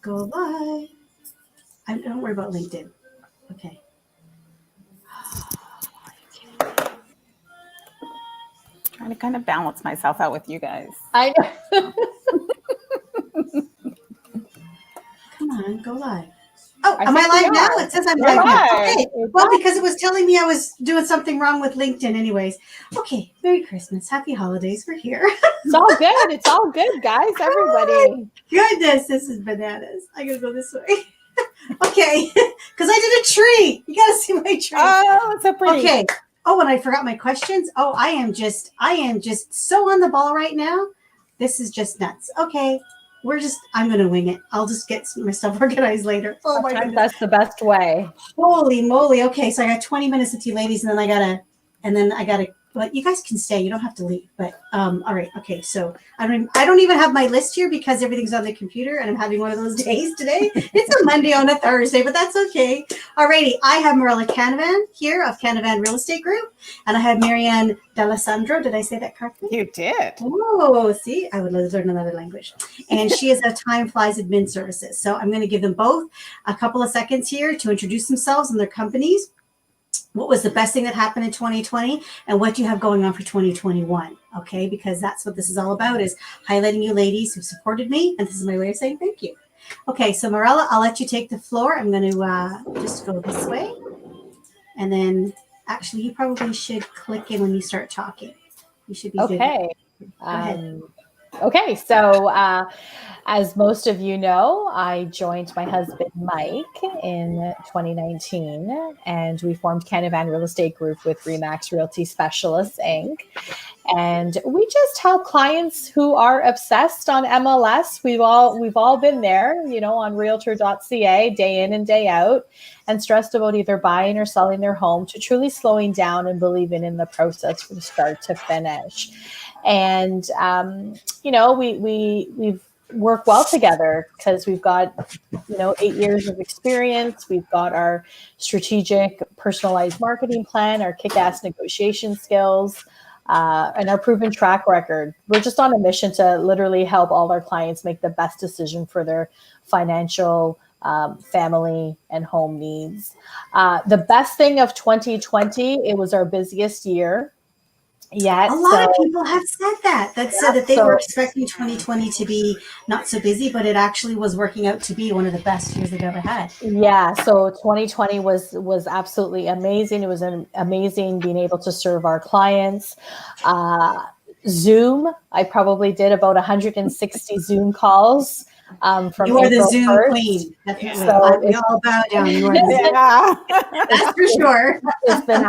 Go live. Don't worry about LinkedIn. Okay. Trying to kind of balance myself out with you guys. I know. Come on, go live. Oh, I am I think we live now? are. It says I'm You're live now. live. Okay. Well, because it was telling me I was doing something wrong with LinkedIn anyways. Okay. Merry Christmas. Happy holidays. We're here. It's all good. It's all good, guys. Everybody. Goodness, this is bananas. I gotta go this way. Okay. Because I did a tree. You gotta see my tree. Oh, it's so pretty. Okay. Oh, and I forgot my questions. Oh, I am just so on the ball right now. This is just nuts. Okay. I'm going to wing it. I'll just get my stuff organized later. Oh my goodness. That's the best way. Holy moly. Okay. So I got 20 minutes with you ladies and then I gotta, but you guys can stay. You don't have to leave, but, all right. Okay. So I don't even have my list here because everything's on the computer and I'm having one of those days today. It's a Monday on a Thursday, but that's okay. Alrighty. I have Marilla Canavan here of Canavan Real Estate Group and I have Marianne D'Alessandro. Did I say that correctly? You did. Oh, see, I would love to learn another language. And she is a Time Flies Admin Services. So I'm going to give them both a couple of seconds here to introduce themselves and their companies. What was the best thing that happened in 2020 and what do you have going on for 2021? Okay, because that's what this is all about, is highlighting you ladies who supported me. And this is my way of saying thank you. Okay, so Marella, I'll let you take the floor. I'm going to just go this way. And then actually, you probably should click in when you start talking. You should be okay. Go ahead. Okay, so as most of you know, I joined my husband Mike in 2019, and we formed Canavan Real Estate Group with Remax Realty Specialists Inc. And we just help clients who are obsessed on MLS. We've all been there, on realtor.ca day in and day out, and stressed about either buying or selling their home, to truly slowing down and believing in the process from start to finish. And we've worked well together because we've got 8 years of experience. We've got our strategic personalized marketing plan, our kick-ass negotiation skills, and our proven track record. We're just on a mission to literally help all our clients make the best decision for their financial, family, and home needs. The best thing of 2020, it was our busiest year yet. A lot of people have said that. Said that they were expecting 2020 to be not so busy, but it actually was working out to be one of the best years they've ever had. Yeah, so 2020 was absolutely amazing. It was amazing being able to serve our clients. Zoom, I probably did about 160 Zoom calls. From you are April the Zoom 1st. Queen. Definitely. So we all bow down. You are the That's for sure. It's been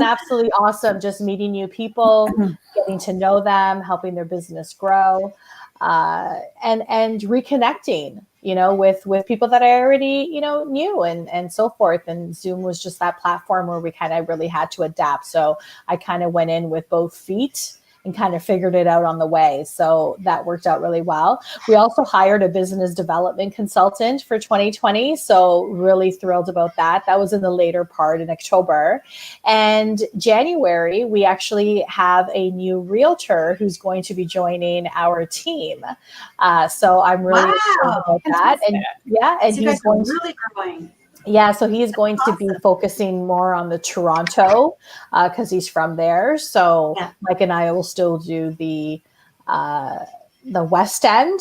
absolutely awesome just meeting new people, getting to know them, helping their business grow, and reconnecting, with people that I already, knew and so forth. And Zoom was just that platform where we kind of really had to adapt. So I kind of went in with both feet and kind of figured it out on the way. So that worked out really well. We also hired a business development consultant for 2020. So really thrilled about that. That was in the later part in October. And January, we actually have a new realtor who's going to be joining our team. So I'm really excited about that. And he's going to really growing. Yeah, so he's going to be focusing more on the Toronto because he's from there. So Mike and I will still do the West End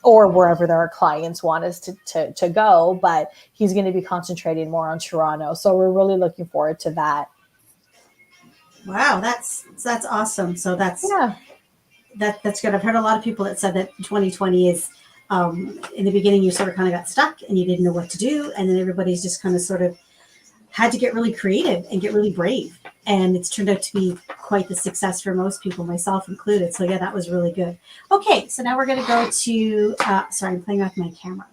or wherever our clients want us to go. But he's going to be concentrating more on Toronto. So we're really looking forward to that. Wow, that's awesome. So that's good. I've heard a lot of people that said that 2020 is. In the beginning, you sort of kind of got stuck and you didn't know what to do. And then everybody's just kind of sort of had to get really creative and get really brave. And it's turned out to be quite the success for most people, myself included. So yeah, that was really good. Okay, so now we're going to go to, sorry, I'm playing with my camera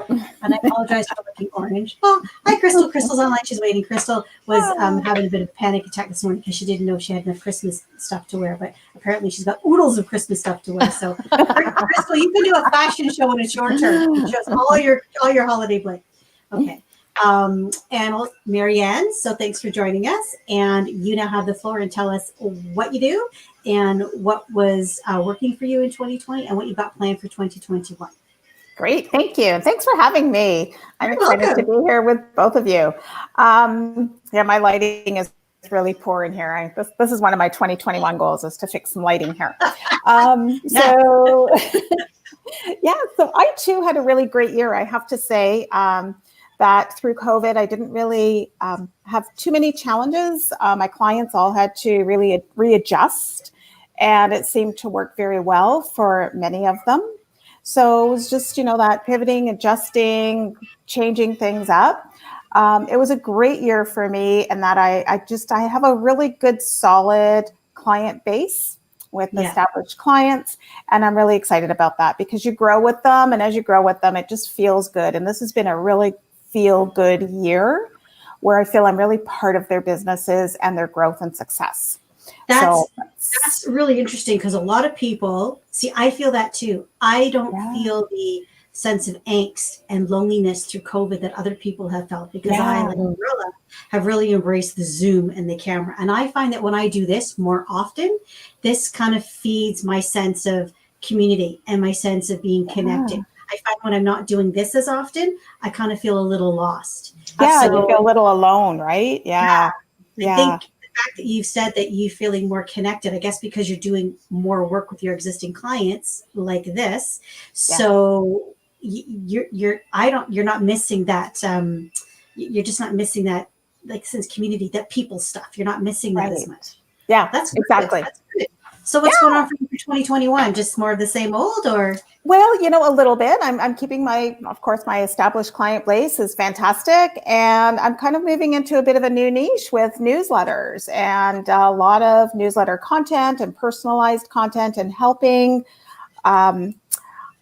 and I apologize for looking orange. Oh, hi, Crystal. Crystal's online. She's waiting. Crystal was having a bit of a panic attack this morning because she didn't know she had enough Christmas stuff to wear, but apparently she's got oodles of Christmas stuff to wear. So Crystal, you can do a fashion show when it's your turn. It shows all your holiday bling. Okay. And Marianne, so thanks for joining us. And you now have the floor and tell us what you do and what was working for you in 2020 and what you got planned for 2021. Great, thank you. And thanks for having me. I'm excited to be here with both of you. Yeah, my lighting is really poor in here. This is one of my 2021 goals, is to fix some lighting here. So yeah, so I too had a really great year. I have to say that through COVID, I didn't really have too many challenges. My clients all had to really readjust, and it seemed to work very well for many of them. So it was just, you know, that pivoting, adjusting, changing things up. It was a great year for me, and that I have a really good, solid client base with established clients. And I'm really excited about that, because you grow with them, and as you grow with them, it just feels good. And this has been a really feel good year where I feel I'm really part of their businesses and their growth and success. That's really interesting, because a lot of people, see, I feel that too. I don't feel the sense of angst and loneliness through COVID that other people have felt, because I, like Marilla, have really embraced the Zoom and the camera. And I find that when I do this more often, this kind of feeds my sense of community and my sense of being connected. I find when I'm not doing this as often, I kind of feel a little lost. Yeah, so, you feel a little alone, right? Yeah. I think the fact that you've said that you're feeling more connected, I guess because you're doing more work with your existing clients like this. So you're not missing that. You're just not missing that, like, sense community, that people stuff. You're not missing that as much. Yeah, that's good. Exactly. That's good. So what's going on for you for 2021? Just more of the same old, or? Well, you know, a little bit. I'm keeping of course, my established client base is fantastic. And I'm kind of moving into a bit of a new niche with newsletters, and a lot of newsletter content and personalized content, and helping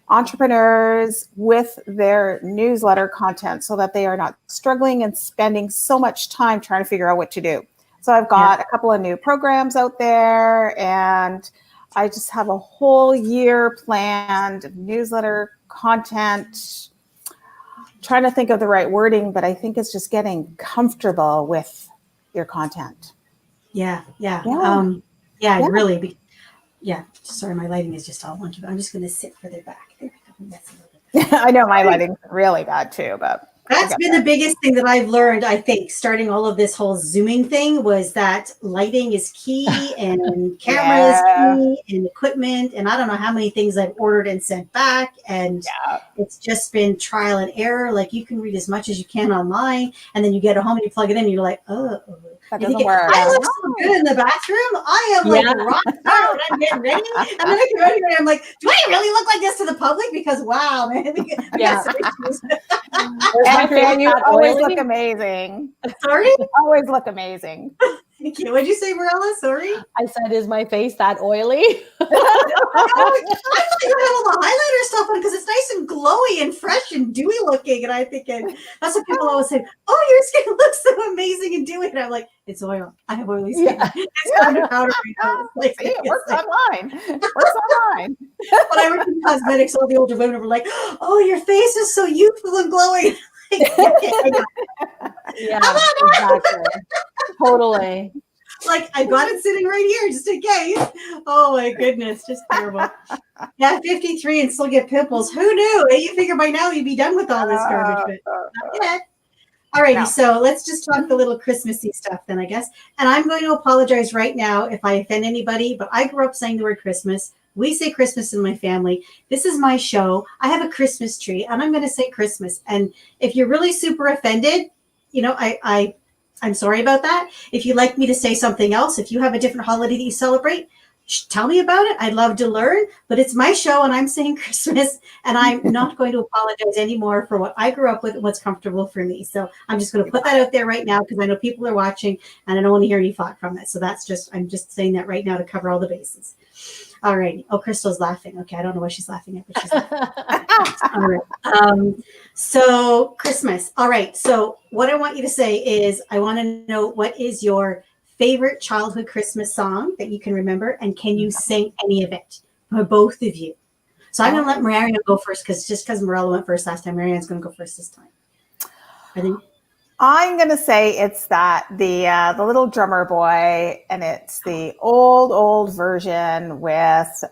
entrepreneurs with their newsletter content so that they are not struggling and spending so much time trying to figure out what to do. So I've got a couple of new programs out there, and I just have a whole year planned of newsletter content. Trying to think of the right wording, but I think it's just getting comfortable with your content. Really. Yeah, sorry, my lighting is just all wonky, but I'm just going to sit further back. I know my lighting's really bad too, but that's been the biggest thing that I've learned, I think, starting all of this whole Zooming thing, was that lighting is key, and camera is key, and equipment, and I don't know how many things I've ordered and sent back, and it's just been trial and error. Like, you can read as much as you can online, and then you get home and you plug it in, and you're like, oh, that doesn't work. I look so good in the bathroom. I am like rock star when I'm getting ready, and then I come out here and I'm like, do I really look like this to the public? Because wow, man. And you always look amazing. Sorry? You always look amazing. Thank you. What'd you say, Marilla? Sorry? I said, is my face that oily? I thought you had all the highlighter stuff on, because it's nice and glowy and fresh and dewy looking. And I'm thinking, that's what people always say, oh, your skin looks so amazing and dewy. And I'm like, it's oil. I have oily skin. It's kind of powdery. It works online. Online. When I worked in cosmetics, all the older women were like, oh, your face is so youthful and glowing. Exactly. Totally. Like, I got it sitting right here just in case. Oh my goodness, just terrible. Yeah, 53 and still get pimples. Who knew? You figure by now you'd be done with all this garbage, but not yet. Alrighty, so let's just talk the little Christmassy stuff then, I guess. And I'm going to apologize right now if I offend anybody, but I grew up saying the word Christmas. We say Christmas in my family. This is my show. I have a Christmas tree, and I'm going to say Christmas. And if you're really super offended, you know, I'm sorry about that. If you'd like me to say something else, if you have a different holiday that you celebrate, tell me about it. I'd love to learn, but it's my show and I'm saying Christmas, and I'm not going to apologize anymore for what I grew up with and what's comfortable for me. So I'm just going to put that out there right now, because I know people are watching and I don't want to hear any thought from it. So I'm just saying that right now to cover all the bases. All right. Oh, Crystal's laughing. Okay. I don't know why she's laughing at, but she's laughing. All right. So Christmas. All right. So what I want you to say is, I want to know, what is your favorite childhood Christmas song that you can remember, and can you sing any of it for both of you? So I'm going to let Marianne go first, because Marilla went first last time. Marianne's going to go first this time. I think. I'm going to say it's the Little Drummer Boy, and it's the old version with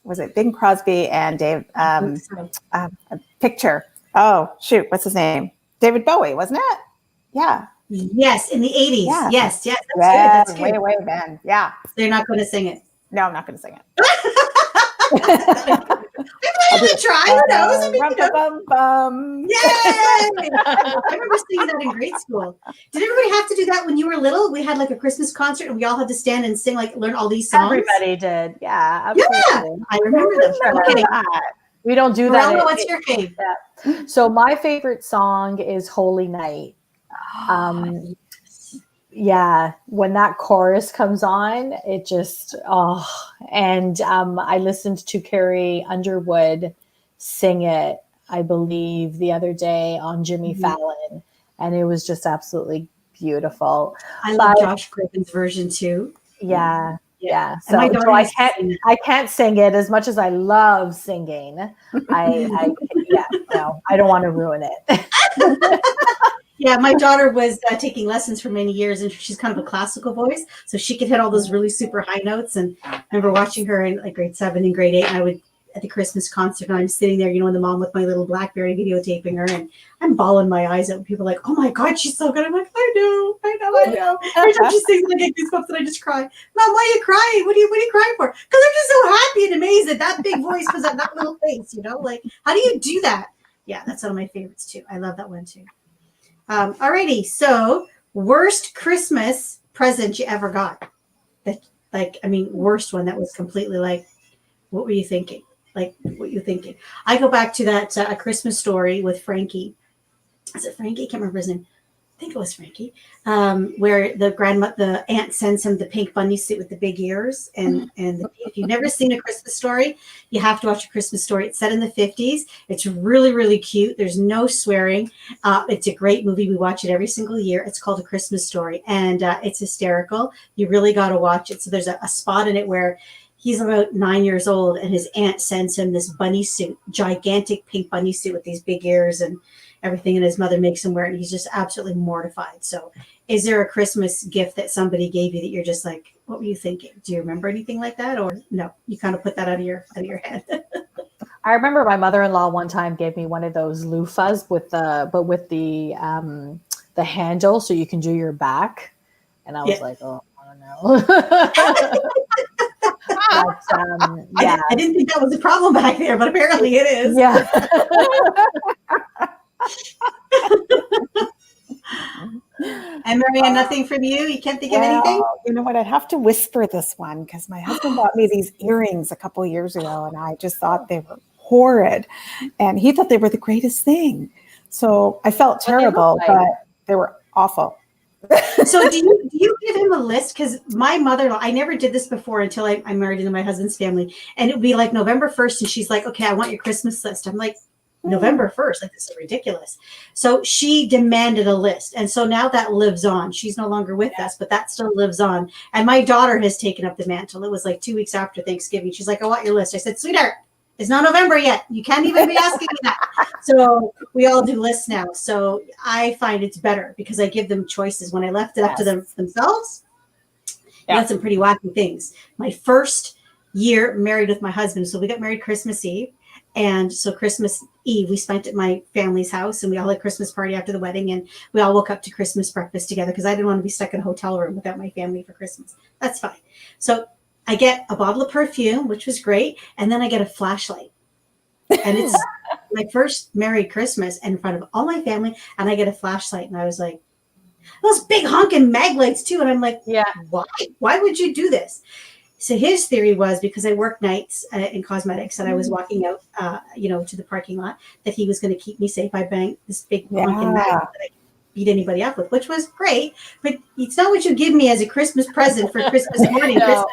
was it Bing Crosby and Dave, So, a picture. Oh, shoot. What's his name? David Bowie, wasn't it? Yeah. yes, in the 80s. Yeah. Yes, yes. That's Yeah, good. That's good. way then. Yeah. They're not going to sing it. No, I'm not going to sing it. I'm going to try. Who knows? I mean, you know. Bum. Yay! I remember singing that in grade school. Did everybody have to do that when you were little? We had like a Christmas concert and we all had to stand and sing, like learn all these songs. Everybody did. Yeah, absolutely. Yeah, I remember them. Okay. We don't do that. Morella, what's your favorite? Yeah. So my favorite song is Holy Night. Yeah, when that chorus comes on, it just, and I listened to Carrie Underwood sing it, I believe, the other day on Jimmy Fallon, and it was just absolutely beautiful. I love Josh Griffin's version too. Yeah. So I can't sing it as much as I love singing. I don't want to ruin it. Yeah, my daughter was taking lessons for many years, and she's kind of a classical voice, so she could hit all those really super high notes. And I remember watching her in like grade 7 and grade 8, and I would at the Christmas concert, and I'm sitting there, and the mom with my little BlackBerry videotaping her, and I'm bawling my eyes out. And people are like, "Oh my God, she's so good!" I'm like, "I know." Every time she sings, I get goosebumps, and I just cry. Mom, why are you crying? What are you crying for? Because I'm just so happy and amazed that big voice was on that little face. Like, how do you do that? Yeah, that's one of my favorites too. I love that one too. Alrighty, so worst Christmas present you ever got? Worst one that was completely like, what were you thinking? Like, what you thinking? I go back to that A Christmas Story with Frankie. Is it Frankie? I can't remember his name. I think it was Frankie. Where the aunt sends him the pink bunny suit with the big ears. And if you've never seen A Christmas Story, you have to watch A Christmas Story. It's set in the 50s. It's really, really cute. There's no swearing. It's a great movie. We watch it every single year. It's called A Christmas Story. And it's hysterical. You really got to watch it. So there's a spot in it where he's about 9 years old and his aunt sends him this bunny suit, gigantic pink bunny suit with these big ears and everything, and his mother makes him wear it, and he's just absolutely mortified. So is there a Christmas gift that somebody gave you that you're just like, what were you thinking? Do you remember anything like that? Or no, you kind of put that out of your head? I remember my mother-in-law one time gave me one of those loofahs with the handle so you can do your back. And I was like, oh, I don't know. But, I didn't think that was a problem back there, but apparently it is. Yeah. And Marianne, nothing from you? You can't think of anything? You know what? I'd have to whisper this one because my husband bought me these earrings a couple of years ago, and I just thought they were horrid. And he thought they were the greatest thing. So I felt terrible, but they were awful. So do you give him a list? Because my mother-in-law, I never did this before until I married into my husband's family. And it would be like November 1st, and she's like, okay, I want your Christmas list. I'm like, November 1st, like, this is ridiculous. So she demanded a list. And so now that lives on. She's no longer with us, but that still lives on. And my daughter has taken up the mantle. It was like 2 weeks after Thanksgiving. She's like, I want your list. I said, sweetheart, it's not November yet. You can't even be asking me that. So we all do lists now. So I find it's better because I give them choices. When I left it up to them themselves, I got some pretty wacky things. My first year married with my husband. So we got married Christmas Eve. And so Christmas Eve, we spent at my family's house, and we all had a Christmas party after the wedding, and we all woke up to Christmas breakfast together because I didn't want to be stuck in a hotel room without my family for Christmas. That's fine. So I get a bottle of perfume, which was great, and then I get a flashlight. And it's my first married Christmas in front of all my family, and I get a flashlight, and I was like, those big honking mag lights too. And I'm like, why? Why would you do this? So his theory was because I work nights in cosmetics and I was walking out, to the parking lot, that he was going to keep me safe. I banged this big honking mag that I could beat anybody up with, which was great. But it's not what you give me as a Christmas present for Christmas morning. No.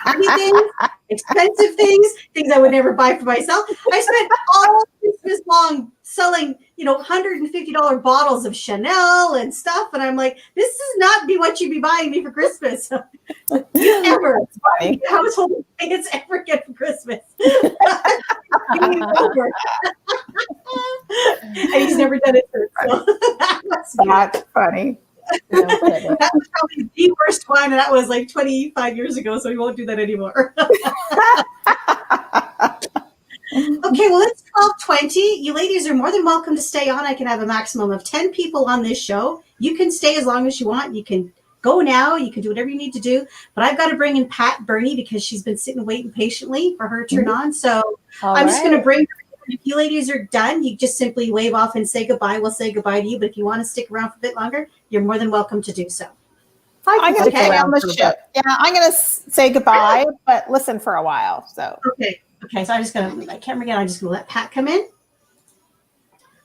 Christmas things, expensive things I would never buy for myself. I spent all Christmas long selling, $150 bottles of Chanel and stuff. And I'm like, this does not be what you'd be buying me for Christmas. Ever. Household it's ever get for Christmas. Give me it over. And he's never done it since. So That's funny. That was probably the worst one, and that was like 25 years ago, so we won't do that anymore. Okay, well, it's 12:20. You ladies are more than welcome to stay on. I can have a maximum of 10 people on this show. You can stay as long as you want. You can go now. You can do whatever you need to do. But I've got to bring in Pat Burney because she's been sitting waiting patiently for her turn on. So I'm just going to bring her. If you ladies are done, you just simply wave off and say goodbye. We'll say goodbye to you. But if you want to stick around for a bit longer, you're more than welcome to do so. I'm going to stay on the ship. Yeah, I'm going to say goodbye, but listen for a while. So Okay. So I'm just going to my camera again. I'm just going to let Pat come in.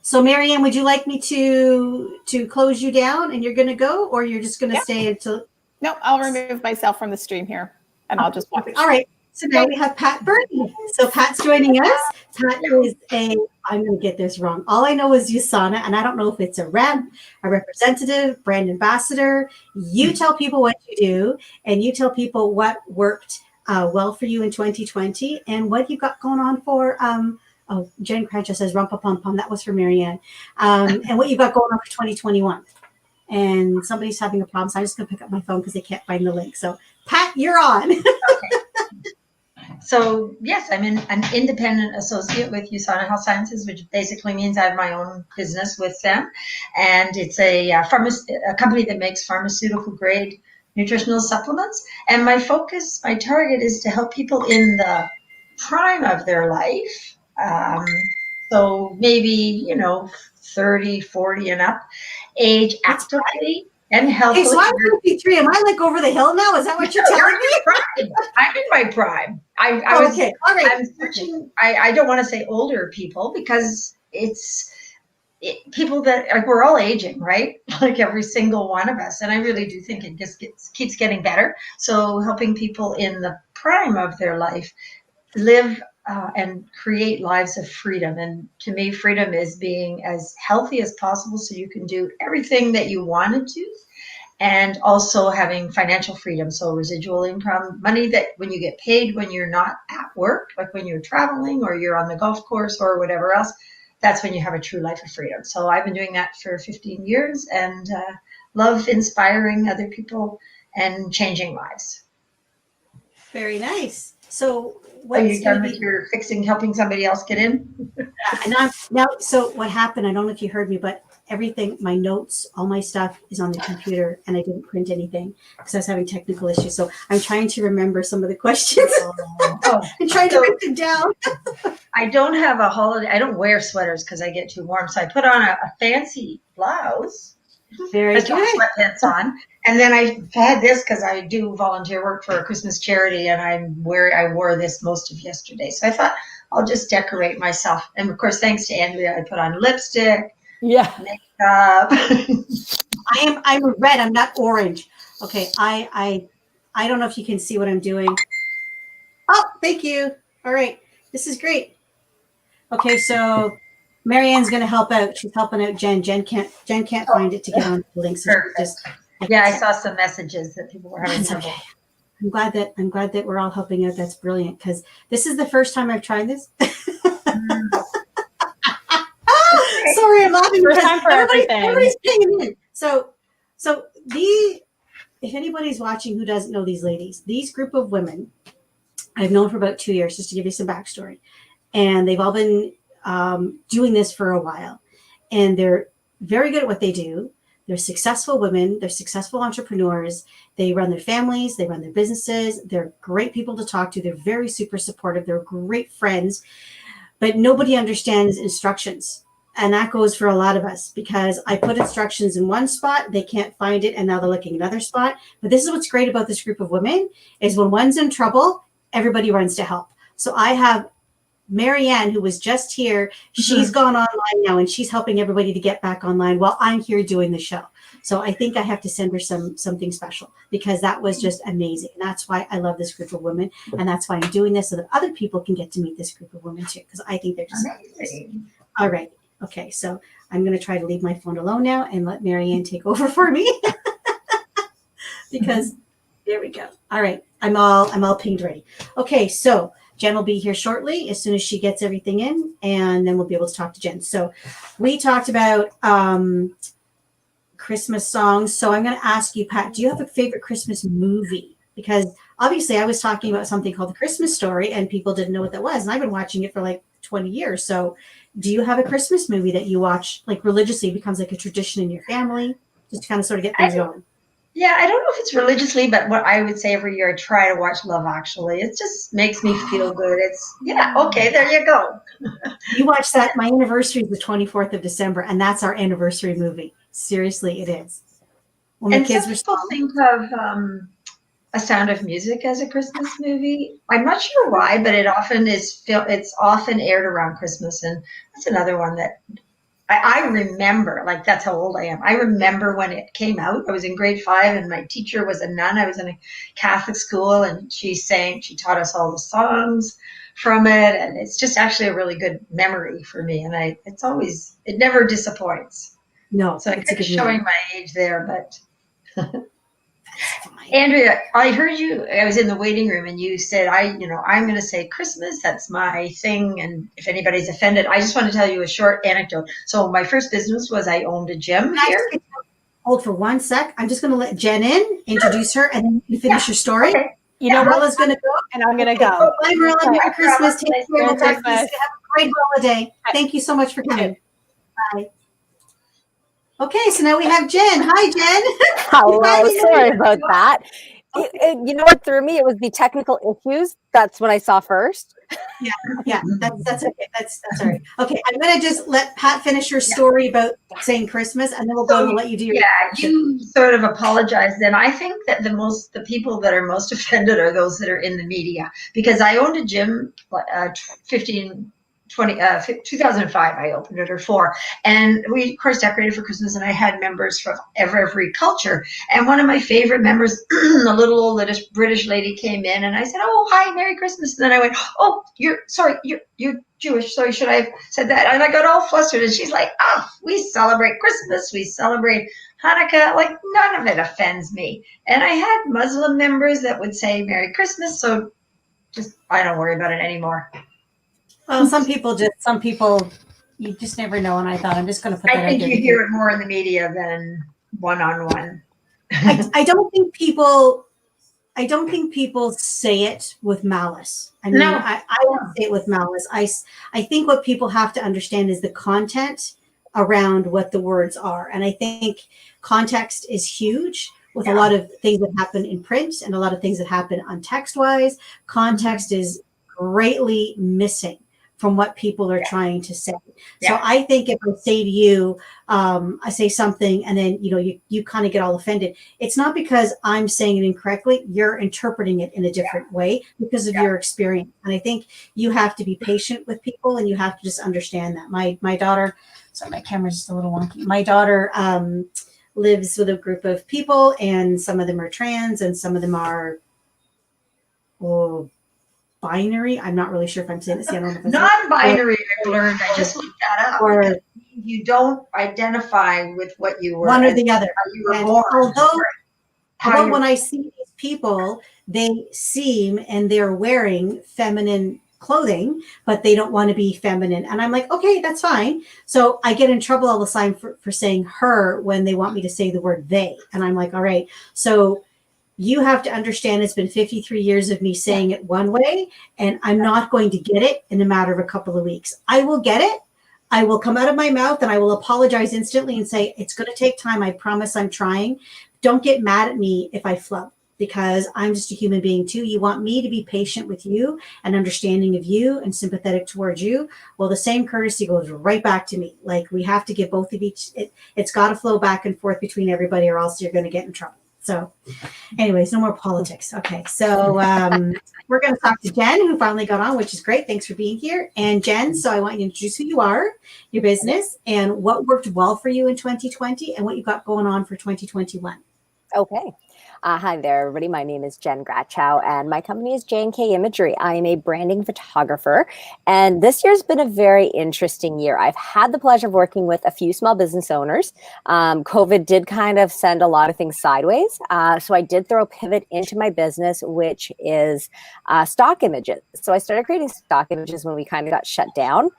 So Marianne, would you like me to close you down and you're going to go, or you're just going to stay until? No, I'll remove myself from the stream here, and I'll just watch. All right. So now we have Pat Burney. So Pat's joining us. Pat is I'm going to get this wrong. All I know is USANA, and I don't know if it's a rep, a representative, brand ambassador. You tell people what you do, and you tell people what worked well for you in 2020 and what you got going on for Jen Crancho says rumpa pum pum. That was for Marianne. And what you got going on for 2021. And somebody's having a problem, so I'm just going to pick up my phone because they can't find the link. So, Pat, you're on. So, yes, I'm an independent associate with USANA Health Sciences, which basically means I have my own business with them. And it's a company that makes pharmaceutical-grade nutritional supplements. And my focus, my target is to help people in the prime of their life. So maybe, 30, 40 and up, age actively and healthily. Okay, so I'm 53. Am I like over the hill now? Is that what you're telling me? I'm in my prime. Okay, all right. I'm searching. I don't want to say older people because people that we're all aging, right? Like every single one of us. And I really do think it just keeps getting better. So helping people in the prime of their life live and create lives of freedom. And to me, freedom is being as healthy as possible so you can do everything that you wanted to, and also having financial freedom. So residual income, money that when you get paid when you're not at work, like when you're traveling or you're on the golf course or whatever else, that's when you have a true life of freedom. So I've been doing that for 15 years and love inspiring other people and changing lives. Very nice. So are you done with your helping somebody else get in? And now, so what happened, I don't know if you heard me, but everything, my notes, all my stuff is on the computer and I didn't print anything because I was having technical issues. So I'm trying to remember some of the questions and trying to write them down. I don't have a holiday. I don't wear sweaters because I get too warm. So I put on a fancy blouse. Very good. Sweatpants on. And then I had this because I do volunteer work for a Christmas charity, and I wore this most of yesterday. So I thought I'll just decorate myself. And of course, thanks to Andrea, I put on lipstick, makeup. I'm red. I'm not orange. Okay, I don't know if you can see what I'm doing. Oh, thank you. All right, this is great. Okay, so Marianne's going to help out. She's helping out Jen. Jen can't find it to get on the link. So I saw some messages that people were having trouble. Okay. I'm glad that we're all helping out. That's brilliant because this is the first time I've tried this. Sorry, I'm laughing. First time for everything. Everybody's paying in. So if anybody's watching who doesn't know these ladies, these group of women I've known for about 2 years, just to give you some backstory, and they've all been doing this for a while, and they're very good at what they do. They're successful women. They're successful entrepreneurs. They run their families. They run their businesses. They're great people to talk to. They're very super supportive. They're great friends, but nobody understands instructions. And that goes for a lot of us because I put instructions in one spot, they can't find it, and now they're looking another spot. But this is what's great about this group of women is when one's in trouble, everybody runs to help. So I have Marianne, who was just here, she's gone online now and she's helping everybody to get back online while I'm here doing the show. So I think I have to send her something special because that was just amazing. And that's why I love this group of women. And that's why I'm doing this so that other people can get to meet this group of women too, because I think they're just amazing. All right. Okay. So I'm going to try to leave my phone alone now and let Marianne take over for me because there we go. All right. I'm all pinged ready. Okay. So Jen will be here shortly as soon as she gets everything in, and then we'll be able to talk to Jen. So we talked about Christmas songs. So I'm going to ask you, Pat, do you have a favorite Christmas movie? Because obviously I was talking about something called The Christmas Story and people didn't know what that was. And I've been watching it for like 20 years. So do you have a Christmas movie that you watch like religiously, becomes like a tradition in your family, just to kind of sort of get things going? Yeah, I don't know if it's religiously, but what I would say every year I try to watch Love Actually. It just makes me feel good. It's, yeah, okay, there you go. You watch that. My anniversary is the 24th of December, and that's our anniversary movie. Seriously, it is. When my And kids some were people small. think of A Sound of Music as a Christmas movie. I'm not sure why, but it's often aired around Christmas, and that's another one that I remember, like that's how old I am. I remember when it came out. I was in grade 5 and my teacher was a nun. I was in a Catholic school and she taught us all the songs from it. And it's just actually a really good memory for me. And it never disappoints. No, So I'm it's a kind of good movie. showing my age there, but That's fine. Andrea, I heard you, I was in the waiting room and you said, I'm going to say Christmas. That's my thing. And if anybody's offended, I just want to tell you a short anecdote. So my first business was I owned a gym here. Hold for 1 sec. I'm just going to let Jen introduce her, and then you can finish your story. Okay. You know what? Marla's going to go. And I'm going to Okay, go. bye, Marla. Merry Christmas. Take care. Merry We'll talk to you soon. Christmas. Have a great holiday. Thank you so much for coming. Bye. Okay, so now we have Jen. Hi, Jen. Hello, sorry about that. You know what threw me? It was the technical issues. That's what I saw first. Yeah, that's okay. That's all right. Okay, I'm gonna just let Pat finish her story about saying Christmas, and then we'll go and let you do your. Yeah, you sort of apologize. Then I think that the people that are most offended are those that are in the media, because I owned a gym 2005 I opened it, or 4, and we of course decorated for Christmas, and I had members from every culture. And one of my favorite members, a little old British lady, came in and I said, "Oh, hi, Merry Christmas." And then I went, "Oh, you're Jewish, sorry, should I have said that?" And I got all flustered, and she's like, "Oh, we celebrate Christmas, we celebrate Hanukkah, like none of it offends me." And I had Muslim members that would say Merry Christmas, so just I don't worry about it anymore. Well, some people, you just never know. And I thought I'm just going to put that I think out there. you hear it more in the media than one-on-one. I don't think people say it with malice. I mean, No. I don't say it with malice. I think what people have to understand is the content around what the words are. And I think context is huge with a lot of things that happen in print and a lot of things that happen on text-wise. Context is greatly missing from what people are trying to say. So I think if I say to you, I say something and then, you kind of get all offended. It's not because I'm saying it incorrectly. You're interpreting it in a different way because of your experience. And I think you have to be patient with people, and you have to just understand that. My daughter, sorry, my camera's just a little wonky. My daughter lives with a group of people, and some of them are trans and some of them are, binary. I'm not really sure if I'm saying this. I don't know if Non-binary, I've learned. I just looked that up. Or you don't identify with what you were. One or the other. You were born. Although when I see these people, they seem and they're wearing feminine clothing, but they don't want to be feminine. And I'm like, okay, that's fine. So I get in trouble all the time for saying her when they want me to say the word they. And I'm like, all right. So you have to understand it's been 53 years of me saying it one way, and I'm not going to get it in a matter of a couple of weeks. I will get it. I will come out of my mouth and I will apologize instantly and say, it's going to take time. I promise I'm trying. Don't get mad at me if I flub, because I'm just a human being too. You want me to be patient with you and understanding of you and sympathetic towards you. Well, the same courtesy goes right back to me. Like, we have to give both of each. It's got to flow back and forth between everybody, or else you're going to get in trouble. So anyways, no more politics. Okay. So we're going to talk to Jen, who finally got on, which is great. Thanks for being here. And Jen, so I want you to introduce who you are, your business, and what worked well for you in 2020 and what you got going on for 2021. Okay. Hi there, everybody. My name is Jen Gratchow, and my company is J&K Imagery. I am a branding photographer, and this year's been a very interesting year. I've had the pleasure of working with a few small business owners. COVID did kind of send a lot of things sideways, so I did throw a pivot into my business, which is stock images. So I started creating stock images when we kind of got shut down,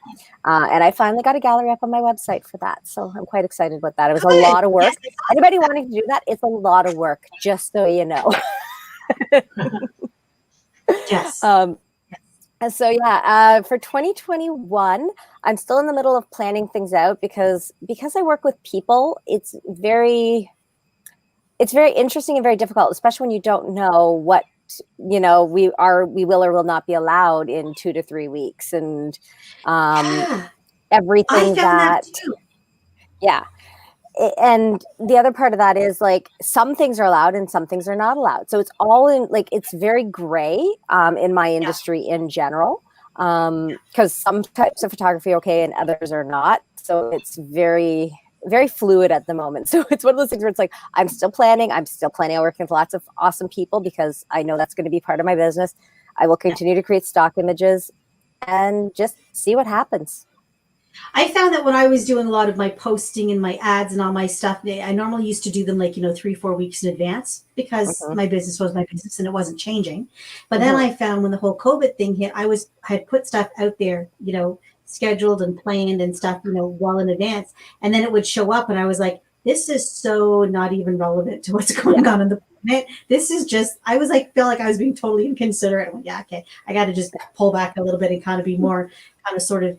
and I finally got a gallery up on my website for that. So I'm quite excited about that. It was a lot of work. Anybody wanting to do that, it's a lot of work, just so you know. Yes. So for 2021, I'm still in the middle of planning things out because I work with people. It's very interesting and very difficult, especially when you don't know what we will or will not be allowed in 2 to 3 weeks, and Yeah, I everything found that that too. yeah. And the other part of that is like some things are allowed and some things are not allowed. So it's all in like it's very gray in my industry in general, because some types of photography are okay and others are not. So it's very very fluid at the moment. So it's one of those things where it's like I'm still planning on working with lots of awesome people because I know that's going to be part of my business. I will continue to create stock images and just see what happens. I found that when I was doing a lot of my posting and my ads and all my stuff, I normally used to do them like, 3-4 weeks in advance because Mhm. my business was my business and it wasn't changing. But then Mhm. I found when the whole COVID thing hit, I had put stuff out there, scheduled and planned and stuff, well in advance. And then it would show up and I was like, this is so not even relevant to what's going on in the planet. This is just, I was like, feel like I was being totally inconsiderate. I went, yeah, okay. I got to just pull back a little bit and kind of be more kind of sort of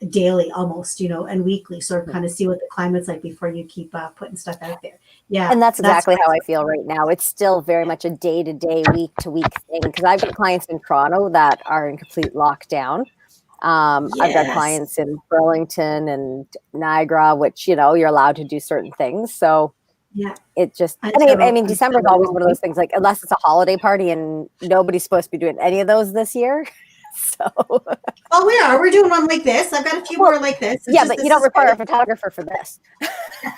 daily almost, and weekly, sort of kind of see what the climate's like before you keep putting stuff out there. Yeah. And that's exactly how I feel right now. It's still very much a day-to-day, week-to-week thing because I've got clients in Toronto that are in complete lockdown. I've got clients in Burlington and Niagara, which, you're allowed to do certain things. So yeah, it just, I mean, December is always one of those things, like, unless it's a holiday party and nobody's supposed to be doing any of those this year. So, well, we're doing one like this. I've got a few more like this. It's but you don't require a photographer for this.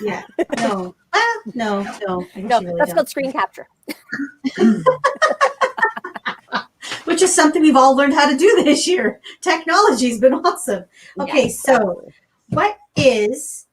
Yeah, no, no, really that's called screen capture. Which is something we've all learned how to do this year. Technology's been awesome. Okay, so what is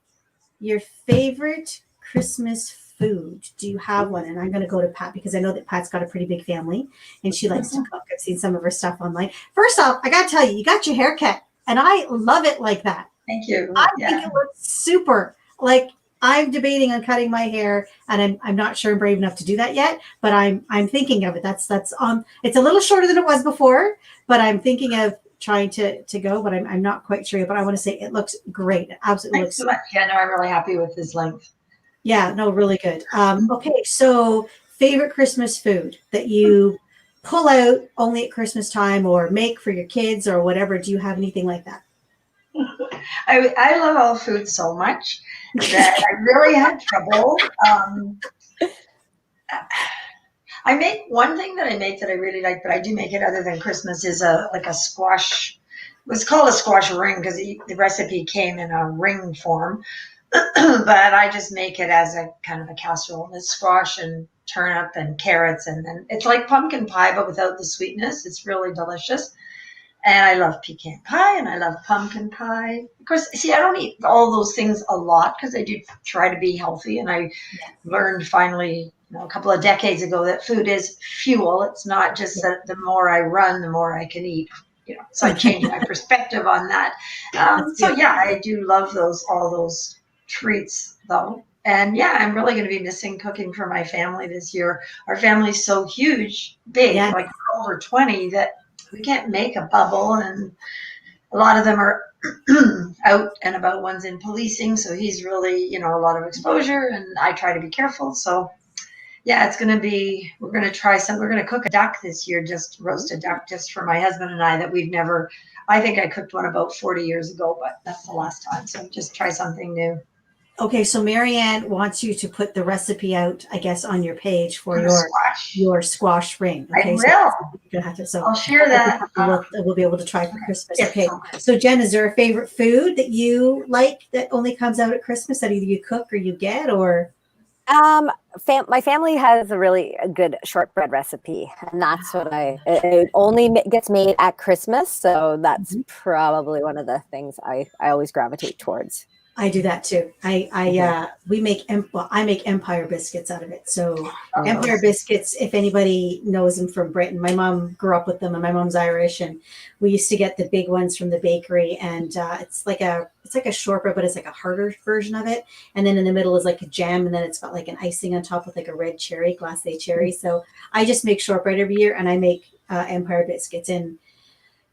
your favorite Christmas food? Do you have one? And I'm going to go to Pat because I know that Pat's got a pretty big family and she likes to cook. I've seen some of her stuff online. First off, I got to tell you, you got your hair cut and I love it like that. Thank you. I think it looks super. Like I'm debating on cutting my hair and I'm not sure I'm brave enough to do that yet, but I'm thinking of it. That's it's a little shorter than it was before, but I'm thinking of trying to go, but I'm not quite sure. But I want to say it looks great. It absolutely looks. So much. Yeah, no, I'm really happy with this length. Yeah, no, really good. Okay, so favorite Christmas food that you pull out only at Christmas time or make for your kids or whatever. Do you have anything like that? I love all food so much that I really had trouble. I make one thing that I make that I really like, but I do make it other than Christmas is a squash. It's called a squash ring because the recipe came in a ring form. But I just make it as a kind of a casserole. And it's squash and turnip and carrots, and then it's like pumpkin pie, but without the sweetness. It's really delicious. And I love pecan pie and I love pumpkin pie. Of course, see, I don't eat all those things a lot because I do try to be healthy. And I learned finally, a couple of decades ago that food is fuel. It's not just that the more I run, the more I can eat. So I changed my perspective on that. So yeah, I do love all those treats though. And yeah, I'm really going to be missing cooking for my family this year. Our family's so huge, big, like we're over 20 that we can't make a bubble. And a lot of them are out and about. One's in policing. So he's really, a lot of exposure and I try to be careful. So yeah, we're going to cook a duck this year, just roast a duck just for my husband and I that we've never, I think I cooked one about 40 years ago, but that's the last time. So just try something new. Okay, so Marianne wants you to put the recipe out, I guess, on your page for your squash ring. Okay, so I'll share that. We'll be able to try for Christmas. Okay, so Jen, is there a favorite food that you like that only comes out at Christmas that either you cook or you get, or? My family has a really good shortbread recipe, and that's what it only gets made at Christmas. So that's probably one of the things I always gravitate towards. I do that too. I make Empire biscuits out of it. So Empire biscuits, if anybody knows them from Britain, my mom grew up with them and my mom's Irish, and we used to get the big ones from the bakery, and it's like a shortbread, but it's like a harder version of it. And then in the middle is like a jam, and then it's got like an icing on top with like a red cherry, glacé cherry. So I just make shortbread every year, and I make Empire biscuits. And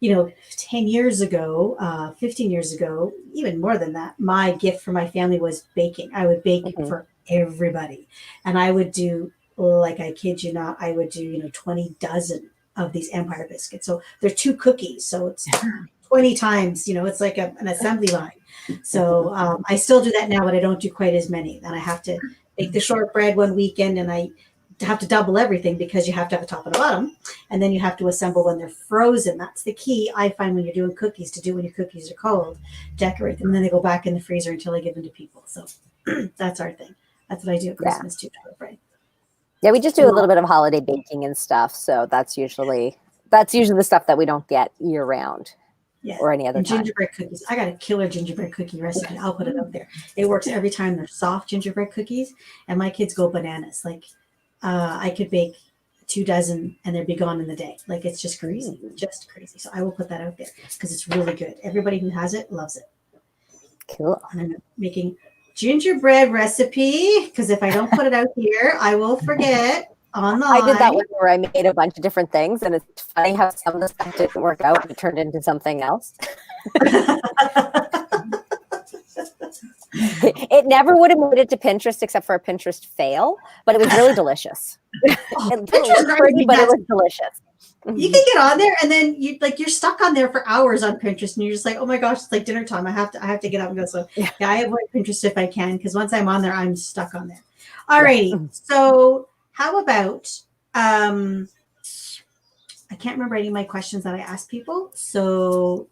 10 years ago, 15 years ago, even more than that, my gift for my family was baking. I would bake for everybody. And I would do, like, I kid you not, I would do, 20 dozen of these Empire biscuits. So they're 2 cookies. So it's 20 times, it's like an assembly line. So I still do that now, but I don't do quite as many. And I have to bake the shortbread one weekend, and I have to double everything because you have to have a top and a bottom, and then you have to assemble when they're frozen. That's the key, I find, when you're doing cookies, to do when your cookies are cold, decorate them, and then they go back in the freezer until I give them to people. So that's our thing. That's what I do at Christmas too, shortbread. Yeah, we just do a little bit of holiday baking and stuff. So that's usually the stuff that we don't get year round. Yeah. Or any other time. Gingerbread cookies. I got a killer gingerbread cookie recipe. I'll put it out there. It works every time. They're soft gingerbread cookies, and my kids go bananas. Like, I could bake 2 dozen and they'd be gone in the day. Like, it's just crazy, just crazy. So I will put that out there because it's really good. Everybody who has it loves it. Cool. And I'm making gingerbread recipe because if I don't put it out here, I will forget. Online. I did that one where I made a bunch of different things, and it's funny how some of the stuff didn't work out and it turned into something else. It never would have made it to Pinterest except for a Pinterest fail, but it was really delicious. It looked pretty, but it was delicious. You can get on there, and then you're stuck on there for hours on Pinterest, and you're just like, oh my gosh, it's like dinner time. I have to get up and go. So yeah, I avoid Pinterest if I can, because once I'm on there, I'm stuck on there. Alrighty, so. How about, I can't remember any of my questions that I asked people. So,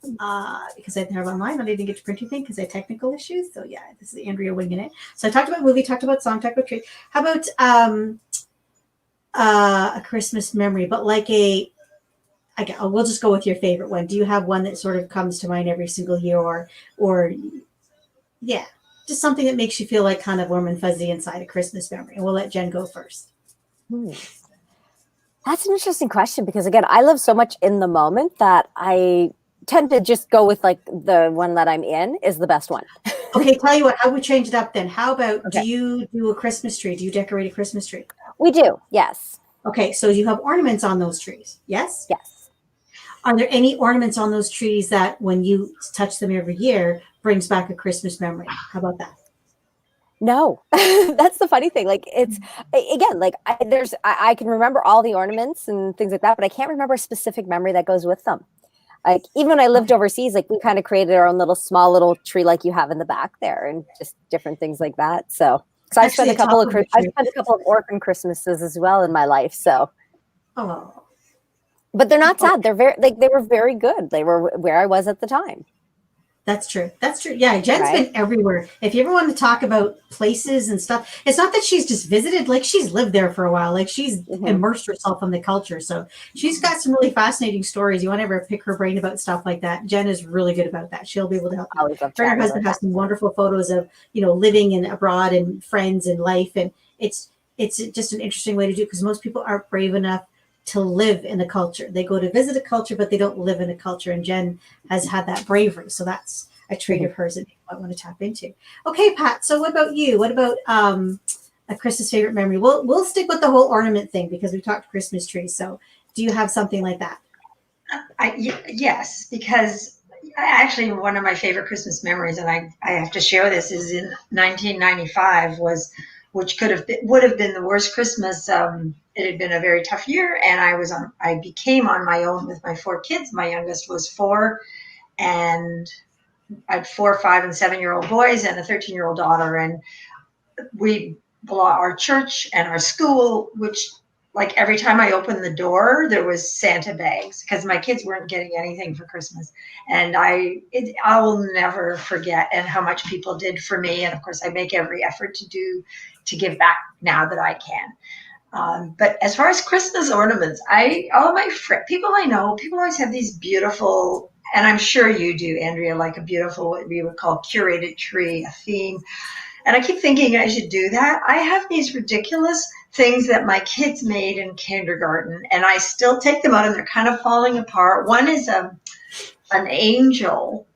because I have online, I didn't get to print anything because I had technical issues. So yeah, this is Andrea winging it. So I talked about movie, talked about song, talked about tree. How about a Christmas memory, but like we'll just go with your favorite one. Do you have one that sort of comes to mind every single year, or yeah, just something that makes you feel like kind of warm and fuzzy inside a Christmas memory? And we'll let Jen go first. That's an interesting question because, again, I live so much in the moment that I tend to just go with like the one that I'm in is the best one. Okay, tell you what, how we change it up then? How about do you do a Christmas tree? Do you decorate a Christmas tree? We do, yes. Okay, so you have ornaments on those trees, yes? Yes. Are there any ornaments on those trees that when you touch them every year brings back a Christmas memory? How about that? No, that's the funny thing. Like, it's, again, like I can remember all the ornaments and things like that, but I can't remember a specific memory that goes with them. Like, even when I lived overseas, like, we kind of created our own small little tree like you have in the back there, and just different things like that. So, because I spent a couple of orphan Christmases as well in my life. So, but they're not sad. They're they were very good. They were where I was at the time. That's true. That's true. Yeah, Jen's been everywhere. If you ever want to talk about places and stuff, it's not that she's just visited, like she's lived there for a while. Like she's immersed herself in the culture. So she's got some really fascinating stories. You want to ever pick her brain about stuff like that? Jen is really good about that. She'll be able to help you. Her and her husband have some wonderful photos of, living in abroad and friends and life. And it's just an interesting way to do it because most people aren't brave enough to live in a culture. They go to visit a culture, but they don't live in a culture. And Jen has had that bravery. So that's a trait of hers that I want to tap into. Okay, Pat. So what about you? What about a Christmas favorite memory? We'll stick with the whole ornament thing because we talked Christmas trees. So do you have something like that? Yes, because actually one of my favorite Christmas memories, and I have to share this, is in 1995 which would have been the worst Christmas. It had been a very tough year, and I became on my own with my 4 kids. My youngest was 4, and I had 4, 5, and 7-year-old boys and a 13-year-old daughter. And our church and our school, which, like, every time I opened the door, there was Santa bags because my kids weren't getting anything for Christmas. And I will never forget and how much people did for me. And of course, I make every effort to give back now that I can. But as far as Christmas ornaments, people I know, people always have these beautiful, and I'm sure you do, Andrea, like a beautiful, what we would call curated tree, a theme. And I keep thinking I should do that. I have these ridiculous things that my kids made in kindergarten, and I still take them out and they're kind of falling apart. One is an angel.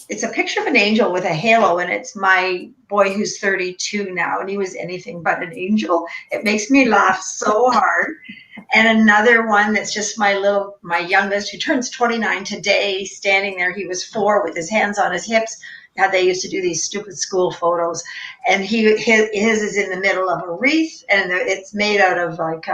It's a picture of an angel with a halo, and it's my boy who's 32 now, and he was anything but an angel. It makes me laugh so hard. And another one that's just my youngest, who turns 29 today, standing there. He was 4 with his hands on his hips. How they used to do these stupid school photos, and his is in the middle of a wreath, and it's made out of like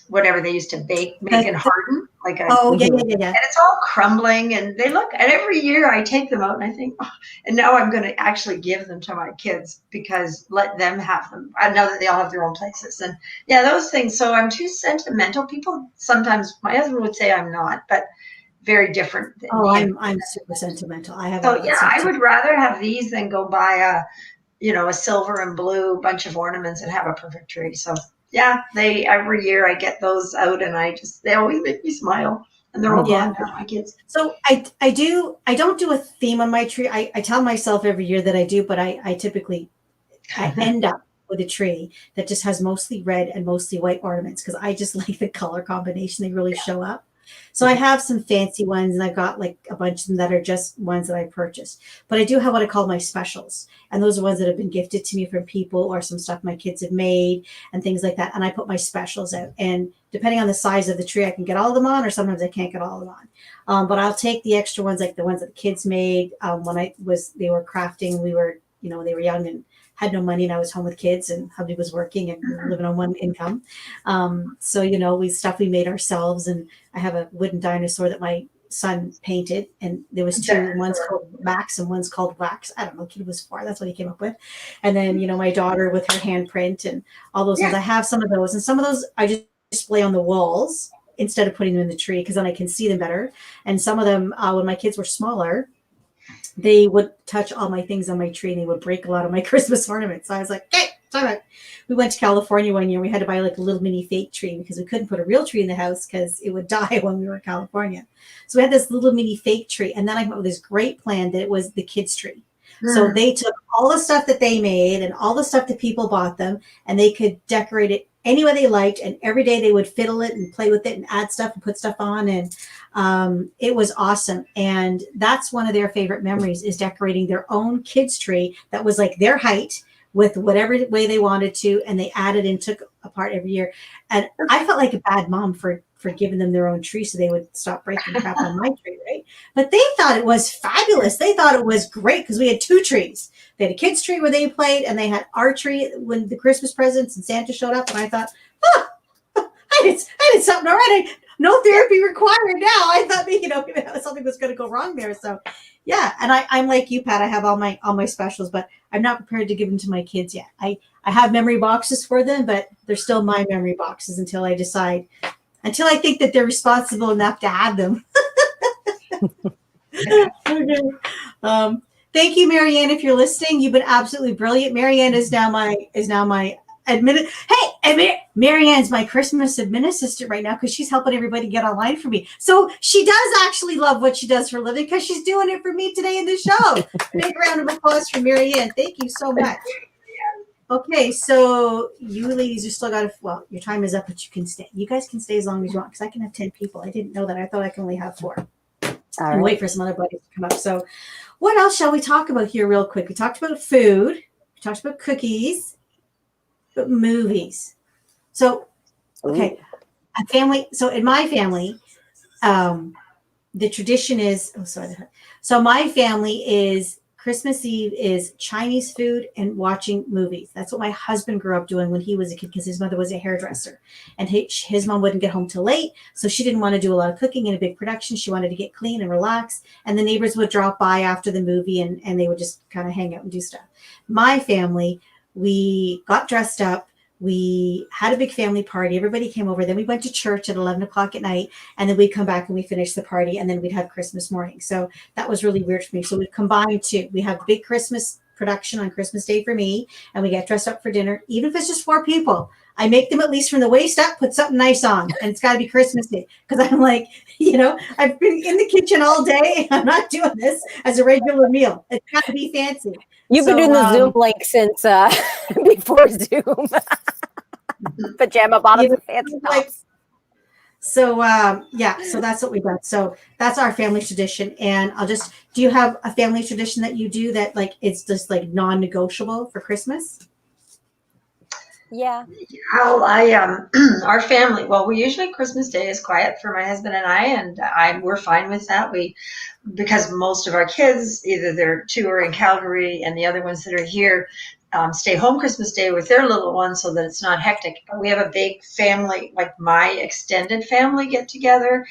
whatever they used to make and harden, like a. Oh yeah. And it's all crumbling, and they look. And every year I take them out, and I think, oh, and now I'm going to actually give them to my kids, because let them have them. I know that they all have their own places, and yeah, those things. So I'm too sentimental. People sometimes, my husband would say I'm not, but very different than me. I'm super sentimental. I have. So yeah, I would rather have these than go buy a silver and blue bunch of ornaments and have a perfect tree. So yeah, every year I get those out, and they always make me smile, and they're all gone now, my kids. So I don't do a theme on my tree. I tell myself every year that I do, but I typically end up with a tree that just has mostly red and mostly white ornaments, because I just like the color combination. They really show up. So I have some fancy ones, and I've got like a bunch of them that are just ones that I purchased. But I do have what I call my specials. And those are ones that have been gifted to me from people, or some stuff my kids have made and things like that. And I put my specials out. And depending on the size of the tree, I can get all of them on, or sometimes I can't get all of them on. But I'll take the extra ones, like the ones that the kids made when they were crafting. They were young and had no money, and I was home with kids, and hubby was working, and we were living on one income. So, stuff we made ourselves. And I have a wooden dinosaur that my son painted, and there was 2, one's called Max and one's called Wax. I don't know, kid was 4. That's what he came up with. And then, my daughter with her handprint and all those ones. I have some of those, and some of those I just display on the walls instead of putting them in the tree, because then I can see them better. And some of them, when my kids were smaller, they would touch all my things on my tree, and they would break a lot of my Christmas ornaments. So I was like, okay, time out. We went to California one year. We had to buy like a little mini fake tree, because we couldn't put a real tree in the house because it would die when we were in California. So we had this little mini fake tree. And then I came up with this great plan that it was the kids' tree. So they took all the stuff that they made and all the stuff that people bought them, and they could decorate it any way they liked. And every day they would fiddle it and play with it and add stuff and put stuff on. And it was awesome. And that's one of their favorite memories, is decorating their own kids' tree that was like their height, with whatever way they wanted to. And they added and took apart every year. And I felt like a bad mom for giving them their own tree, so they would stop breaking crap on my tree, right? But they thought it was fabulous. They thought it was great, because we had 2 trees. They had a kids' tree where they played, and they had our tree when the Christmas presents and Santa showed up. And I thought, I did something all right. No therapy required now. I thought something was going to go wrong there. So yeah, and I'm like you, Pat. I have all my specials, but I'm not prepared to give them to my kids yet. I have memory boxes for them, but they're still my memory boxes until I think that they're responsible enough to have them. Okay. Thank you, Marianne. If you're listening, you've been absolutely brilliant. Marianne is now my admin. Hey, Marianne's my Christmas admin assistant right now, because she's helping everybody get online for me. So she does actually love what she does for a living, because she's doing it for me today in the show. Big round of applause for Marianne. Thank you so much. Okay, so you ladies are still your time is up, but you can stay. You guys can stay as long as you want, because I can have 10 people. I didn't know that. I thought I can only have 4. And wait for some other buddies to come up. So what else shall we talk about here real quick? We talked about food. We talked about cookies, but movies. So, okay, a family. So in my family, the tradition is, so my family is, Christmas Eve is Chinese food and watching movies. That's what my husband grew up doing when he was a kid, because his mother was a hairdresser, and his mom wouldn't get home till late. So she didn't want to do a lot of cooking in a big production. She wanted to get clean and relax. And the neighbors would drop by after the movie, and they would just kind of hang out and do stuff. My family, we got dressed up. We had a big family party. Everybody came over. Then we went to church at 11 o'clock at night, and then we'd come back and we finished the party, and then we'd have Christmas morning. So that was really weird for me. So we combined 2. We have big Christmas production on Christmas Day for me, and we get dressed up for dinner. Even if it's just 4 people, I make them at least from the waist up, put something nice on, and it's got to be Christmas Day, because I'm like, I've been in the kitchen all day. I'm not doing this as a regular meal. It's got to be fancy. You've been doing the Zoom link since before Zoom. Pajama bottoms and fancy tops. So so that's what we've done. So that's our family tradition. And do you have a family tradition that you do that, like, it's just like non-negotiable for Christmas? Yeah. Our family, well, we usually Christmas Day is quiet for my husband and we're fine with that. Because most of our kids, either they're two are in Calgary and the other ones that are here, stay home Christmas Day with their little ones so that it's not hectic. But we have a big family, like my extended family get together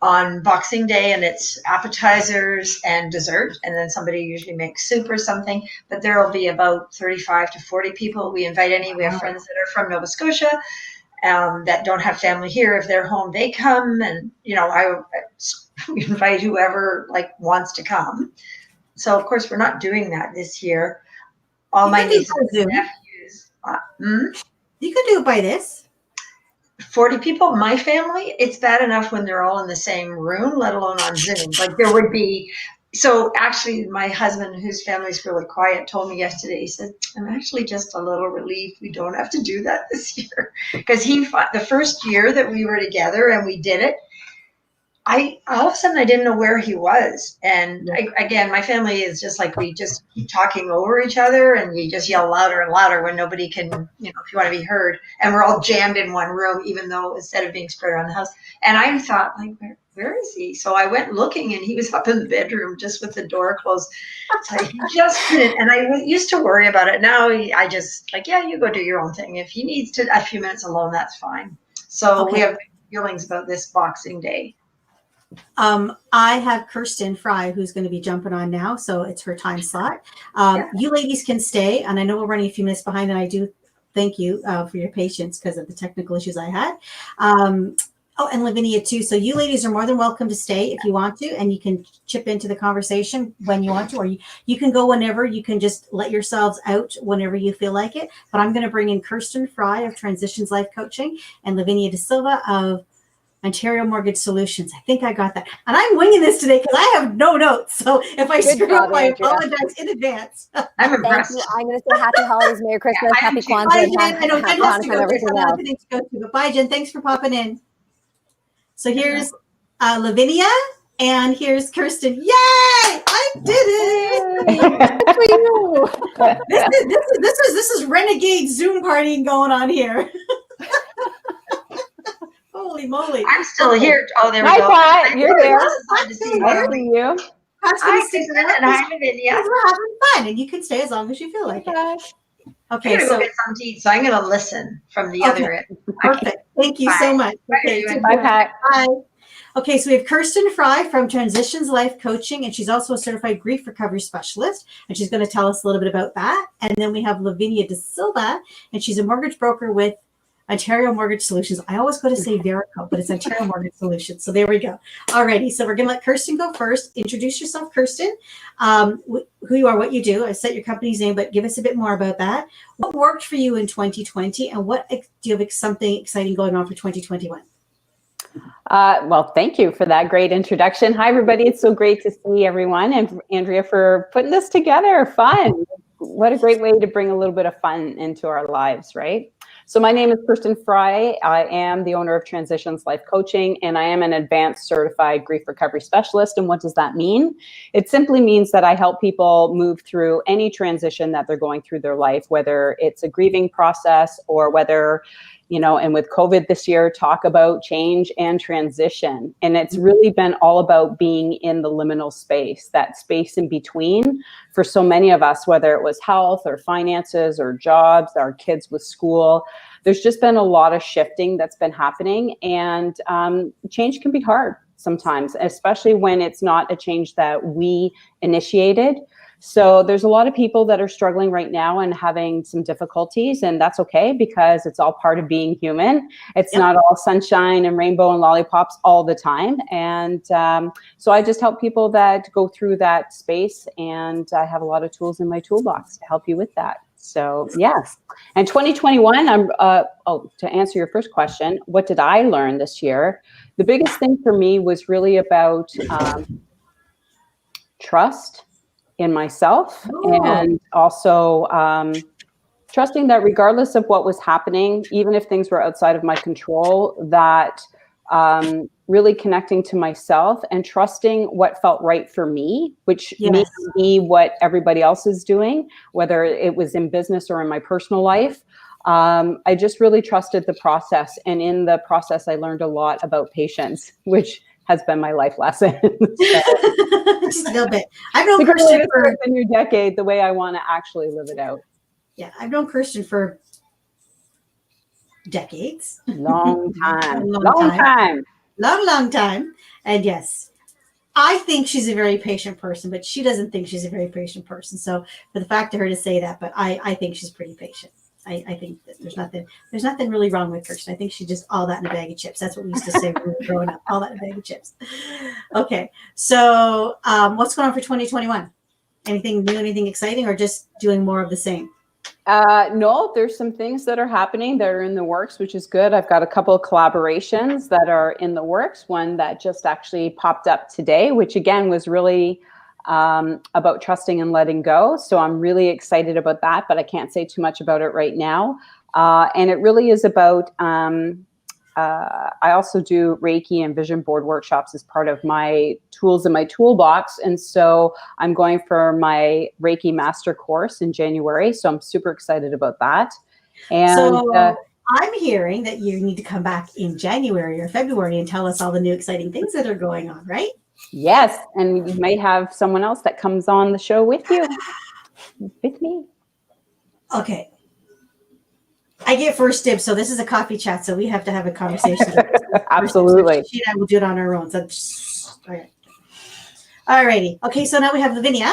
on Boxing Day, and it's appetizers and dessert, and then somebody usually makes soup or something. But there will be about 35 to 40 people. We invite we have friends that are from Nova Scotia that don't have family here. If they're home, they come, and I invite whoever wants to come. So of course we're not doing that this year. All my nieces and nephews. You could do it by this. 40 people, my family, it's bad enough when they're all in the same room, let alone on Zoom. There would be, so actually my husband, whose family's really quiet, told me yesterday, he said, I'm actually just a little relieved we don't have to do that this year. Because the first year that we were together and we did it, all of a sudden I didn't know where he was. And again, my family is just we just keep talking over each other, and you just yell louder and louder when nobody can, if you want to be heard. And we're all jammed in one room, even though instead of being spread around the house. And I thought, where is he? So I went looking, and he was up in the bedroom just with the door closed. So he just couldn't. And I used to worry about it. Now I just you go do your own thing. If he needs a few minutes alone, that's fine. So we have feelings about this Boxing Day. I have Kirsten Fry, who's going to be jumping on now, so it's her time slot. You ladies can stay, and I know we're running a few minutes behind, and I do thank you for your patience because of the technical issues I had. And Lavinia too. So you ladies are more than welcome to stay if you want to, and you can chip into the conversation when you want to, or you can go whenever. You can just let yourselves out whenever you feel like it. But I'm going to bring in Kirsten Fry of Transitions Life Coaching and Lavinia De Silva of Ontario Mortgage Solutions. I think I got that. And I'm winging this today because I have no notes. So if I screw up, I apologize in advance. I'm impressed. Thank you. I'm going to say happy holidays, Merry Christmas, happy Kwanzaa, bye, Jen. I know happy Jen wants to Hanukkah, and everything else. But bye, Jen. Thanks for popping in. So here's Lavinia, and here's Kirsten. Yay! I did it! Good for you. This is renegade Zoom partying going on here. Holy moly! I'm still here. Oh, there we go. Hi, Pat. You're there. Nice to see you. Pat's Hi, going to stick around. and hi, Lavinia. We're having fun, and you can stay as long as you feel like it. Okay, I'm gonna go get something to eat, so I'm going to listen from the other end. Perfect. Thank you so much. Okay, Bye, Pat. Bye. Okay, so we have Kirsten Fry from Transitions Life Coaching, and she's also a certified grief recovery specialist, and she's going to tell us a little bit about that. And then we have Lavinia De Silva, and she's a mortgage broker with Ontario Mortgage Solutions. I always go to say Verico, but it's Ontario Mortgage Solutions. So there we go. Alrighty, so we're going to let Kirsten go first. Introduce yourself, Kirsten, who you are, what you do. I said your company's name, but give us a bit more about that. What worked for you in 2020, and what do you have something exciting going on for 2021? Well, thank you for that great introduction. Hi, everybody. It's so great to see everyone, and Andrea for putting this together. Fun. What a great way to bring a little bit of fun into our lives, right? So my name is Kirsten Fry. I am the owner of Transitions Life Coaching, and I am an advanced certified grief recovery specialist. And what does that mean? It simply means that I help people move through any transition that they're going through their life, whether it's a grieving process or whether, and with COVID this year, talk about change and transition. And it's really been all about being in the liminal space, that space in between for so many of us, whether it was health or finances or jobs, our kids with school. There's just been a lot of shifting that's been happening, and change can be hard sometimes, especially when it's not a change that we initiated. So there's a lot of people that are struggling right now and having some difficulties, and that's okay because it's all part of being human. It's not all sunshine and rainbow and lollipops all the time. And so I just help people that go through that space, and I have a lot of tools in my toolbox to help you with that. So yes, and 2021, to answer your first question, what did I learn this year? The biggest thing for me was really about trust in myself, and also trusting that regardless of what was happening, even if things were outside of my control, that really connecting to myself and trusting what felt right for me, which may be what everybody else is doing, whether it was in business or in my personal life. I just really trusted the process. And in the process, I learned a lot about patience, which has been my life lesson. Just a little bit. I've known Kirsten for the new decade the way I want to actually live it out. Yeah, I've known Kirsten for decades. Long time. Long time. And yes, I think she's a very patient person, but she doesn't think she's a very patient person. So for the fact of her to say that, but I think she's pretty patient. I think that there's nothing really wrong with Kirsten. I think she's just all that in a bag of chips. That's what we used to say when we were growing up, all that in a bag of chips. Okay. So what's going on for 2021? Anything new, anything exciting, or just doing more of the same? No, there's some things that are happening that are in the works, which is good. I've got a couple of collaborations that are in the works. One that just actually popped up today, which again was really about trusting and letting go. So I'm really excited about that, but I can't say too much about it right now. And it really is about, I also do Reiki and vision board workshops as part of my tools in my toolbox. And so I'm going for my Reiki master course in January. So I'm super excited about that. And so I'm hearing that you need to come back in January or February and tell us all the new exciting things that are going on, right? Yes. And you may have someone else that comes on the show with you, with me. Okay. I get first dibs, so this is a coffee chat, so we have to have a conversation. Absolutely. She and I will do it on our own. So, all righty. Okay, so now we have Lavinia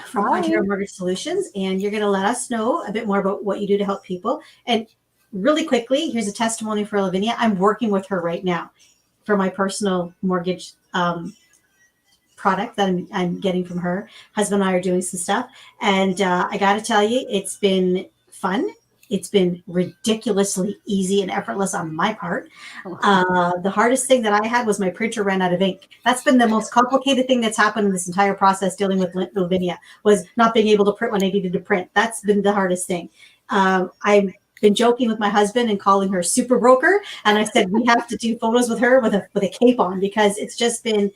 from Ontario Mortgage Solutions, and you're going to let us know a bit more about what you do to help people. And really quickly, here's a testimony for Lavinia. I'm working with her right now for my personal mortgage product that I'm getting from her. Husband and I are doing some stuff, and I got to tell you, it's been fun. It's been ridiculously easy and effortless on my part. The hardest thing that I had was my printer ran out of ink. That's been the most complicated thing that's happened in this entire process dealing with Lavinia, was not being able to print when I needed to print. That's been the hardest thing. I've been joking with my husband and calling her super broker. And I said, we have to do photos with her with a cape on, because it's just been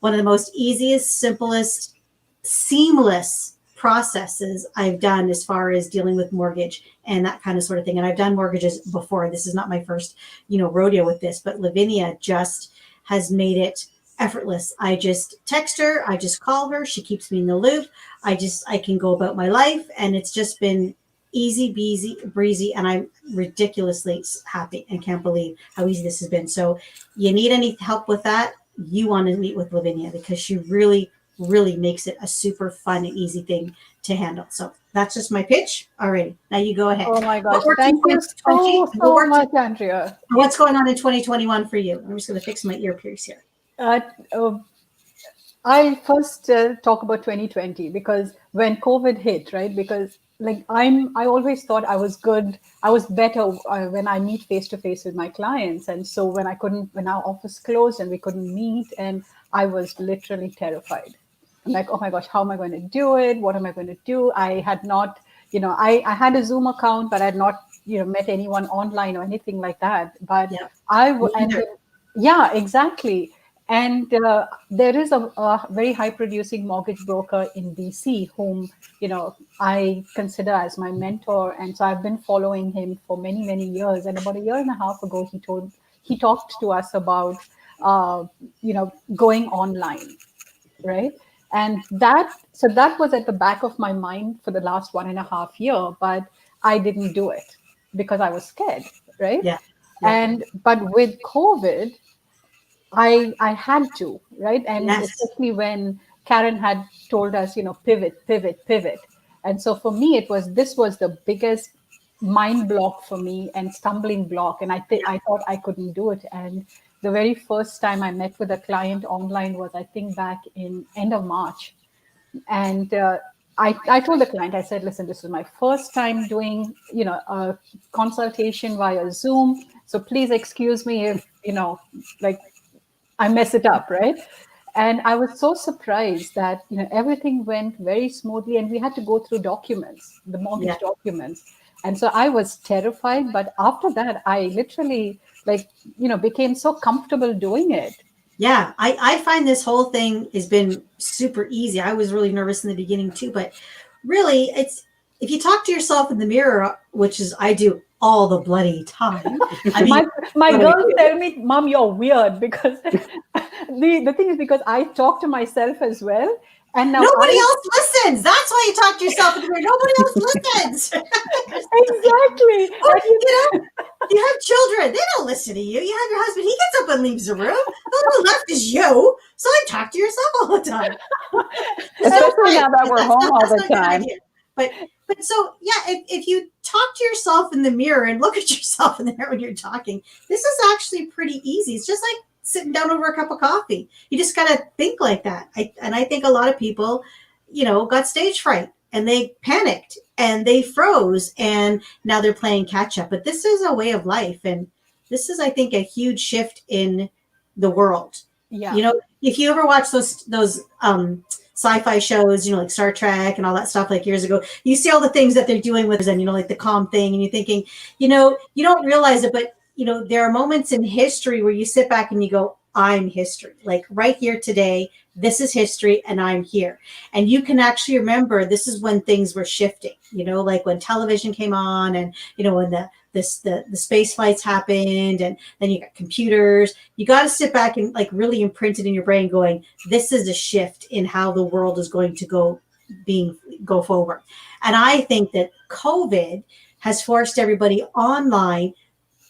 one of the most easiest, simplest, seamless processes I've done as far as dealing with mortgage and that kind of sort of thing. And I've done mortgages before. This is not my first, rodeo with this, but Lavinia just has made it effortless. I just text her, I just call her, she keeps me in the loop. I can go about my life, and it's just been easy breezy, and I'm ridiculously happy and can't believe how easy this has been. So you need any help with that, you want to meet with Lavinia, because she really makes it a super fun and easy thing to handle. So that's just my pitch. All right, now you go ahead. Oh my gosh, thank you so much, Andrea. What's going on in 2021 for you? I'm just going to fix my earpiece here. I'll first talk about 2020, because when COVID hit, right? Because I always thought I was good. I was better when I meet face to face with my clients. And so when our office closed and we couldn't meet, and I was literally terrified. I'm like, oh my gosh, how am I going to do it? What am I going to do? I had not, I had a Zoom account, but I had not, met anyone online or anything like that. But yeah, exactly. And there is a very high producing mortgage broker in BC whom, I consider as my mentor. And so I've been following him for many, many years. And about a year and a half ago, he talked to us about, going online, right? And that was at the back of my mind for the last 1.5 years, but I didn't do it because I was scared, right? Yeah. But with COVID, I had to, right? And yes. Especially when Karen had told us, pivot. And so for me, this was the biggest mind block for me and stumbling block. And I thought I couldn't do it. And the very first time I met with a client online was, I think, back in end of March. And I told the client, I said, listen, this is my first time doing, a consultation via Zoom. So please excuse me if, I mess it up, right? And I was so surprised that, everything went very smoothly, and we had to go through documents, the mortgage documents. And so I was terrified. But after that, I literally became so comfortable doing it. Yeah, I find this whole thing has been super easy. I was really nervous in the beginning too, but really if you talk to yourself in the mirror, which is I do all the bloody time. I mean, my girls tell me, Mom, you're weird, because the thing is, because I talk to myself as well. And now nobody else listens. That's why you talk to yourself in the mirror. Nobody else listens. Exactly. Oh, you know, you have children. They don't listen to you. You have your husband. He gets up and leaves the room. The one left is you. So I talk to yourself all the time. Especially now that we're home all the time. But so, yeah, if you talk to yourself in the mirror and look at yourself in the mirror when you're talking, this is actually pretty easy. It's just like sitting down over a cup of coffee. You just got to think like that. I think a lot of people, you know, got stage fright and they panicked and they froze and now they're playing catch up. But this is a way of life. And this is, I think, a huge shift in the world. Yeah. You know, if you ever watch those sci-fi shows, you know, like Star Trek and all that stuff, like years ago, you see all the things that they're doing with them, you know, like the calm thing, and you're thinking, you know, you don't realize it, but you know, there are moments in history where you sit back and you go, I'm history. Like right here today, this is history and I'm here. And you can actually remember this is when things were shifting, you know, like when television came on and, you know, when the space flights happened and then you got computers. You got to sit back and like really imprint it in your brain going, this is a shift in how the world is going to go forward. And I think that COVID has forced everybody online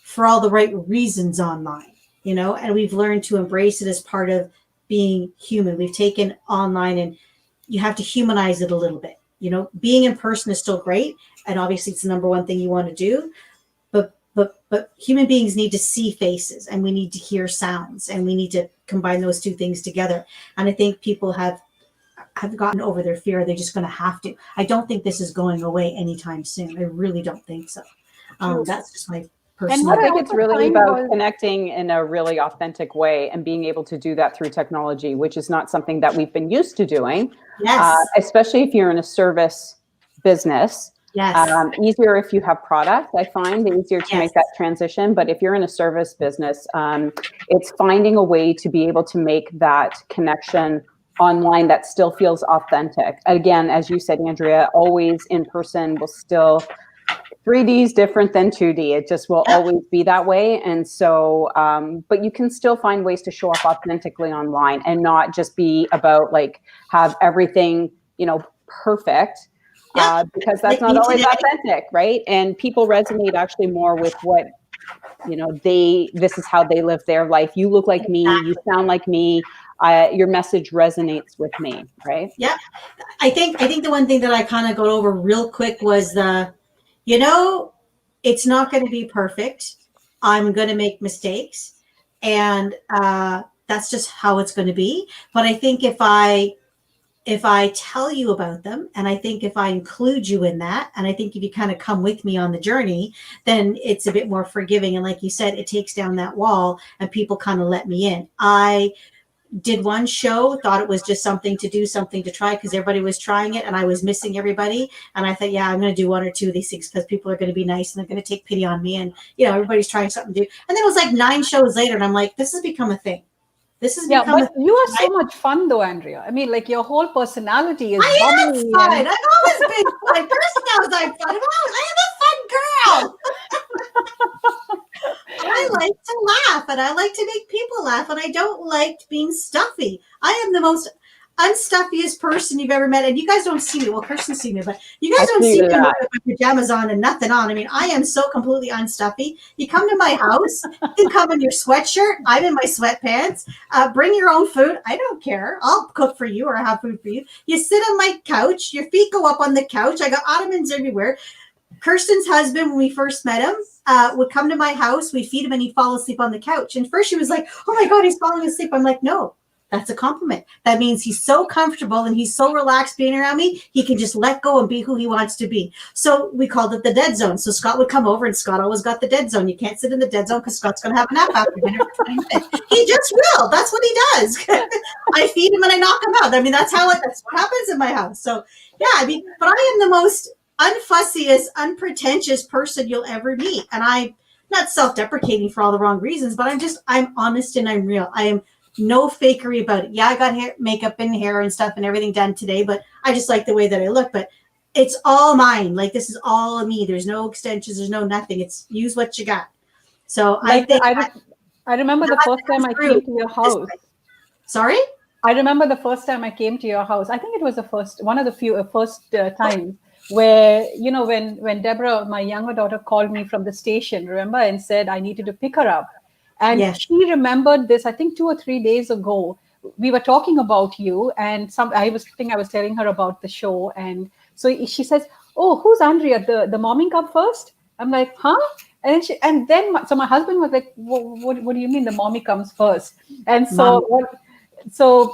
for all the right reasons online, you know, and we've learned to embrace it as part of being human. We've taken online and you have to humanize it a little bit. You know, being in person is still great. And obviously it's the number one thing you want to do. But human beings need to see faces and we need to hear sounds and we need to combine those two things together. And I think people have gotten over their fear. They're just going to have to. I don't think this is going away anytime soon. I really don't think so. That's just my personal. I think it's really about connecting in a really authentic way and being able to do that through technology, which is not something that we've been used to doing. Yes. Especially if you're in a service business. Yes. Easier if you have product, I find easier to make that transition. But if you're in a service business, it's finding a way to be able to make that connection online that still feels authentic. Again, as you said, Andrea, always in person will still, 3D is different than 2D. It just will always be that way. And so, but you can still find ways to show up authentically online and not just be about like have everything, you know, perfect. Because that's not always authentic, right? And people resonate actually more with what, you know, this is how they live their life. You look like me, you sound like me, your message resonates with me, right? Yeah. I think the one thing that I kind of got over real quick was you know, it's not going to be perfect. I'm going to make mistakes. And that's just how it's going to be. But I think if I tell you about them, and I think if I include you in that, and I think if you kind of come with me on the journey, then it's a bit more forgiving. And like you said, it takes down that wall and people kind of let me in. I did one show, thought it was just something to do, something to try because everybody was trying it and I was missing everybody. And I thought, yeah, I'm going to do one or two of these things because people are going to be nice and they're going to take pity on me. And, you know, everybody's trying something new. And then it was like 9 shows later and I'm like, this has become a thing. This has become but you are so much fun though, Andrea. I mean, like your whole personality is I am fun. I've always been fun. First I was like fun. I am a fun girl. I like to laugh and I like to make people laugh and I don't like being stuffy. I am the most unstuffiest person you've ever met. And you guys don't see me. Well, Kirsten see me, but you guys don't see me with my pajamas on and nothing on. I mean, I am so completely unstuffy. You come to my house, you can come in your sweatshirt. I'm in my sweatpants. Bring your own food. I don't care. I'll cook for you or have food for you. You sit on my couch. Your feet go up on the couch. I got ottomans everywhere. Kirsten's husband, when we first met him, would come to my house. We'd feed him and he'd fall asleep on the couch. And first she was like, oh my God, he's falling asleep. I'm like, no. That's a compliment. That means he's so comfortable and he's so relaxed being around me, he can just let go and be who he wants to be. So we called it the dead zone. So Scott would come over and Scott always got the dead zone. You can't sit in the dead zone because Scott's going to have a nap after dinner for 20 minutes. He just will. That's what he does. I feed him and I knock him out. I mean, that's what happens in my house. So yeah, I mean, but I am the most unfussiest, unpretentious person you'll ever meet. And I'm not self-deprecating for all the wrong reasons, but I'm honest and I'm real. I am no fakery about it. Yeah, I got makeup and hair and stuff and everything done today, but I just like the way that I look. But it's all mine. Like, this is all me. There's no extensions. There's no nothing. It's use what you got. So Like I think I remember the first time I came to your house. Sorry? I remember the first time I came to your house. I think it was one of the few first times where, you know, when Deborah, my younger daughter, called me from the station, remember, and said I needed to pick her up. And Yes. she remembered this, I think 2 or 3 days ago. We were talking about you, and I was telling her about the show. And so she says, "Oh, who's Andrea? The momming come first?" I'm like, "Huh?" And then my husband was like, what do you mean the mommy comes first? And so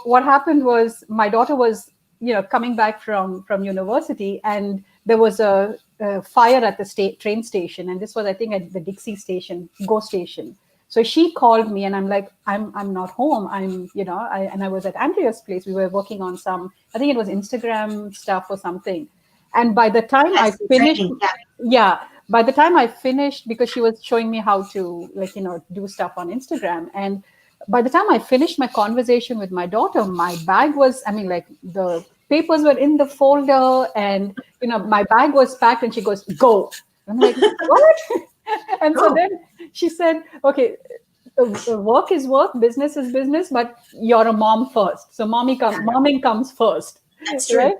what happened was my daughter was, you know, coming back from university, and there was a fire at the train station, and this was, I think, at the Dixie station, GO station. So she called me, and I'm like, I'm not home. I was at Andrea's place. We were working on some, I think it was Instagram stuff or something. And by the time I finished, by the time I finished, because she was showing me how to, like, you know, do stuff on Instagram. And by the time I finished my conversation with my daughter, my bag was, I mean, like, the papers were in the folder, and, you know, my bag was packed, and she goes, "Go." I'm like, "What?" And so then she said, "Okay, work is work, business is business, but you're a mom first. So momming comes first." That's true. Right?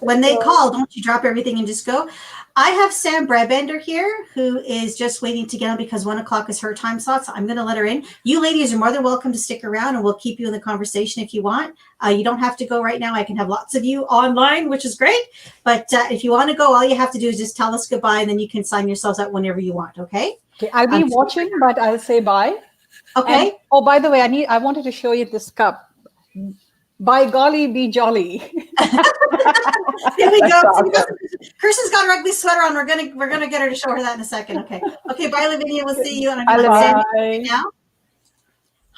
When they call, don't you drop everything and just go. I have Sam Brabender here, who is just waiting to get on because 1 o'clock is her time slot. So I'm going to let her in. You ladies are more than welcome to stick around, and we'll keep you in the conversation if you want. You don't have to go right now. I can have lots of you online, which is great. But if you want to go, all you have to do is just tell us goodbye, and then you can sign yourselves out whenever you want. Okay? Okay, I'll be watching, but I'll say bye. Okay. And, oh, by the way, I wanted to show you this cup. By golly, be jolly. Here we go. Kirsten's got her ugly sweater on. We're gonna get her to show her that in a second. Okay. Okay. Bye, Lavinia. We'll see you. And I'm gonna let Sam now.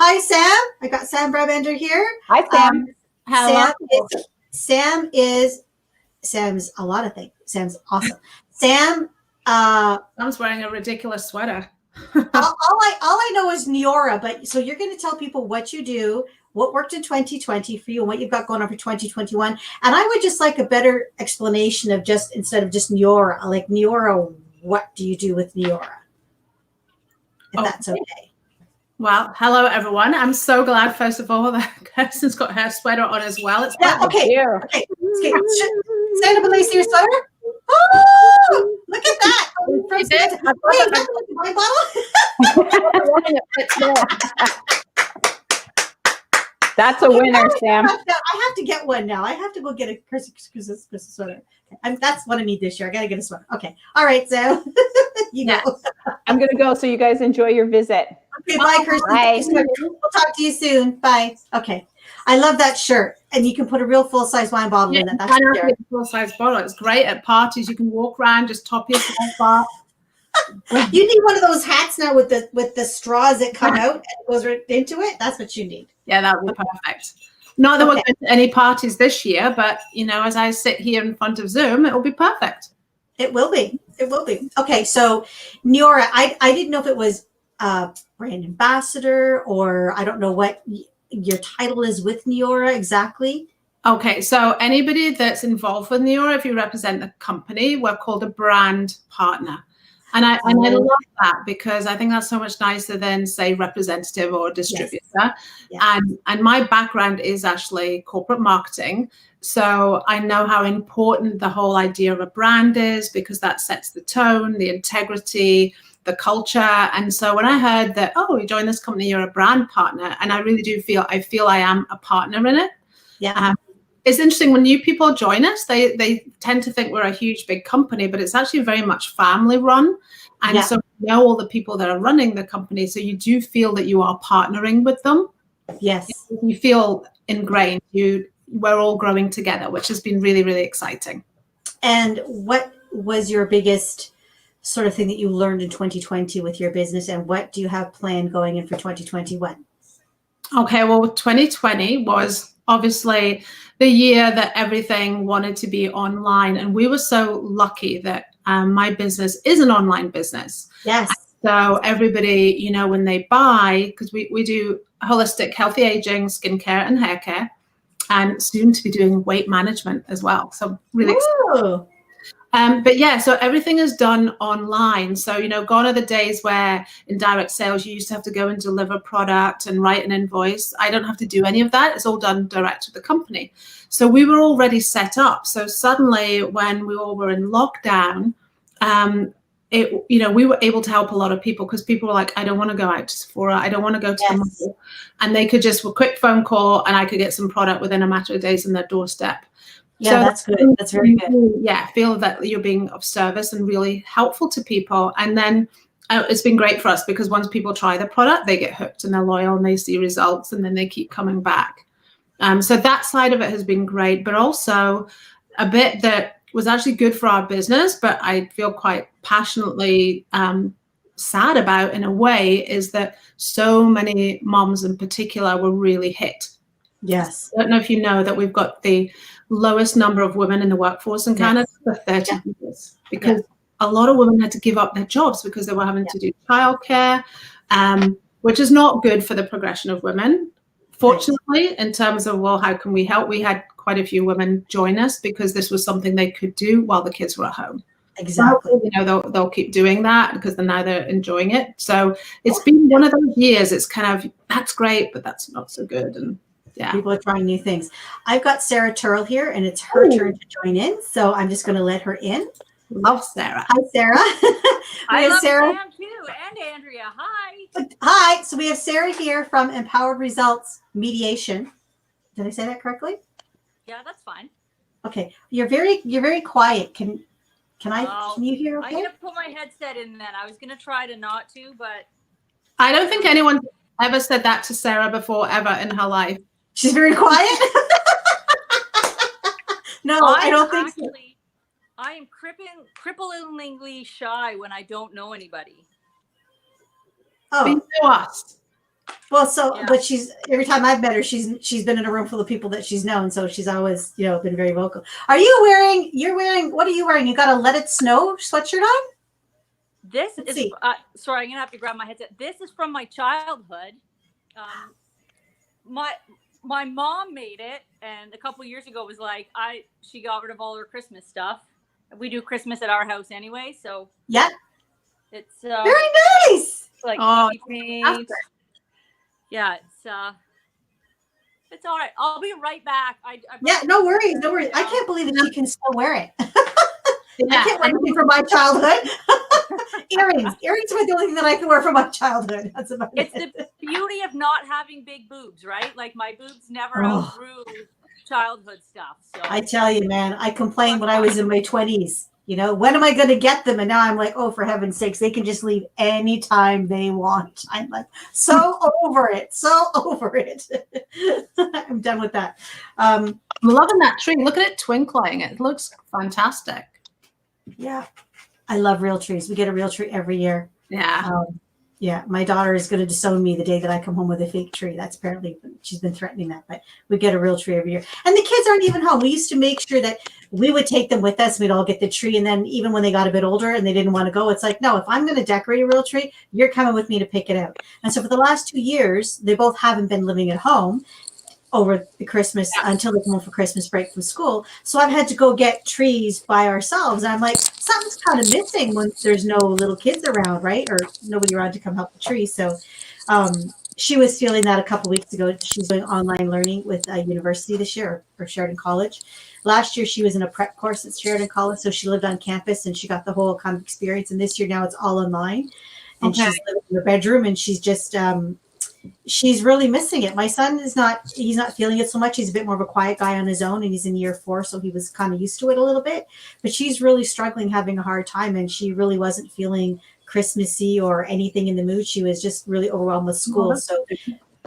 Hi, Sam. I got Sam Brabender here. Hi, Sam. Sam's a lot of things. Sam's awesome. Sam. Sam's wearing a ridiculous sweater. all I know is Neora, but so you're going to tell people what you do, what worked in 2020 for you, and what you've got going on for 2021. And I would just like a better explanation of just, instead of just Neora, like Neora, what do you do with Neora? If that's okay. Well, hello everyone. I'm so glad, first of all, that Kirsten's got her sweater on as well. It's okay. Stand up and lace your sweater. Oh, look at that! Wait, that's a wine bottle. That's a winner, Sam. I have to get one now. I have to go get a Christmas sweater. That's what I need this year. I got to get a sweater. Okay. All right, so you know. I'm going to go, so you guys enjoy your visit. Okay, bye, Kirsten. Bye. We'll talk to you soon. Bye. Okay. I love that shirt. And you can put a real full-size wine bottle in it. That's a full-size bottle. It's great at parties. You can walk around, just top yourself up. You need one of those hats now with the straws that come out and goes right into it. That's what you need. Yeah, that would be perfect. Not that we're going to any parties this year, but, you know, as I sit here in front of Zoom, it will be perfect. It will be. It will be. Okay, so Neora, I didn't know if it was brand ambassador, or I don't know what your title is with Neora exactly. Okay, so anybody that's involved with Neora, if you represent the company, we're called a brand partner. And I love that, because I think that's so much nicer than, say, representative or distributor. Yes. And my background is actually corporate marketing. So I know how important the whole idea of a brand is, because that sets the tone, the integrity, the culture. And so when I heard that, oh, you join this company, you're a brand partner, and I really do feel I am a partner in it. Yeah. It's interesting, when new people join us, they tend to think we're a huge, big company, but it's actually very much family run. And so you know all the people that are running the company. So you do feel that you are partnering with them. Yes. You feel ingrained. We're all growing together, which has been really, really exciting. And what was your biggest sort of thing that you learned in 2020 with your business, and what do you have planned going in for 2021? Okay, well, 2020 was obviously the year that everything wanted to be online. And we were so lucky that my business is an online business. Yes. So everybody, you know, when they buy, because we do holistic healthy aging, skincare and hair care, and soon to be doing weight management as well. So really excited. But yeah, so everything is done online. So, you know, gone are the days where in direct sales, you used to have to go and deliver product and write an invoice. I don't have to do any of that. It's all done direct with the company. So we were already set up. So suddenly when we all were in lockdown, you know, we were able to help a lot of people because people were like, I don't want to go out to Sephora. I don't want to go to the mall. And they could just, a quick phone call and I could get some product within a matter of days on their doorstep. Yeah, so that's good. That's very good. Yeah, feel that you're being of service and really helpful to people. And then it's been great for us because once people try the product, they get hooked and they're loyal and they see results and then they keep coming back. So that side of it has been great, but also a bit that was actually good for our business, but I feel quite passionately sad about in a way is that so many moms in particular were really hit. Yes. I don't know if you know that we've got the lowest number of women in the workforce in Canada for 30 years because a lot of women had to give up their jobs because they were having to do childcare, which is not good for the progression of women. Fortunately, in terms of, well, how can we help? We had quite a few women join us because this was something they could do while the kids were at home. Exactly. So, you know, they'll keep doing that because now they're enjoying it. So it's been one of those years. It's kind of, that's great, but that's not so good. And yeah, people are trying new things. I've got Sarah Turrell here, and it's her turn to join in. So I'm just going to let her in. Love Sarah. Hi, Sarah. I love Sarah Sam too, and Andrea. Hi. Hi. So we have Sarah here from Empowered Results Mediation. Did I say that correctly? Yeah, that's fine. Okay. You're very quiet. Can you hear? Okay. I'm gonna put my headset in. Then I was gonna try to not to, but I don't think anyone's ever said that to Sarah before, ever in her life. She's very quiet. No, I don't think so. I am cripplingly shy when I don't know anybody. Oh, you know us. Well, but she's every time I've met her, she's been in a room full of people that she's known, so she's always been very vocal. You're wearing what are you wearing? You got a Let It Snow sweatshirt on? This is sorry, I'm gonna have to grab my headset. This is from my childhood. My mom made it, and a couple years ago was like she got rid of all her Christmas stuff. We do Christmas at our house anyway, so yeah, it's very nice. Like paint. Yeah, it's all right. I'll be right back. No worries. I can't believe that you can still wear it. I can't wear anything from my childhood. Earrings were the only thing that I could wear from my childhood. That's about it. It's the beauty of not having big boobs, right? Like my boobs never outgrew childhood stuff. So I tell you, man, I complained when I was in my 20s. When am I going to get them? And now I'm like, oh, for heaven's sakes, they can just leave anytime they want. I'm like, so over it. I'm done with that. I'm loving that tree. Look at it twinkling. It looks fantastic. Yeah. I love real trees. We get a real tree every year. Yeah. My daughter is going to disown me the day that I come home with a fake tree. That's apparently, she's been threatening that, but we get a real tree every year. And the kids aren't even home. We used to make sure that we would take them with us. We'd all get the tree. And then even when they got a bit older and they didn't want to go, it's like, no, if I'm going to decorate a real tree, you're coming with me to pick it out. And so for the last 2 years, they both haven't been living at home over the Christmas until they come home for Christmas break from school. So I've had to go get trees by ourselves. And I'm like, something's kind of missing when there's no little kids around, right? Or nobody around to come help the tree. So she was feeling that a couple weeks ago. She's doing online learning with a university this year or Sheridan College. Last year, she was in a prep course at Sheridan College. So she lived on campus and she got the whole kind of experience. And this year now it's all online. And she's living in her bedroom and she's just, she's really missing it. My son he's not feeling it so much. He's a bit more of a quiet guy on his own and he's in year 4. So he was kind of used to it a little bit, but she's really struggling, having a hard time. And she really wasn't feeling Christmassy or anything in the mood. She was just really overwhelmed with school. So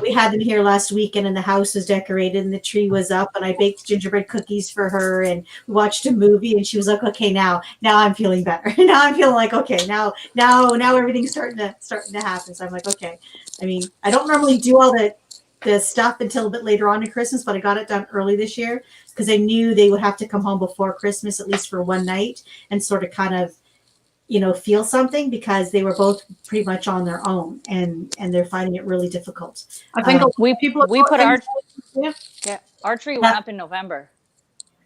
we had them here last weekend and the house was decorated and the tree was up and I baked gingerbread cookies for her and we watched a movie and she was like, okay, now I'm feeling better. Now I'm feeling like, okay, now everything's starting to happen. So I'm like, okay. I mean, I don't normally do all the stuff until a bit later on in Christmas, but I got it done early this year because I knew they would have to come home before Christmas, at least for one night, and sort of kind of, feel something because they were both pretty much on their own and they're finding it really difficult. I think we put our tree went up in November.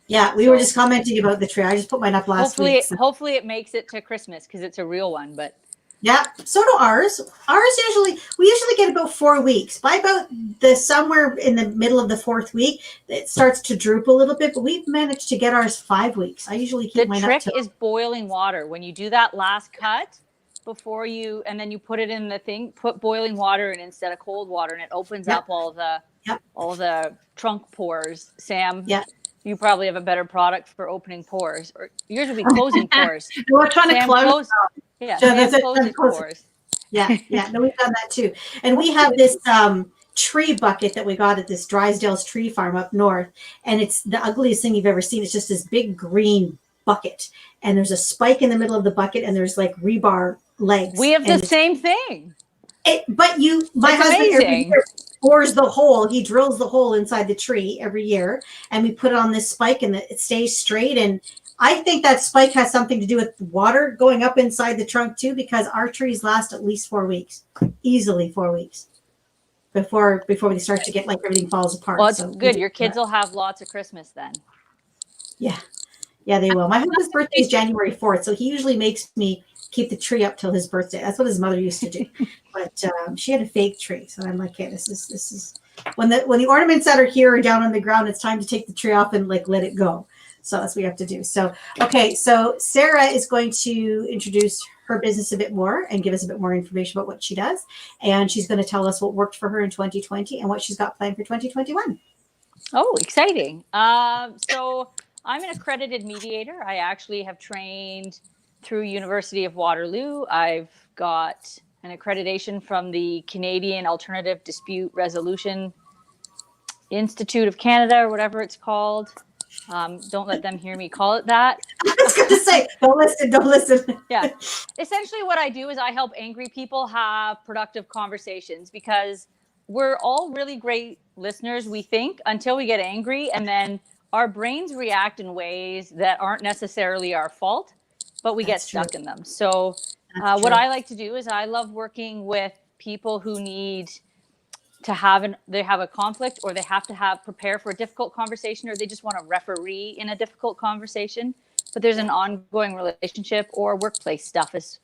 Yeah, we were just commenting about the tree. I just put mine up last week. So. Hopefully it makes it to Christmas because it's a real one. But yeah, so do ours. We usually get about 4 weeks. By about somewhere in the middle of the 4th week, it starts to droop a little bit. But we've managed to get ours 5 weeks. I usually keep mine up. The trick is boiling water. When you do that last cut, and then you put it in the thing, put boiling water in instead of cold water, and it opens up all the trunk pores. Sam, you probably have a better product for opening pores, or yours would be closing pores. We're trying to close. Yeah, Sam closes pores. Yeah, no, we've done that too. And we have this tree bucket that we got at this Drysdale's tree farm up north, and it's the ugliest thing you've ever seen. It's just this big green bucket, and there's a spike in the middle of the bucket, and there's like rebar legs. We have the same thing. My husband every year bores the hole. He drills the hole inside the tree every year, and we put it on this spike, and it stays straight. And I think that spike has something to do with water going up inside the trunk too, because our trees last at least 4 weeks, easily 4 weeks before we start to get like everything falls apart. Well, it's good. Your kids will have lots of Christmas then. Yeah, they will. My husband's birthday is January 4th, so he usually makes me keep the tree up till his birthday. That's what his mother used to do. But she had a fake tree, so I'm like, okay, this is when the ornaments that are here are down on the ground. It's time to take the tree off and like let it go. So that's what we have to do. So, okay. So Sarah is going to introduce her business a bit more and give us a bit more information about what she does. And she's going to tell us what worked for her in 2020 and what she's got planned for 2021. Oh, exciting. So I'm an accredited mediator. I actually have trained through University of Waterloo. I've got an accreditation from the Canadian Alternative Dispute Resolution Institute of Canada, or whatever it's called. Don't let them hear me call it that. I was going to say, don't listen. Yeah. Essentially what I do is I help angry people have productive conversations, because we're all really great listeners, we think, until we get angry, and then our brains react in ways that aren't necessarily our fault, but we get stuck in them. So what I like to do is I love working with people who need to they have a conflict, or they have to prepare for a difficult conversation, or they just want to referee in a difficult conversation, but there's an ongoing relationship, or workplace stuff is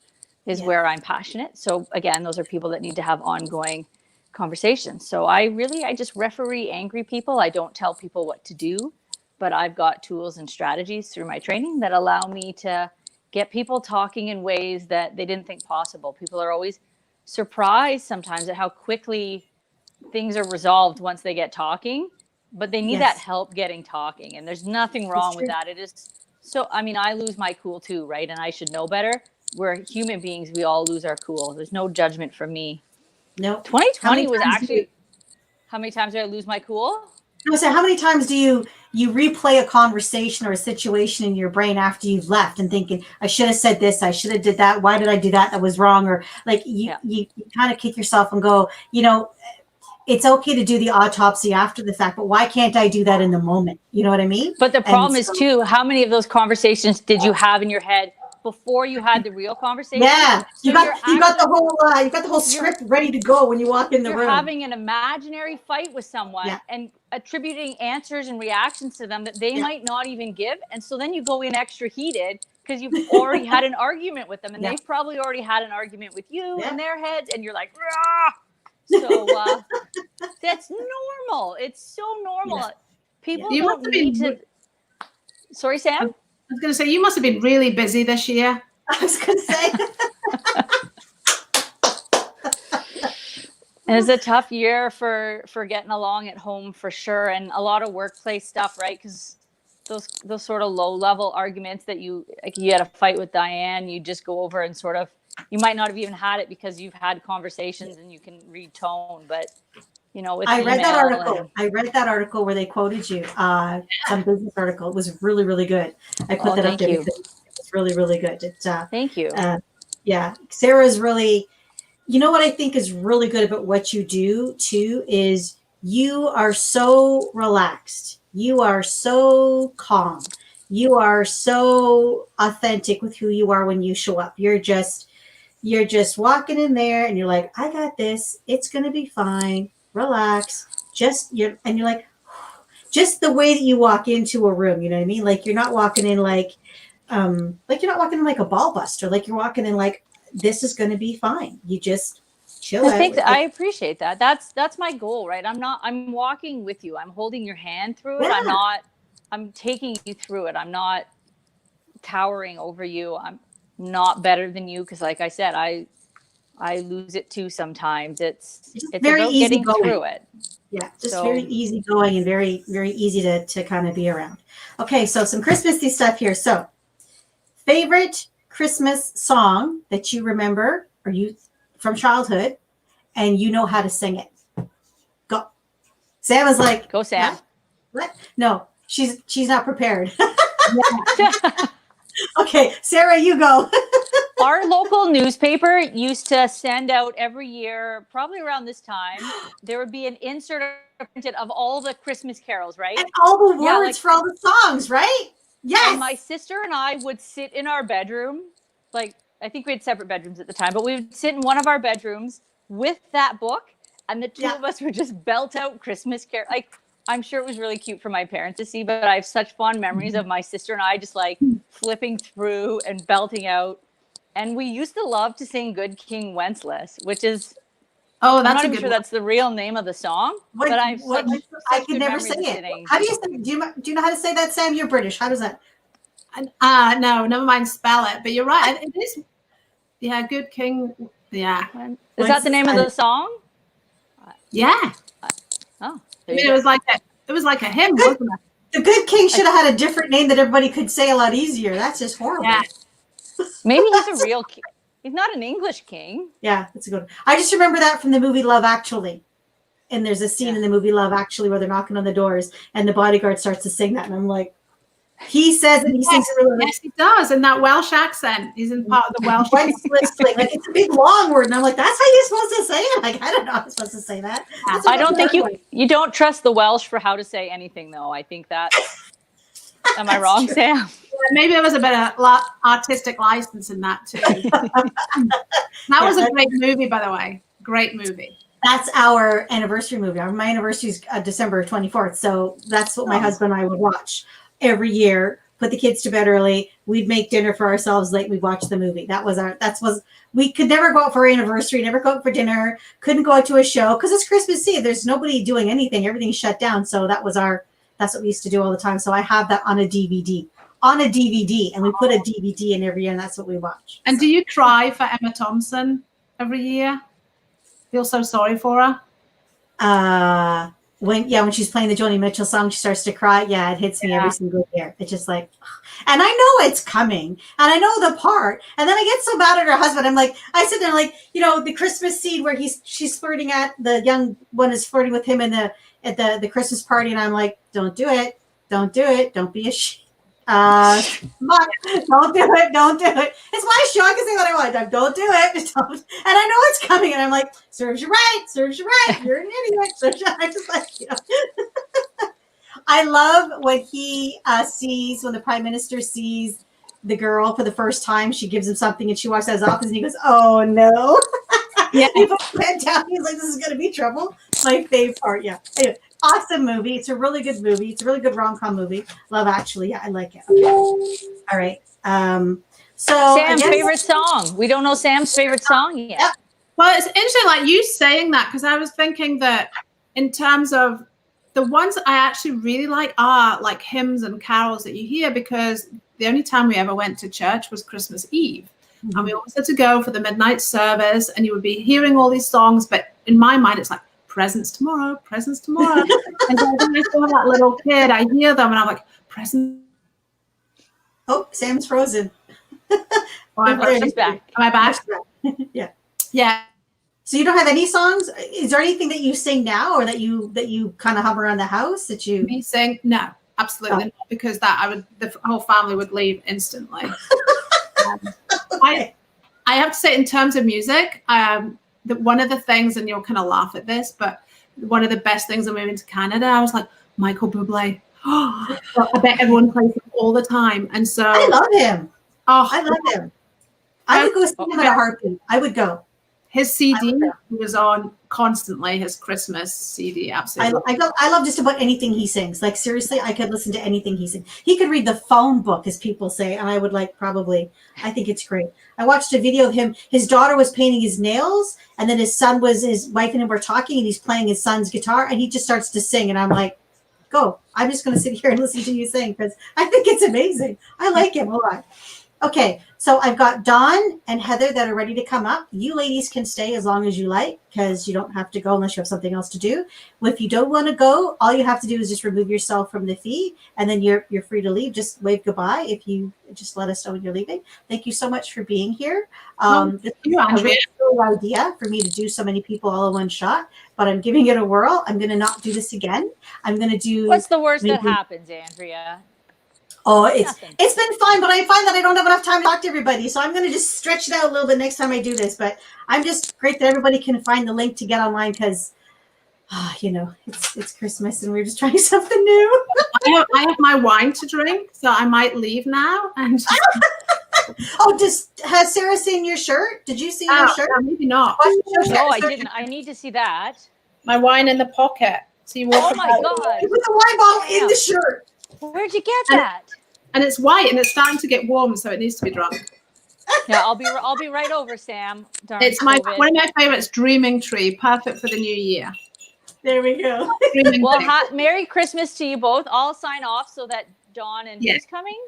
where I'm passionate. So again, those are people that need to have ongoing conversations. So I just referee angry people. I don't tell people what to do, but I've got tools and strategies through my training that allow me to get people talking in ways that they didn't think possible. People are always surprised sometimes at how quickly things are resolved once they get talking, but they need that help getting talking. And there's nothing wrong with that. It is so, I mean, I lose my cool too, right? And I should know better. We're human beings. We all lose our cool. There's no judgment from me. No. 2020 was actually, how many times did I lose my cool? So how many times do you replay a conversation or a situation in your brain after you've left and thinking, I should have said this, I should have did that, why did I do that? That was wrong. Or like you kind of kick yourself and go, it's okay to do the autopsy after the fact, but why can't I do that in the moment? You know what I mean? But the problem is too, how many of those conversations did you have in your head before you had the real conversation? Yeah, so you got the whole script ready to go when you walk in the room. You're having an imaginary fight with someone and attributing answers and reactions to them that they might not even give, and so then you go in extra heated because you've already had an argument with them, and they've probably already had an argument with you in their heads, and you're like, rah! So that's normal. It's so normal. Yeah. People don't need to. Sorry, Sam? I was going to say, you must have been really busy this year. I was going to say. It was a tough year for getting along at home, for sure. And a lot of workplace stuff, right? Because those sort of low level arguments that you had a fight with Diane, you just go over and sort of, you might not have even had it because you've had conversations and you can read tone, but I read that article. I read that article where they quoted you, some business article. It was really, really good. I put that up there because it was really, really good. Thank you. Sarah's really, what I think is really good about what you do too is you are so relaxed. You are so calm. You are so authentic with who you are when you show up. You're just walking in there and you're like, I got this. It's going to be fine. Relax. You're like, just the way that you walk into a room, you know what I mean? Like you're not walking in like you're not walking in like a ball buster. Like you're walking in like, this is going to be fine. You just chill out. I appreciate that. That's my goal, right? I'm walking with you. I'm holding your hand through it. Yeah. I'm taking you through it. I'm not towering over you. I'm not better than you. Cause like I said, I lose it too sometimes. It's very about easy getting going. through it. Yeah, just very easy going and very, very easy to kind of be around. Okay, so some Christmassy stuff here. So, favorite Christmas song that you remember or you from childhood, and you know how to sing it. Go. Sam is like, go Sam. What? No, she's not prepared. Okay, Sarah, you go. Our local newspaper used to send out every year, probably around this time, there would be an insert printed of all the Christmas carols, right? And all the words for all the songs, right? Yes. And my sister and I would sit in our bedroom, like I think we had separate bedrooms at the time, but we would sit in one of our bedrooms with that book, and the two of us would just belt out Christmas carols. Like, I'm sure it was really cute for my parents to see, but I have such fond memories of my sister and I just like flipping through and belting out. And we used to love to sing Good King Wenceslas, which is, I'm not even sure that's the real name of the song, but I could never sing it. How do you say? Do you know how to say that, Sam? You're British. How does that? No, never mind spell it. But you're right. It is. Yeah, Good King. Yeah. Is that the name of the song? Yeah. Oh, I mean, it was like a hymn, wasn't it? The Good King should have had a different name that everybody could say a lot easier. That's just horrible. Yeah. Maybe he's a real king. He's not an English king. Yeah, that's a good one. I just remember that from the movie Love Actually. And there's a scene in the movie Love Actually where they're knocking on the doors and the bodyguard starts to sing that. And I'm like, he says it, he sings it really. Yes, he does. In that Welsh accent. He's in part of the Welsh. Like, it's a big long word. And I'm like, that's how you're supposed to say it? Like, I don't know how I'm supposed to say that. I don't think you don't trust the Welsh for how to say anything, though. I think that's. Am I wrong, true. Sam? Yeah, maybe there was a bit of artistic license in that too. That was a great movie, by the way. Great movie. That's our anniversary movie. My anniversary is December 24th. So that's what my husband and I would watch every year. Put the kids to bed early. We'd make dinner for ourselves late. We'd watch the movie. We could never go out for our anniversary, never go out for dinner, couldn't go out to a show because it's Christmas Eve. There's nobody doing anything. Everything's shut down. So that's what we used to do all the time. So I have that on a DVD, and we put a DVD in every year, and that's what we watch. And do you cry for Emma Thompson every year? Feel so sorry for her? When she's playing the Joni Mitchell song, she starts to cry. Yeah, it hits me every single year. It's just like, and I know it's coming, and I know the part, and then I get so mad at her husband. I'm like, I sit there like, the Christmas scene where she's flirting at the young one is flirting with him at the Christmas party, and I'm like, don't do it, don't be a don't do it. It's my show. I can say what I want. Don't do it. And I know it's coming, and I'm like, serves you right. You're an idiot. I just like, I love when he when the prime minister sees the girl for the first time. She gives him something, and she walks out of his office, and he goes, "Oh no!" Yeah, he puts his head down. He's like, "This is gonna be trouble." My favorite part. Yeah. Anyway. Awesome movie. It's a really good movie. It's a really good rom-com movie. Love Actually. Yeah, I like it. Okay. All right. So Sam's favorite song. We don't know Sam's favorite song yet. Yeah. Well, it's interesting, like you saying that, because I was thinking that in terms of the ones I actually really like are like hymns and carols that you hear, because the only time we ever went to church was Christmas Eve. Mm-hmm. And we always had to go for the midnight service, and you would be hearing all these songs. But in my mind, it's like, presents tomorrow. And so when I saw that little kid, I hear them and I'm like, presents. Oh, Sam's frozen. She's back. Am I back? Yeah. Yeah. So you don't have any songs? Is there anything that you sing now, or that you kind of hum around the house that you? Me sing? No, absolutely not, because the whole family would leave instantly. Okay. I have to say, in terms of music, one of the things, and you'll kind of laugh at this, but one of the best things of moving to Canada, I was like, Michael Bublé. Oh, I bet everyone plays him all the time. And so I love him. Oh, I love him. I would go see him at a heartbeat. I would go. His CD was on constantly, his Christmas CD, absolutely. I love just about anything he sings. Like, seriously, I could listen to anything he sings. He could read the phone book, as people say, and I would I think it's great. I watched a video of him. His daughter was painting his nails, and then his wife and him were talking, and he's playing his son's guitar, and he just starts to sing, and I'm like, go. I'm just going to sit here and listen to you sing, because I think it's amazing. I like him a lot. Okay, so I've got Dawn and Heather that are ready to come up. You ladies can stay as long as you like, because you don't have to go unless you have something else to do. Well, if you don't want to go, all you have to do is just remove yourself from the feed, and then you're free to leave. Just wave goodbye if you just let us know when you're leaving. Thank you so much for being here. This is a really cool idea for me to do so many people all in one shot, but I'm giving it a whirl. I'm going to not do this again. I'm going to do. What's the worst that happens, Andrea? Oh, it's been fun, but I find that I don't have enough time to talk to everybody. So I'm going to just stretch it out a little bit next time I do this. But I'm just great that everybody can find the link to get online, because, it's Christmas and we're just trying something new. I have my wine to drink, so I might leave now. And has Sarah seen your shirt? Did you see your shirt? Maybe not. No, I didn't. I need to see that. My wine in the pocket. So you oh my God! You put the wine bottle in the shirt. Where'd you get that? And it's white, and it's starting to get warm, so it needs to be drunk. Yeah, I'll be right over, Sam. Darn it's one of my favorites, Dreaming Tree, perfect for the new year. There we go. Well, Merry Christmas to you both. I'll sign off so that Dawn and who's coming?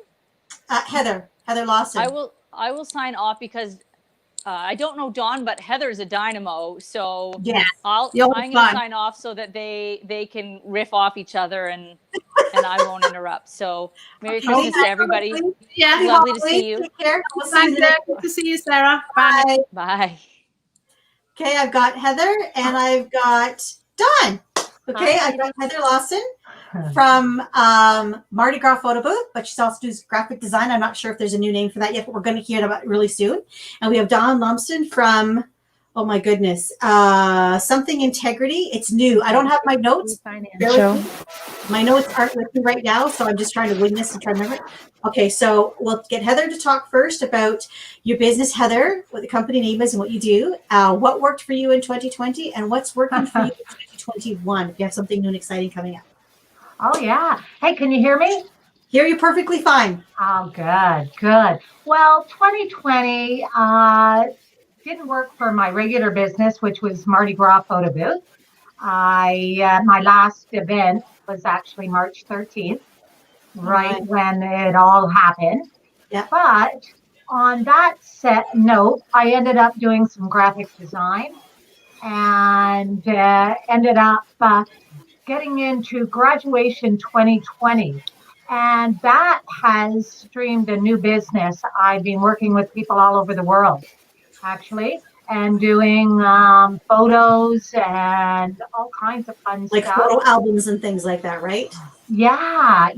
Heather Lawson. I will sign off because I don't know Dawn, but Heather's a dynamo. So yes. I'm going to sign off so that they can riff off each other and I won't interrupt. So Merry Christmas to everybody. Yeah, lovely to see you. Take care. We'll see you. Good to see you, Sarah. Bye. Bye. Okay, I've got Heather and I've got Dawn. Okay, I've got Heather Lawson from Mardi Gras Photo Booth, but she also does graphic design. I'm not sure if there's a new name for that yet, but we're going to hear about it really soon. And we have Dawn Lumsden from, oh my goodness, Something Integrity. It's new. I don't have my notes. My notes aren't with me right now, so I'm just trying to wing this and try to remember it. Okay, so we'll get Heather to talk first about your business, Heather, what the company name is and what you do, what worked for you in 2020, and what's working for you in 2021, if you have something new and exciting coming up. Oh, yeah. Hey, can you hear me? Hear you perfectly fine. Oh, good. Well, 2020 didn't work for my regular business, which was Mardi Gras Photo Booth. My last event was actually March 13th, right when it all happened. Yeah. But on that note, I ended up doing some graphic design and ended up getting into Graduation 2020. And that has streamed a new business. I've been working with people all over the world, actually, and doing photos and all kinds of fun like stuff. Like photo albums and things like that, right? Yeah.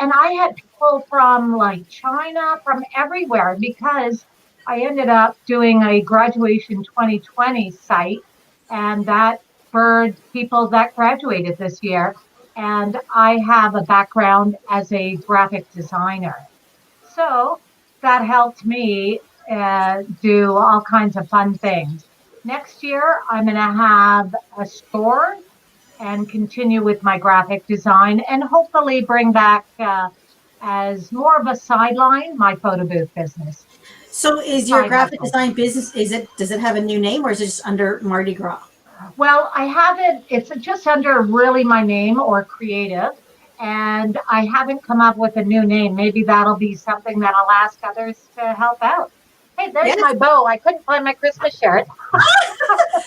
And I had people from like China, from everywhere, because I ended up doing a Graduation 2020 site, and that for people that graduated this year. And I have a background as a graphic designer. So that helped me do all kinds of fun things. Next year, I'm going to have a store and continue with my graphic design and hopefully bring back as more of a sideline, my photo booth business. So is your graphic design business, does it have a new name, or is it just under Mardi Gras? Well, I haven't, it's just under really my name or creative, and I haven't come up with a new name. Maybe that'll be something that I'll ask others to help out. Hey, there's my bow. I couldn't find my Christmas shirt.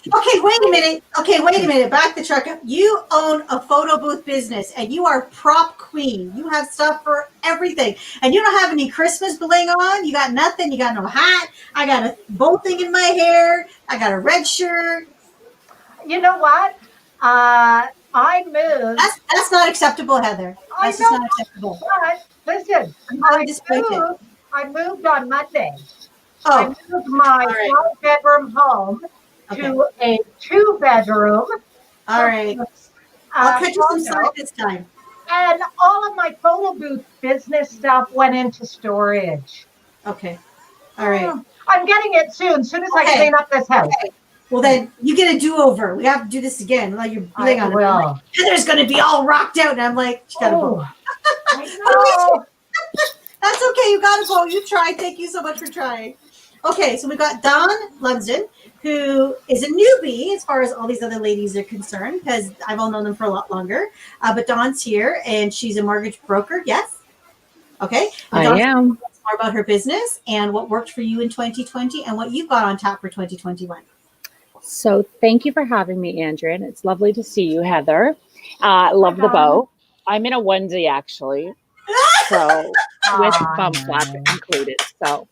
Okay, wait a minute. Back the truck up. You own a photo booth business and you are prop queen. You have stuff for everything. And you don't have any Christmas bling on. You got nothing. You got no hat. I got a bow thing in my hair. I got a red shirt. You know what? I moved. That's not acceptable, Heather. That's just not acceptable. But listen, I moved on Monday. Oh. I moved my 1-bedroom home to a 2-bedroom. All right. I'll cut you some slack this time. And all of my photo booth business stuff went into storage. Okay. All right. I'm getting it soon as I clean up this house. Okay. Well, then you get a do-over. We have to do this again. Like you're bling on it. Like, Heather's going to be all rocked out. And I'm like, she got a vote. That's okay. You got a vote. You tried. Thank you so much for trying. Okay, so we got Dawn Lumsden, who is a newbie as far as all these other ladies are concerned, because I've all known them for a lot longer. But Dawn's here, and she's a mortgage broker. Yes? Okay. And I am. More about her business and what worked for you in 2020 and what you've got on tap for 2021. So thank you for having me, Andrea. And it's lovely to see you, Heather. Love the bow. I'm in a onesie, actually. So with bum flap included. So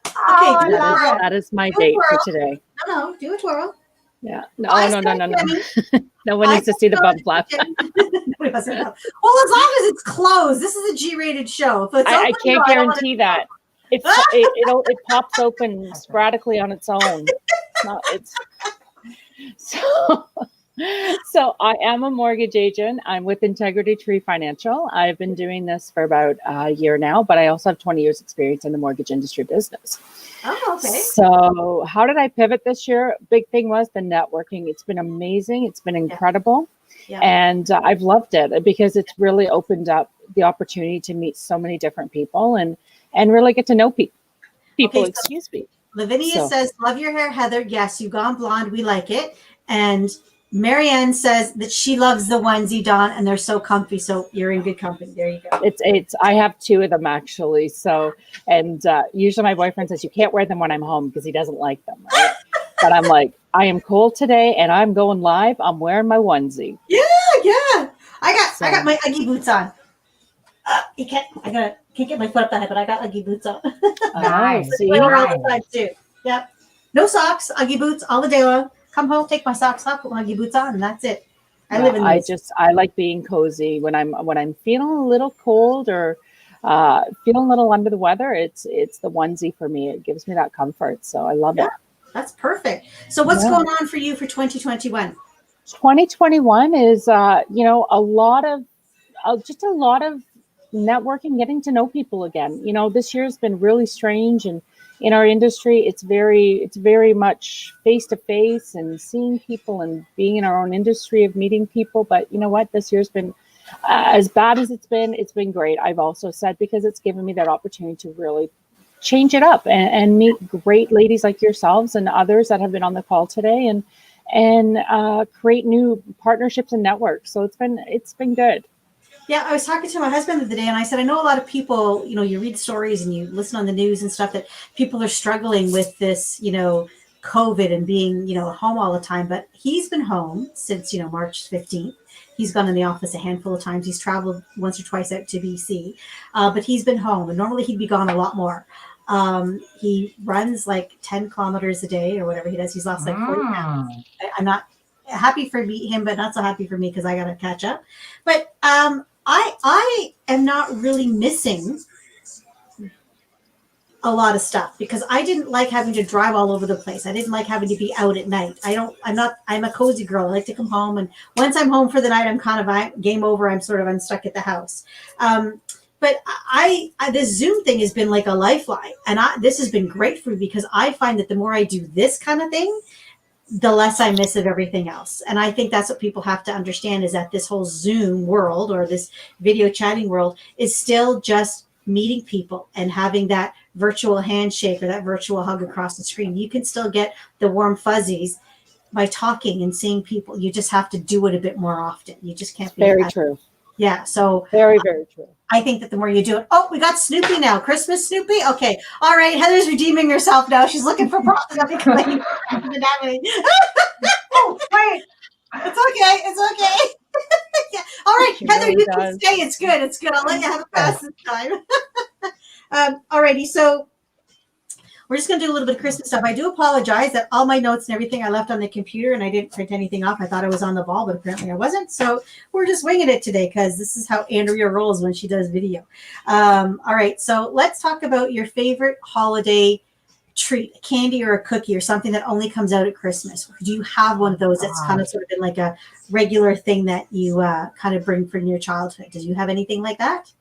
that is my date for today. No, do a twirl. Yeah. No. No one needs to see the bum flap. Well, as long as it's closed. This is a G-rated show. If it's I open, can't guarantee that. It pops open sporadically on its own. So I am a mortgage agent. I'm with Integrity Tree Financial. I've been doing this for about a year now, but I also have 20 years experience in the mortgage industry business. Oh, okay. So how did I pivot this year? Big thing was the networking. It's been amazing. It's been incredible. Yeah. And I've loved it because it's really opened up the opportunity to meet so many different people and really get to know people. Okay, excuse me. Lavinia says, love your hair, Heather. Yes, you've gone blonde. We like it. And Marianne says that she loves the onesie, Dawn, and they're so comfy. So you're in good company. There you go. It's. I have two of them actually. So, and usually my boyfriend says you can't wear them when I'm home because he doesn't like them. Right? But I'm like, I am cold today, and I'm going live. I'm wearing my onesie. Yeah. I got my Uggy boots on. You can't. Can't get my foot up the head, but I got Uggy boots on. Nice. See, all the time too. Yep. No socks, Uggy boots all the day long. Come home, take my socks off, put my Uggy boots on, and that's it. I live in this. I like being cozy when I'm feeling a little cold or feeling a little under the weather. It's the onesie for me. It gives me that comfort. So I love it. That's perfect. So what's going on for you for 2021? 2021 is a lot of networking, getting to know people again. This year has been really strange, and in our industry, it's very much face to face and seeing people and being in our own industry of meeting people. But you know what? This year's been as bad as it's been great. I've also said because it's given me that opportunity to really change it up and meet great ladies like yourselves and others that have been on the call today and create new partnerships and networks. So it's been good. Yeah, I was talking to my husband the other day, and I said, I know a lot of people, you read stories and you listen on the news and stuff that people are struggling with this, COVID and being, home all the time. But he's been home since, March 15th. He's gone in the office a handful of times. He's traveled once or twice out to BC, but he's been home. And normally he'd be gone a lot more. He runs like 10 kilometers a day or whatever he does. He's lost like 40 pounds. I'm not happy for him, but not so happy for me because I got to catch up. But I am not really missing a lot of stuff because I didn't like having to drive all over the place. I didn't like having to be out at night. I'm a cozy girl. I like to come home, and once I'm home for the night, I'm kind of game over. I'm stuck at the house. But this Zoom thing has been like a lifeline, and this has been great for me because I find that the more I do this kind of thing, the less I miss of everything else. And I think that's what people have to understand is that this whole Zoom world or this video chatting world is still just meeting people and having that virtual handshake or that virtual hug across the screen. You can still get the warm fuzzies by talking and seeing people. You just have to do it a bit more often. You just can't be very true. Yeah. So very, very true. I think that the more you do it. Oh, we got Snoopy now. Christmas Snoopy. Okay. All right. Heather's redeeming herself now. She's looking for props. Oh, wait. It's okay. It's okay. Yeah. All right, Heather, you can stay. It's good. It's good. I'll let you have a pass this time. Alrighty. So we're just going to do a little bit of Christmas stuff. I do apologize that all my notes and everything I left on the computer and I didn't print anything off. I thought I was on the ball, but apparently I wasn't. So we're just winging it today because this is how Andrea rolls when she does video. All right. So let's talk about your favorite holiday treat, a candy or a cookie or something that only comes out at Christmas. Do you have one of those that's kind of sort of been like a regular thing that you kind of bring from your childhood? Do you have anything like that?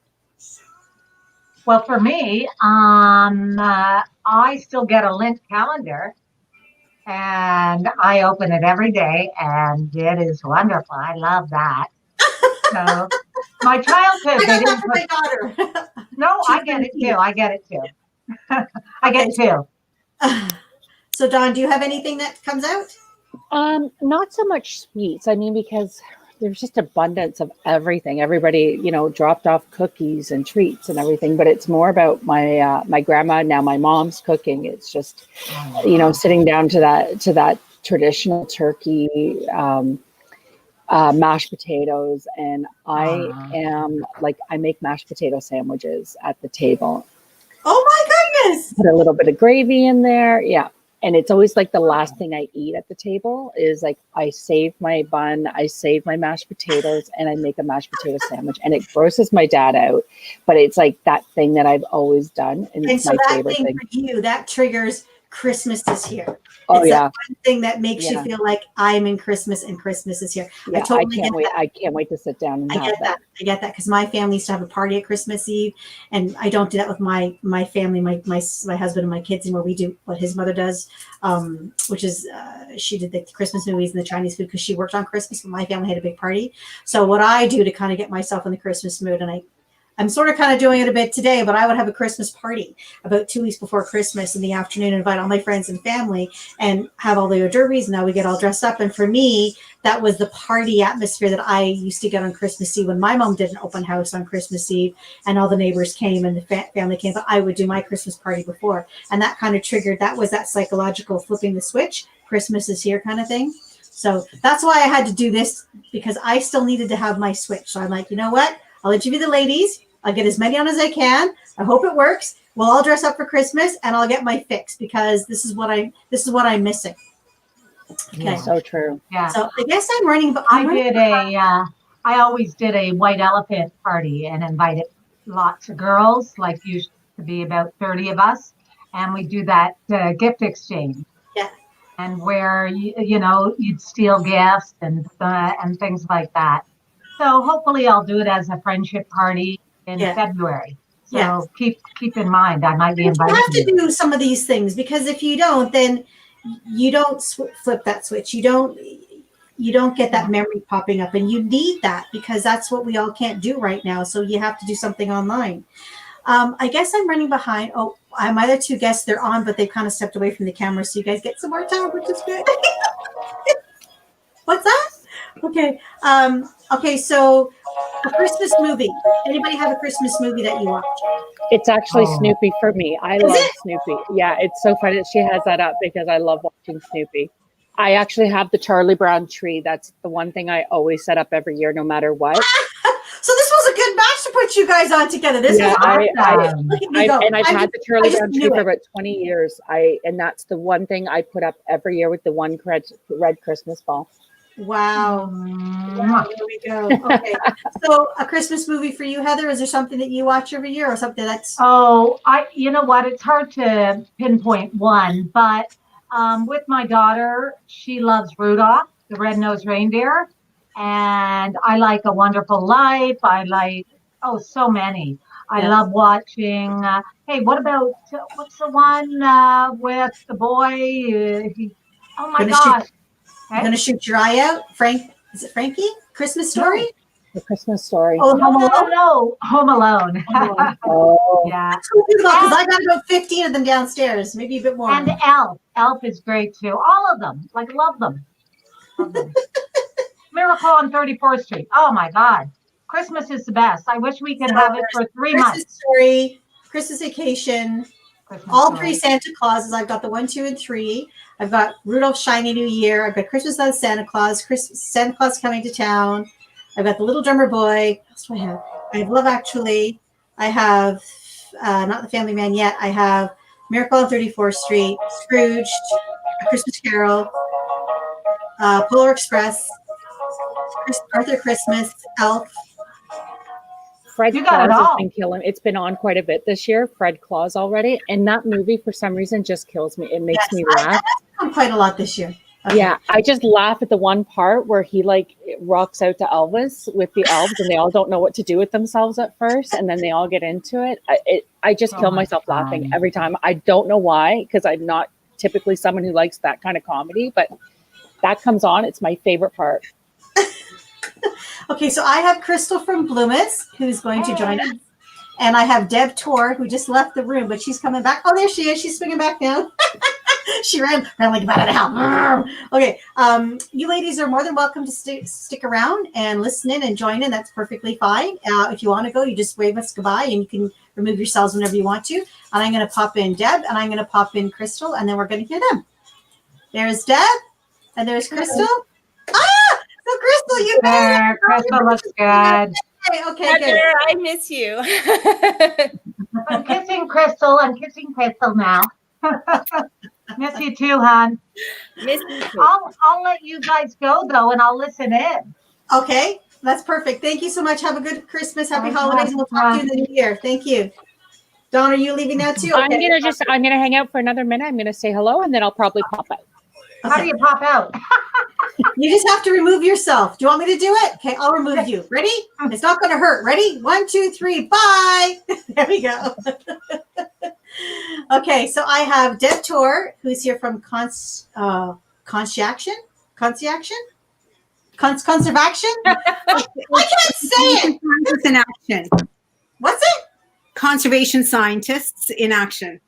Well, for me, I still get a Lent calendar, and I open it every day, and it is wonderful. I love that. So my childhood, I they got that didn't for put. my daughter. No, She's I get it 17. too. I get it too. I get two. So Dawn, do you have anything that comes out? Not so much sweets. I mean, because there's just abundance of everything. Everybody, dropped off cookies and treats and everything, but it's more about my grandma. Now my mom's cooking. It's just, sitting down to that traditional turkey, mashed potatoes. And I make mashed potato sandwiches at the table. Oh my goodness. Put a little bit of gravy in there. Yeah. And it's always like the last thing I eat at the table is like I save my bun, I save my mashed potatoes, and I make a mashed potato sandwich. And it grosses my dad out, but it's like that thing that I've always done, and it's so my that favorite thing. For you, that triggers Christmas is here. Oh, it's yeah. that one thing that makes you feel like I'm in Christmas and Christmas is here. Yeah, I totally can't wait. I can't wait to sit down and have that. I get that because my family used to have a party at Christmas Eve, and I don't do that with my family, my husband and my kids, and where we do what his mother does, which is she did the Christmas movies and the Chinese food because she worked on Christmas, but my family had a big party. So what I do to kind of get myself in the Christmas mood, and I'm sort of kind of doing it a bit today, but I would have a Christmas party about 2 weeks before Christmas in the afternoon, invite all my friends and family and have all the hors d'oeuvres. Now we get all dressed up. And for me, that was the party atmosphere that I used to get on Christmas Eve when my mom did an open house on Christmas Eve and all the neighbors came and the family came. But I would do my Christmas party before. And that kind of triggered, that was that psychological flipping the switch. Christmas is here kind of thing. So that's why I had to do this, because I still needed to have my switch. So I'm like, you know what? I'll interview the ladies. I'll get as many on as I can. I hope it works. We'll all dress up for Christmas, and I'll get my fix because this is what I'm missing. Okay, so true. Yeah. So I guess I'm running. I always did a white elephant party and invited lots of girls, like used to be about 30 of us, and we do that gift exchange. Yeah. And where you'd steal gifts and things like that. So hopefully I'll do it as a friendship party in February. So keep in mind, I might be invited. You have to do some of these things, because if you don't, then you don't flip that switch. You don't get that memory popping up, and you need that because that's what we all can't do right now. So you have to do something online. I guess I'm running behind. Oh, my other two guests, they're on, but they've kind of stepped away from the camera. So you guys get some more time, which is good. What's that? Okay. Okay. So a Christmas movie. Anybody have a Christmas movie that you watch? It's actually Snoopy for me. I love Snoopy. Yeah, it's so funny that she has that up because I love watching Snoopy. I actually have the Charlie Brown tree. That's the one thing I always set up every year, no matter what. So this was a good match to put you guys on together. This was awesome. I've had the Charlie Brown tree for about 20 years. And that's the one thing I put up every year with the one red Christmas ball. Wow. There we go. Okay. So a Christmas movie for you, Heather? Is there something that you watch every year or something that's... you know what? It's hard to pinpoint one, but with my daughter, she loves Rudolph, the red-nosed reindeer. And I like A Wonderful Life. I like, so many. I love watching. Hey, what about, what's the one with the boy? Oh my gosh. I'm going to shoot your eye out. Frank, is it Frankie? Christmas Story? The Christmas Story. Oh, Home Alone? No, Home Alone. Yeah. Because I got about 15 of them downstairs, maybe a bit more. And Elf. Elf is great too. All of them. Love them. Love them. Miracle on 34th Street. Oh my God. Christmas is the best. I wish we could have it for 3 months. Christmas Story, Christmas Vacation, all 3 Santa Clauses. I've got the 1, 2, and 3. I've got Rudolph's Shiny New Year. I've got Christmas on Santa Claus, Santa Claus Coming to Town. I've got The Little Drummer Boy. What else do I have? I have Love Actually. I have not The Family Man yet. I have Miracle on 34th Street, Scrooged, A Christmas Carol, Polar Express, Arthur Christmas, Elf. Fred Claus has been killing. It's been on quite a bit this year. Fred Claus already, and that movie for some reason just kills me. It makes me laugh. I've quite a lot this year. Okay. Yeah, I just laugh at the one part where he rocks out to Elvis with the elves, and they all don't know what to do with themselves at first, and then they all get into it. I just kill myself laughing every time. I don't know why, because I'm not typically someone who likes that kind of comedy, but that comes on. It's my favorite part. Okay, so I have Crystal from Bloomis who's going to join us. And I have Deb Tor, who just left the room, but she's coming back. Oh, there she is. She's swinging back down. She ran like about an hour. Okay, you ladies are more than welcome to stick around and listen in and join in. That's perfectly fine. If you want to go, you just wave us goodbye, and you can remove yourselves whenever you want to. And I'm going to pop in Deb, and I'm going to pop in Crystal, and then we're going to hear them. There's Deb, and there's Crystal. So Crystal, you made it. Crystal looks good. Okay, good. I miss you. I'm kissing Crystal. I'm kissing Crystal now. Miss you too, hon. Miss you too. I'll let you guys go though, and I'll listen in. Okay, that's perfect. Thank you so much. Have a good Christmas, happy holidays, and we'll talk to you in the new year. Thank you. Dawn, are you leaving now too? Okay. I'm gonna hang out for another minute. I'm gonna say hello, and then I'll probably pop out. How do you pop out? You just have to remove yourself. Do you want me to do it? Okay, I'll remove you. Ready? It's not going to hurt. Ready? 1, 2, 3, bye. There we go. Okay, so I have Deb Tor, who's here from Conservation? I can't say it. Scientists in action. What's it? Conservation scientists in action.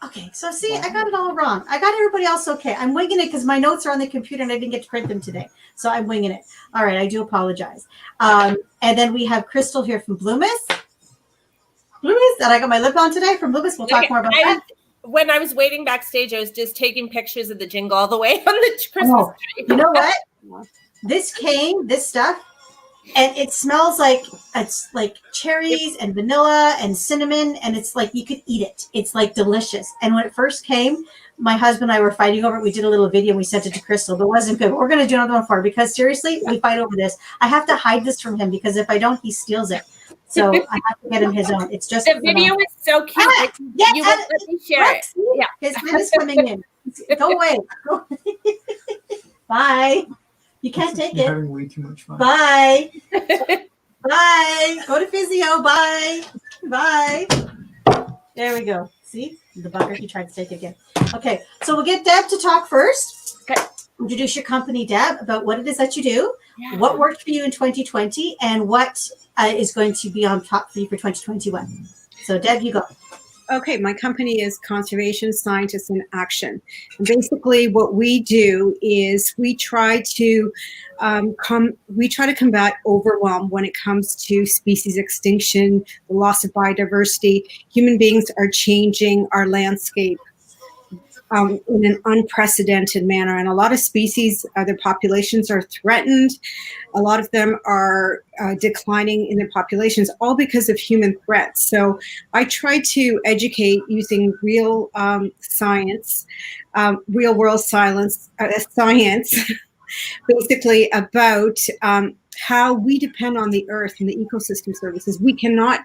Okay, so see, I got it all wrong. I got everybody else okay. I'm winging it because my notes are on the computer and I didn't get to print them today. So I'm winging it. All right, I do apologize. And then we have Crystal here from Bloomis. And I got my lip on today from Bloomis. We'll talk more about that. When I was waiting backstage, I was just taking pictures of the jingle all the way on the Christmas tree. You know what? This stuff, and it smells like cherries and vanilla and cinnamon, and it's like you could eat it. It's like delicious. And when it first came, my husband and I were fighting over it. We did a little video and we sent it to Crystal, but it wasn't good. But we're going to do another one for her because seriously, we fight over this. I have to hide this from him because if I don't, he steals it. So I have to get him his own. It's just the video is so cute. You won't let me share it. Yeah, his friend is coming in. Go away. Bye. You can't take it. Having way too much fun. Bye. Bye. Go to physio. Bye. Bye. There we go. See? The bugger. He tried to take it again. Okay. So we'll get Deb to talk first. Okay. Introduce your company, Deb, about what it is that you do, what worked for you in 2020, and what is going to be on top for you for 2021. So Deb, you go. Okay, my company is Conservation Scientists in Action. And basically, what we do is we try to combat overwhelm when it comes to species extinction, the loss of biodiversity. Human beings are changing our landscape in an unprecedented manner, and a lot of species, their populations are threatened. A lot of them are declining in their populations, all because of human threats. So I try to educate using real science, real world science, basically about how we depend on the earth and the ecosystem services. We cannot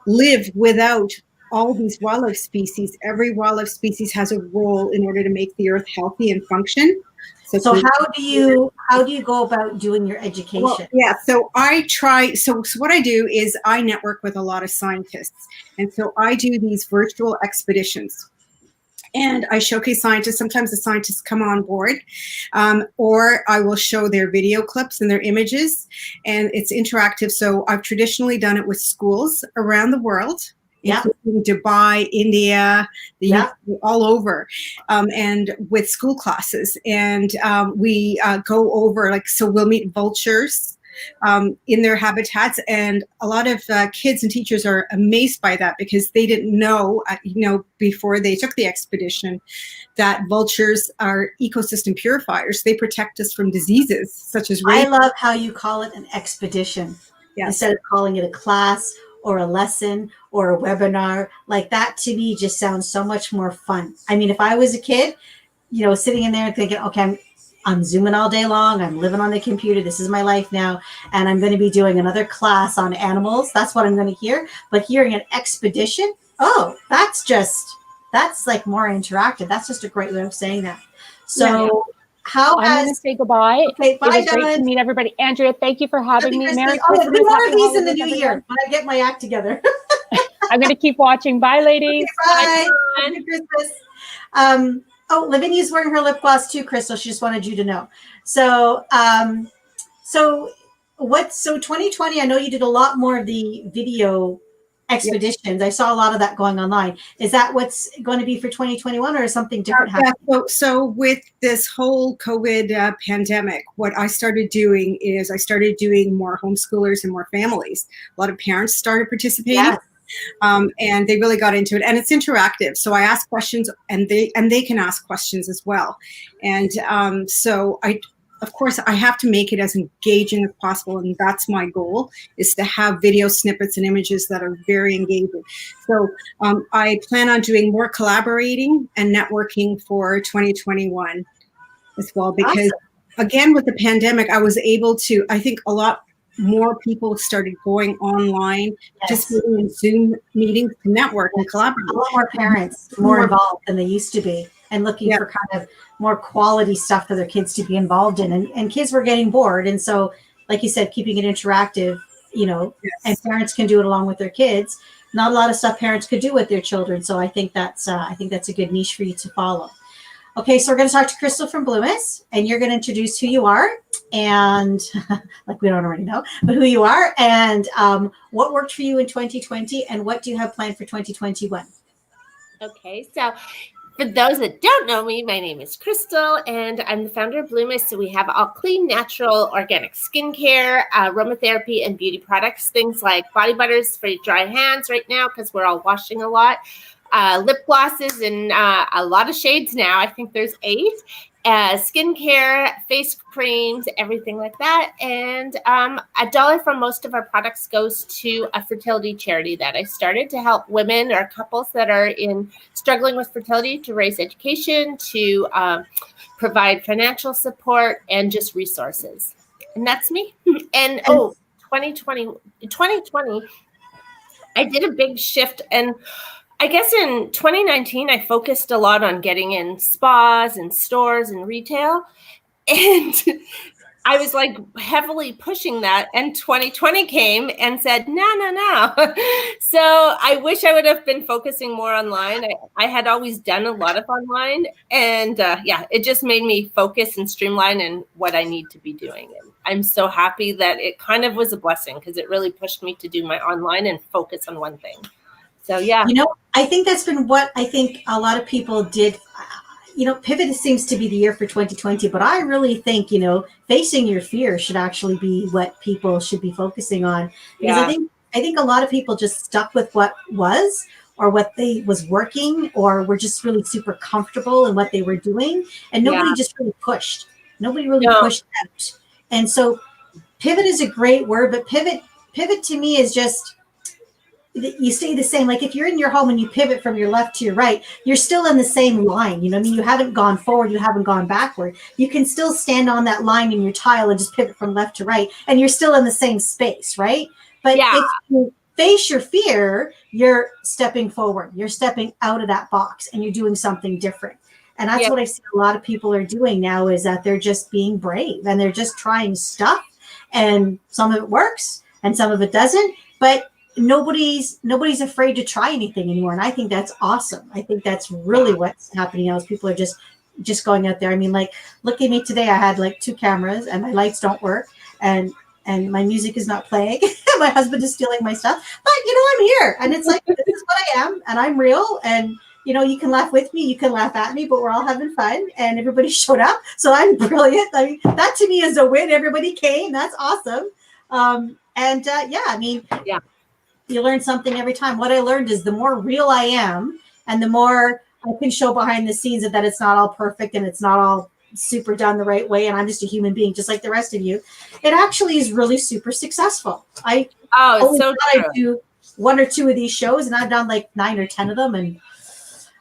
live without all these wildlife species. Every wildlife species has a role in order to make the earth healthy and function. So how do you go about doing your education? Well, yeah, so I try. So what I do is I network with a lot of scientists, and so I do these virtual expeditions. And I showcase scientists. Sometimes the scientists come on board, or I will show their video clips and their images, and it's interactive. So I've traditionally done it with schools around the world. Yeah, Dubai, India, all over, and with school classes. And we go over, so we'll meet vultures in their habitats. And a lot of kids and teachers are amazed by that because they didn't know, before they took the expedition, that vultures are ecosystem purifiers. They protect us from diseases such as rabies. I love how you call it an expedition instead of calling it a class or a lesson or a webinar. Like that to me just sounds so much more fun. I mean, if I was a kid, sitting in there and thinking, okay, I'm Zooming all day long, I'm living on the computer, this is my life now, and I'm going to be doing another class on animals, that's what I'm going to hear. But hearing an expedition, that's like more interactive. That's just a great way of saying that. So I'm going to say goodbye. Okay, bye, it was great to meet everybody. Andrea, thank you for having me. Merry Christmas. Do more of these in the new year when I get my act together. I'm going to keep watching. Bye, ladies. Okay, bye. Happy Christmas. Oh, Lavinia's wearing her lip gloss too, Crystal. She just wanted you to know. So, so 2020, I know you did a lot more of the video expeditions. I saw a lot of that going online. Is that what's going to be for 2021, or is something different happening? So with this whole COVID pandemic, what I started doing is I started doing more homeschoolers and more families. A lot of parents started participating. Yes. And they really got into it, and it's interactive. So I ask questions, and they can ask questions as well. And so of course, I have to make it as engaging as possible, and that's my goal, is to have video snippets and images that are very engaging. So I plan on doing more collaborating and networking for 2021 as well, because again, with the pandemic, I was able to, I think a lot more people started going online, just getting in Zoom meetings to network and collaborate. A lot more parents more involved than they used to be, and looking for kind of more quality stuff for their kids to be involved in. And kids were getting bored. And so, like you said, keeping it interactive, you know, and parents can do it along with their kids. Not a lot of stuff parents could do with their children. So I think that's a good niche for you to follow. Okay, so we're going to talk to Crystal from Bloomis, and you're going to introduce who you are, and like we don't already know, but who you are, and what worked for you in 2020, and what do you have planned for 2021? Okay, so for those that don't know me, my name is Crystal, and I'm the founder of Bloomis. So we have all clean, natural, organic skincare, aromatherapy, and beauty products, things like body butters for dry hands right now because we're all washing a lot. Lip glosses in a lot of shades now. I think there's 8. Skincare, face creams, everything like that. And $1 from most of our products goes to a fertility charity that I started to help women or couples that are struggling with fertility, to raise education, to provide financial support, and just resources. And that's me. And 2020, I did a big shift. And I guess in 2019, I focused a lot on getting in spas and stores and retail. And I was like heavily pushing that. And 2020 came and said, no. So I wish I would have been focusing more online. I had always done a lot of online. And it just made me focus and streamline in what I need to be doing. And I'm so happy that it kind of was a blessing, because it really pushed me to do my online and focus on one thing. So, yeah. You know, I think that's been what I think a lot of people did. You know, pivot seems to be the year for 2020, but I really think, you know, facing your fear should actually be what people should be focusing on. Because I think a lot of people just stuck with what was, or what they was working, or were just really super comfortable in what they were doing. And nobody just really pushed. Nobody really pushed out. And so pivot is a great word, but pivot to me is just, you stay the same. Like if you're in your home and you pivot from your left to your right, you're still in the same line. You know what I mean? You haven't gone forward. You haven't gone backward. You can still stand on that line in your tile and just pivot from left to right, and you're still in the same space, right? But if you face your fear, you're stepping forward. You're stepping out of that box, and you're doing something different. And that's what I see a lot of people are doing now, is that they're just being brave, and they're just trying stuff, and some of it works and some of it doesn't. But nobody's afraid to try anything anymore, and I think that's awesome. I think that's really what's happening now, is people are just going out there. I mean, like, look at me today. I had like 2 cameras, and my lights don't work, and my music is not playing. My husband is stealing my stuff, but you know, I'm here, and it's like, this is what I am, and I'm real. And you know, you can laugh with me, you can laugh at me, but we're all having fun, and everybody showed up, so I'm brilliant. I mean, that to me is a win. Everybody came. That's awesome. You learn something every time. What I learned is the more real I am, and the more I can show behind the scenes, of that it's not all perfect, and it's not all super done the right way, and I'm just a human being just like the rest of you, it actually is really super successful. I do 1 or 2 of these shows, and I've done like 9 or 10 of them, and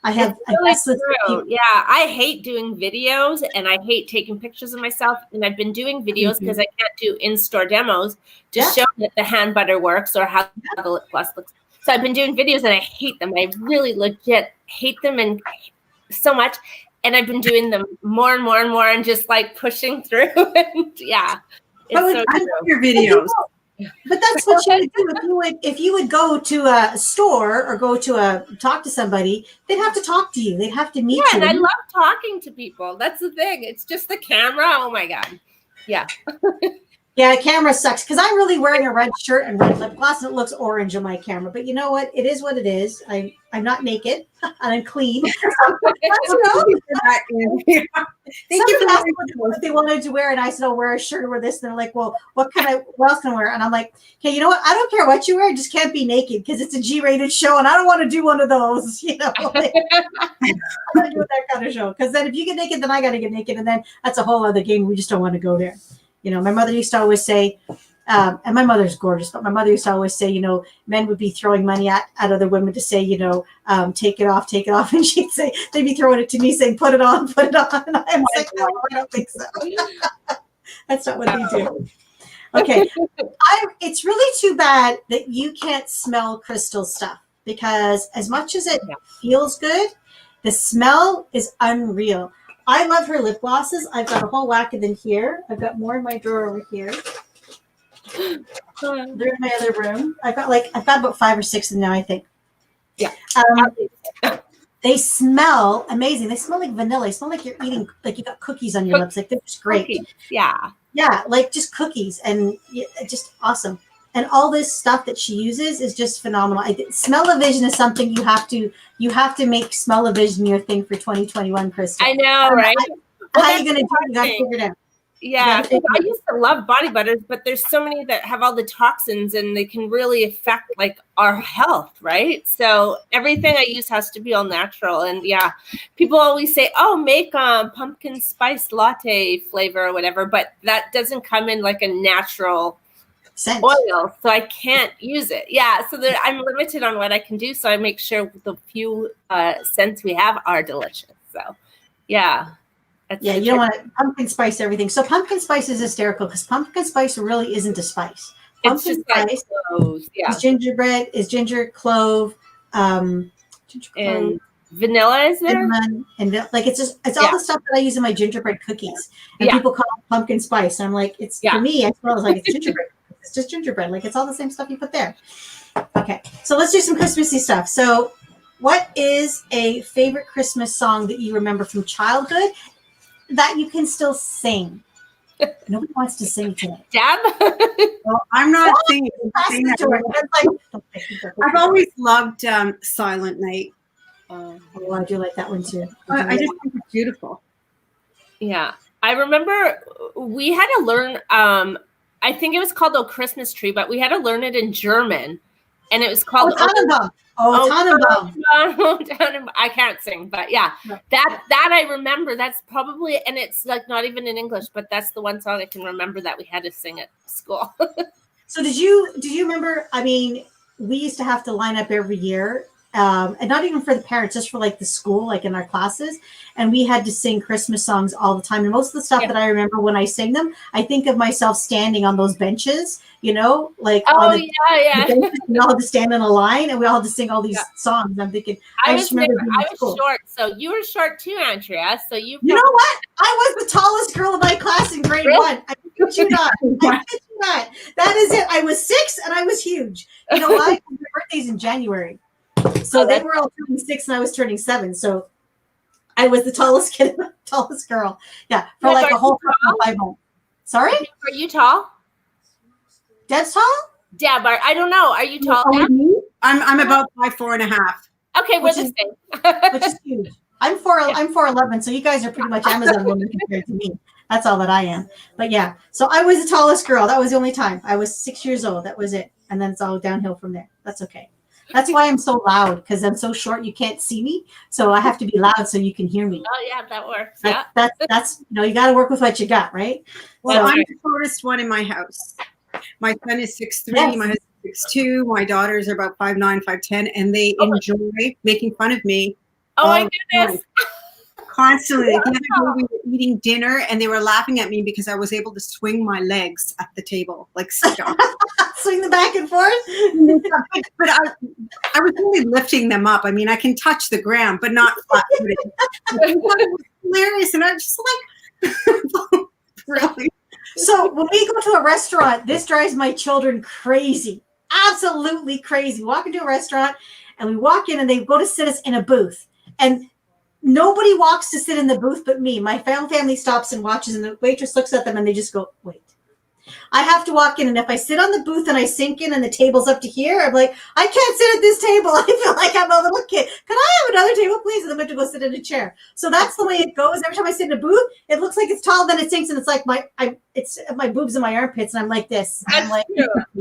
I have I hate doing videos, and I hate taking pictures of myself, and I've been doing videos because I can't do in-store demos to show that the hand butter works or how the lip gloss looks. So I've been doing videos, and I hate them. I really legit hate them, and so much. And I've been doing them more and more and more, and just like pushing through. And it's I love your videos. But that's what you would do. If you would go to a store or go to talk to somebody, they'd have to talk to you. They'd have to meet you. Yeah, and I love talking to people. That's the thing. It's just the camera. Oh my God. Yeah. Yeah, camera sucks because I'm really wearing a red shirt and red lip gloss, and it looks orange on my camera. But you know what? It is what it is. I'm not naked and I'm clean. Thank you for that, Andrea. Thank you for asked what they wanted to wear, and I said, "I'll wear a shirt or wear this." And they're like, "Well, what else can I wear?" And I'm like, "Okay, you know what? I don't care what you wear. Just can't be naked because it's a G-rated show, and I don't want to do one of those. You know, like, I don't do that kind of show because then if you get naked, then I got to get naked, and then that's a whole other game. We just don't want to go there." You know, my mother used to always say, and my mother's gorgeous, but my mother used to always say, you know, men would be throwing money at other women to say, you know, take it off. And she'd say, they'd be throwing it to me saying, put it on. And I'm like, no, I don't think so. That's not what they do. Okay. It's really too bad that you can't smell Crystal stuff because as much as it feels good, the smell is unreal. I love her lip glosses. I've got a whole whack of them here. I've got more in my drawer over here. They're in my other room. I've got about 5 or 6 of them now, I think. Yeah. They smell amazing. They smell like vanilla. They smell like you're eating, like you got cookies on your lips. Like they're just great. Cookies. Yeah. Yeah, like just cookies and just awesome. And all this stuff that she uses is just phenomenal. Smell-o-vision is something you have to make smell-o-vision your thing for 2021, Kristen. I know, right? How are you going to do it? You got to figure it out. Yeah, I used to love body butters, but there's so many that have all the toxins and they can really affect like our health, right? So everything I use has to be all natural. And yeah, people always say, oh, make pumpkin spice latte flavor or whatever, but that doesn't come in like a natural scent oil, so I can't use it. Yeah, so I'm limited on what I can do, so I make sure the few scents we have are delicious. So yeah. Yeah, you don't want to pumpkin spice everything. So pumpkin spice is hysterical because pumpkin spice really isn't a spice. Pumpkin spice is gingerbread, is ginger, clove, and vanilla is there? And like it's all the stuff that I use in my gingerbread cookies. And people call it pumpkin spice. And I'm like, for me, I smell like it's gingerbread. It's just gingerbread. Like it's all the same stuff you put there. Okay, so let's do some Christmassy stuff. So what is a favorite Christmas song that you remember from childhood that you can still sing? Nobody wants to sing today. Deb? Well, I'm not singing. I've always loved Silent Night. Oh, I do like that one too. I just think it's beautiful. Yeah. I remember we had to learn, I think it was called "O Christmas Tree," but we had to learn it in German. And it was called Tannenbaum. Tannenbaum. I can't sing, but yeah, that I remember. That's probably, and it's like not even in English, but that's the one song I can remember that we had to sing at school. So did you remember? I mean, we used to have to line up every year, and not even for the parents, just for like the school, like in our classes, and we had to sing Christmas songs all the time. And most of the stuff that I remember when I sing them, I think of myself standing on those benches, you know, like the benches, we all had to stand in a line, and we all had to sing all these songs. I'm thinking, I was short, so you were short too, Andrea. So you know what? I was the tallest girl in my class in grade 1. I kid you not. That is it. I was 6 and I was huge. You know why? My birthday's in January. So they were all turning 6 and I was turning 7. So I was the tallest kid, tallest girl. Yeah, for like a whole 5 months. Sorry? Are you tall? Deb's tall? Deb, I don't know. Are you tall? I'm about 5'4.5". Okay, we're the same. Which is huge. I'm 4'11", so you guys are pretty much Amazon women compared to me. That's all that I am. But yeah, so I was the tallest girl. That was the only time. I was 6 years old. That was it. And then it's all downhill from there. That's okay. That's why I'm so loud, because I'm so short you can't see me. So I have to be loud so you can hear me. Oh yeah, that works. That's you got to work with what you got, right? Well, I'm the shortest one in my house. My son is 6'3", my husband is 6'2", my daughters are about 5'9", 5'10", and they enjoy making fun of me. Oh my goodness. Constantly. The other day we were eating dinner and they were laughing at me because I was able to swing my legs at the table, like stop. Swing them back and forth? But I was really lifting them up. I mean, I can touch the ground, but not flat-footed. I thought it was hilarious, and I was just like, really? So when we go to a restaurant, this drives my children crazy, absolutely crazy. We walk into a restaurant and we walk in and they go to sit us in a booth, and nobody walks to sit in the booth but me. My family stops and watches, and the waitress looks at them and they just go, wait. I have to walk in, and if I sit on the booth and I sink in and the table's up to here, I'm like, I can't sit at this table. I feel like I'm a little kid. Can I have another table, please? And I'm going to go sit in a chair. So that's the way it goes. Every time I sit in a booth, it looks like it's tall, then it sinks, and it's like it's my boobs and my armpits, and I'm like this. I'm like,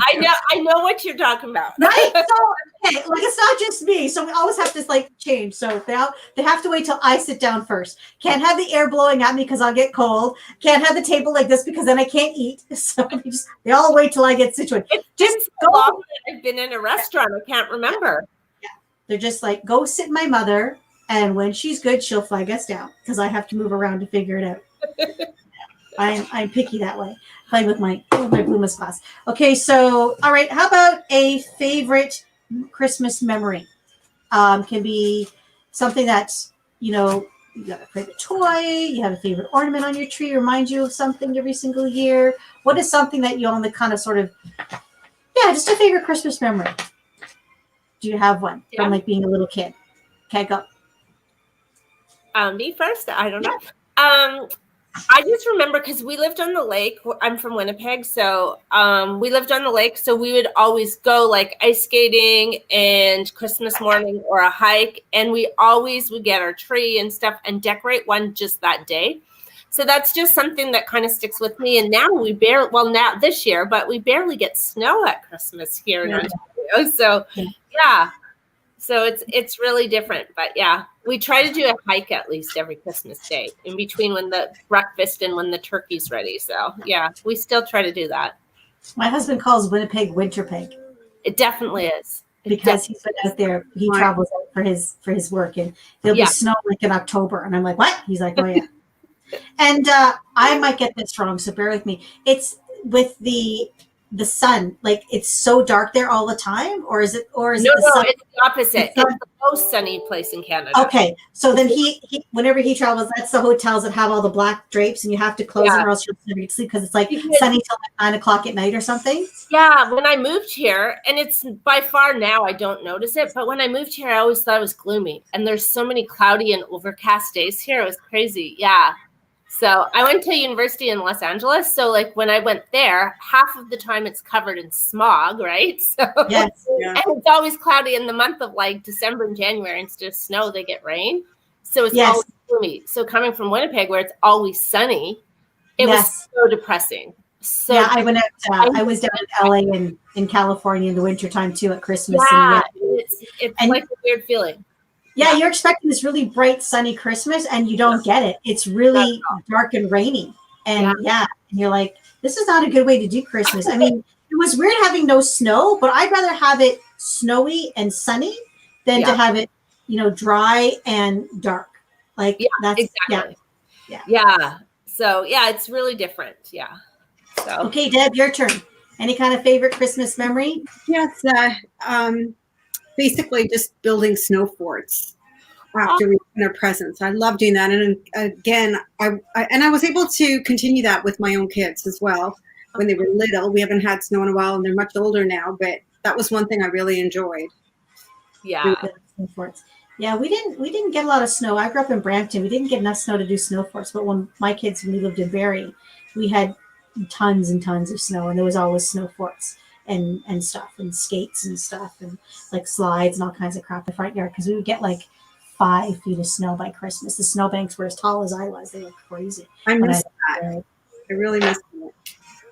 I know what you're talking about. Right? So, okay, like it's not just me. So we always have to like change. So they have to wait till I sit down first. Can't have the air blowing at me because I'll get cold. Can't have the table like this because then I can't eat. So they all wait till I get situated. Just so long that I've been in a restaurant, I can't remember. Yeah. They're just like, go sit my mother, and when she's good, she'll flag us down because I have to move around to figure it out. I'm picky that way. Playing with my Bloomas class. Okay, so all right, how about a favorite Christmas memory? Can be something that's, you got a favorite toy, you have a favorite ornament on your tree, reminds you of something every single year. What is something that you only kind of sort of, just a favorite Christmas memory? Do you have one from like being a little kid? Okay, go. Me first? I don't know. I just remember because we lived on the lake. I'm from Winnipeg, so we lived on the lake. So we would always go like ice skating and Christmas morning or a hike, and we always would get our tree and stuff and decorate one just that day. So that's just something that kind of sticks with me. And now now this year, but we barely get snow at Christmas here in Ontario. So so it's really different. But we try to do a hike at least every Christmas day in between when the breakfast and when the turkey's ready. So we still try to do that. My husband calls Winnipeg Winterpeg. It definitely is. Because he's been out there, he travels out for his work, and there'll be snow like in October, and I'm like, what? He's like, oh yeah. And I might get this wrong, so bear with me. It's with the sun, like it's so dark there all the time, or is it the sun? It's the opposite. It's the most sunny place in Canada. Okay, so then he whenever he travels, that's the hotels that have all the black drapes, and you have to close them or else you'll never get to sleep because it's like sunny till like 9 o'clock at night or something. Yeah, when I moved here, and it's by far now I don't notice it, but when I moved here, I always thought it was gloomy, and there's so many cloudy and overcast days here. It was crazy. Yeah. So I went to university in Los Angeles. So like when I went there, half of the time it's covered in smog, right? So and it's always cloudy in the month of like December and January. Instead of snow, they get rain. So it's always gloomy. So coming from Winnipeg where it's always sunny, it was so depressing. So I went out, I was down in LA and in California in the wintertime too at Christmas. Yeah, it's like a weird feeling. Yeah, you're expecting this really bright, sunny Christmas, and you don't get it. It's really dark and rainy. And and you're like, this is not a good way to do Christmas. I mean, it was weird having no snow, but I'd rather have it snowy and sunny than to have it, dry and dark. Like that's exactly. Yeah. So it's really different. Yeah. So okay, Deb, your turn. Any kind of favorite Christmas memory? Yes. Basically just building snow forts after we open our presents. I love doing that. And again, I was able to continue that with my own kids as well when they were little. We haven't had snow in a while and they're much older now, but that was one thing I really enjoyed. Yeah. Yeah, we didn't get a lot of snow. I grew up in Brampton. We didn't get enough snow to do snow forts, but when we lived in Barrie, we had tons and tons of snow, and there was always snow forts. And stuff and skates and stuff and like slides and all kinds of crap in the front yard because we would get like 5 feet of snow by Christmas. The snowbanks were as tall as I was. They were crazy. I miss that. I really miss it.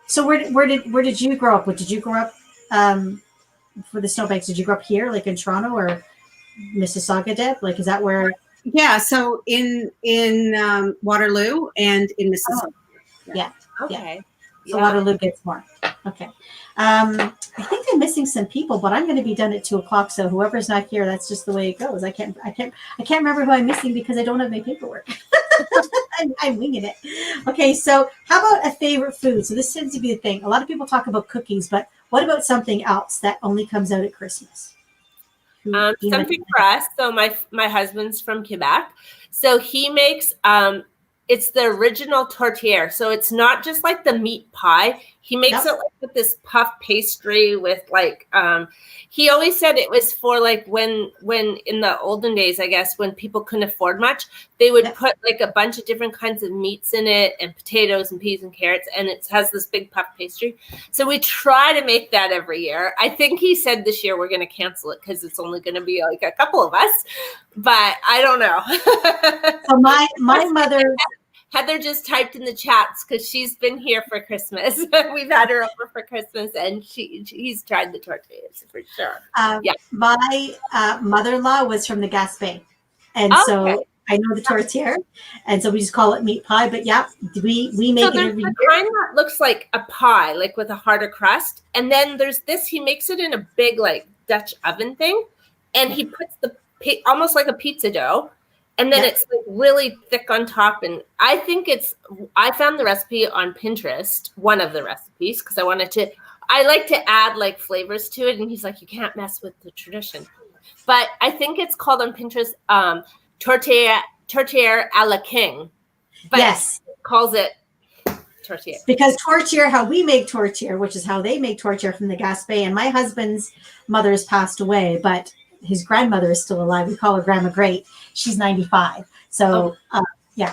So where did you grow up? What did you grow up for the snowbanks? Did you grow up here, like in Toronto or Mississauga, Deb? Like, is that where? Yeah. So in Waterloo and in Mississauga. Yeah. Okay. Yeah. So Waterloo gets more. Okay. I think I'm missing some people, but I'm going to be done at 2:00. So whoever's not here, that's just the way it goes. I can't remember who I'm missing because I don't have my paperwork. I'm winging it. Okay. So how about a favorite food? So this tends to be the thing. A lot of people talk about cookies, but what about something else that only comes out at Christmas? Something for us. So my husband's from Quebec. So he makes it's the original tortilla. So it's not just like the meat pie. He makes it like with this puff pastry with like, he always said it was for like when in the olden days, I guess, when people couldn't afford much, they would put like a bunch of different kinds of meats in it and potatoes and peas and carrots. And it has this big puff pastry. So we try to make that every year. I think he said this year we're going to cancel it because it's only going to be like a couple of us, but I don't know. So my mother, Heather just typed in the chats because she's been here for Christmas. We've had her over for Christmas, and he's tried the tortillas for sure. My mother-in-law was from the Gaspé, and so I know the tortilla, and so we just call it meat pie. But yeah, we make it every year. Kind that looks like a pie, like with a harder crust, and then there's this. He makes it in a big like Dutch oven thing, and he puts the almost like a pizza dough. And then it's like really thick on top. And I found the recipe on Pinterest, one of the recipes, because I like to add like flavors to it. And he's like, you can't mess with the tradition. But I think it's called on Pinterest tortilla a la king. But yes. It calls it tortilla. Because tortilla, how we make tortilla, which is how they make tortilla from the Gaspé. And my husband's mother has passed away, but his grandmother is still alive. We call her Grandma Great. She's 95. So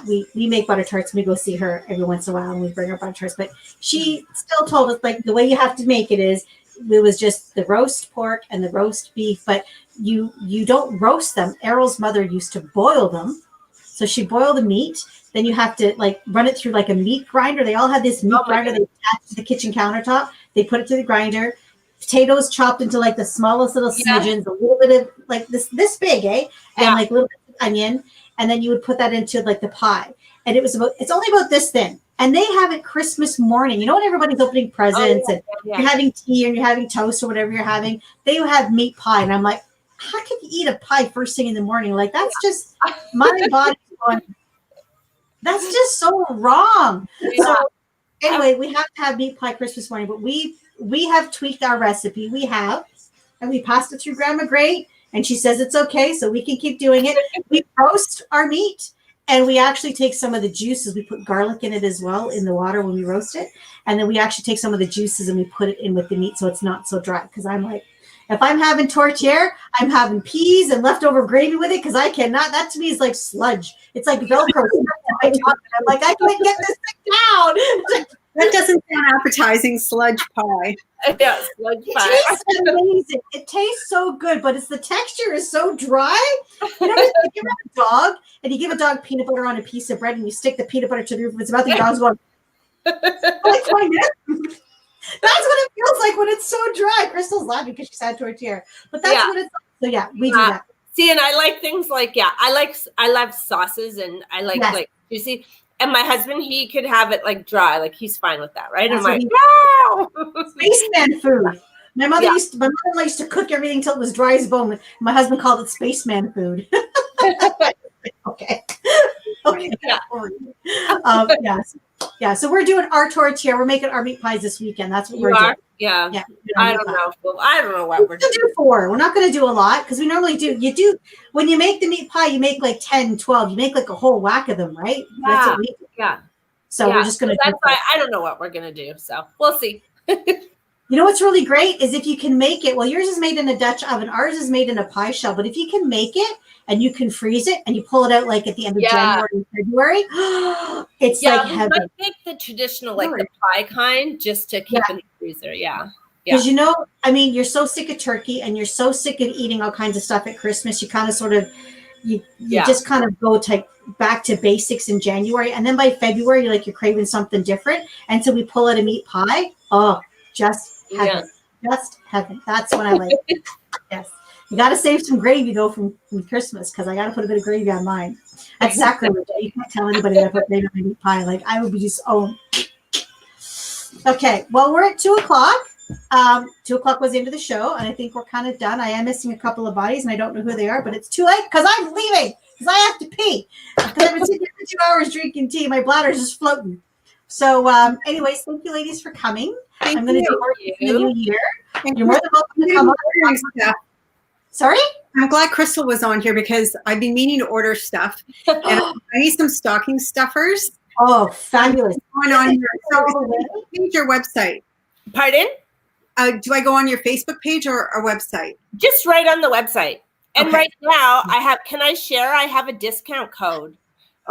we make butter tarts. We go see her every once in a while and we bring her butter tarts. But she still told us like the way you have to make it is it was just the roast pork and the roast beef, but you don't roast them. Errol's mother used to boil them. So she boiled the meat. Then you have to like run it through like a meat grinder. They all had this meat grinder they attached to the kitchen countertop. They put it to the grinder. Potatoes chopped into like the smallest little smidgens, a little bit of like this big, and like a little bit of onion, and then you would put that into like the pie. And it's only about this thin. And they have it Christmas morning. You know when everybody's opening presents and you're having tea and you're having toast or whatever you're having, they have meat pie. And I'm like, how can you eat a pie first thing in the morning? Like that's just my body's going, that's just so wrong. So anyway, we have to have meat pie Christmas morning, but we have tweaked our recipe. And we passed it through Grandma Great, and she says it's okay, so we can keep doing it. We roast our meat, and we actually take some of the juices. We put garlic in it as well in the water when we roast it, and then we actually take some of the juices and we put it in with the meat so it's not so dry. Because I'm like, if I'm having tortilla, I'm having peas and leftover gravy with it because I cannot. That to me is like sludge. It's like Velcro. I'm like, I can't get this thing down. That doesn't sound appetizing, sludge pie. Yeah, sludge pie. It tastes amazing. It tastes so good, but the texture is so dry. You know, you give a dog and you give a dog peanut butter on a piece of bread and you stick the peanut butter to the roof of its mouth and the dog's going, that's what it feels like when it's so dry. Crystal's laughing because she's had tortilla. But that's what it's like. So we do that. See, and I like things like, I love sauces and I like like juicy. And my husband, he could have it like dry, like he's fine with that, right? That's I'm like, no! Spaceman food. My mother used to cook everything until it was dry as bone. My husband called it spaceman food. Okay. So we're doing our tortilla. We're making our meat pies this weekend. That's what we're doing. Yeah. I don't know what we're doing. We're not going to do a lot because we normally do. You do when you make the meat pie, you make like 10, 12. You make like a whole whack of them, right? Yeah. That's what we do. Yeah. So we're just going to. That's why I don't know what we're going to do. So we'll see. You know what's really great is if you can make it. Well, yours is made in a Dutch oven. Ours is made in a pie shell. But if you can make it and you can freeze it and you pull it out like at the end of January and February, it's like heaven. I make the traditional, like the pie kind, just to keep in the freezer. Yeah. Because you're so sick of turkey and you're so sick of eating all kinds of stuff at Christmas. You kind of sort of, you just kind of go back to basics in January. And then by February, you're craving something different. And so we pull out a meat pie. Oh, just heaven. Just heaven. That's what I like. Yes. You got to save some gravy though from Christmas because I got to put a bit of gravy on mine. That's sacrilege. You can't tell anybody that I put gravy on my meat pie. Like I would be just, Okay. Well, we're at 2:00. 2:00 was the end of the show, and I think we're kind of done. I am missing a couple of bodies, and I don't know who they are, but it's too late because I'm leaving because I have to pee. Because I've been sitting here for 2 hours drinking tea. My bladder's just floating. So, anyways, thank you, ladies, for coming. I'm going to do more in the new year. You're more than welcome to come on. Sorry? I'm glad Crystal was on here because I've been meaning to order stuff. And I need some stocking stuffers. Oh, fabulous. Going on your website. Pardon? Do I go on your Facebook page or a website? Just right on the website. And Okay. right now I have, can I share? I have a discount code.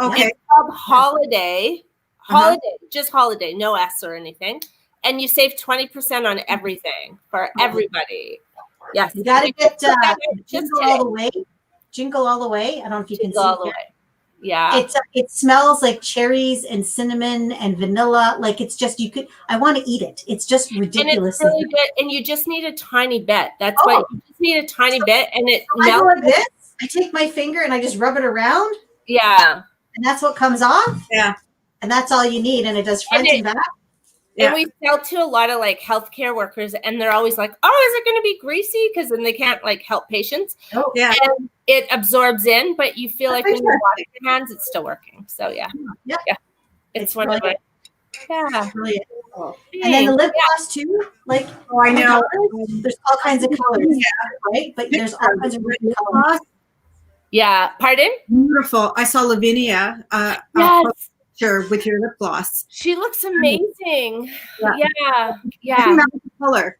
Okay. It's called Holiday. Holiday, just Holiday, no S or anything. And you save 20% on everything for everybody. Yes. You got to get just Jingle All the Way. Jingle All the Way. I don't know if you can see all the it. way. Yeah. It smells like cherries and cinnamon and vanilla. Like it's just, I want to eat it. It's just ridiculous. And it's really good. And you just need a tiny bit. That's why you just need a tiny bit. And it I go melts. like this. I take my finger and I just rub it around. Yeah. And that's what comes off. Yeah. And that's all you need. And it does front and back. And we sell to a lot of like healthcare workers, and they're always like, "Oh, is it going to be greasy?" Because then they can't like help patients. Oh, yeah. And it absorbs in, but you feel like when you wash your hands, it's still working. So yeah. It's one of my brilliant. And then the lip gloss too. Like I know. There's all kinds of colors, right? But there's all kinds of different colors. Yeah. Pardon? Beautiful. I saw Lavinia. Yes. Sure, with your lip gloss. She looks amazing. Yeah. Color.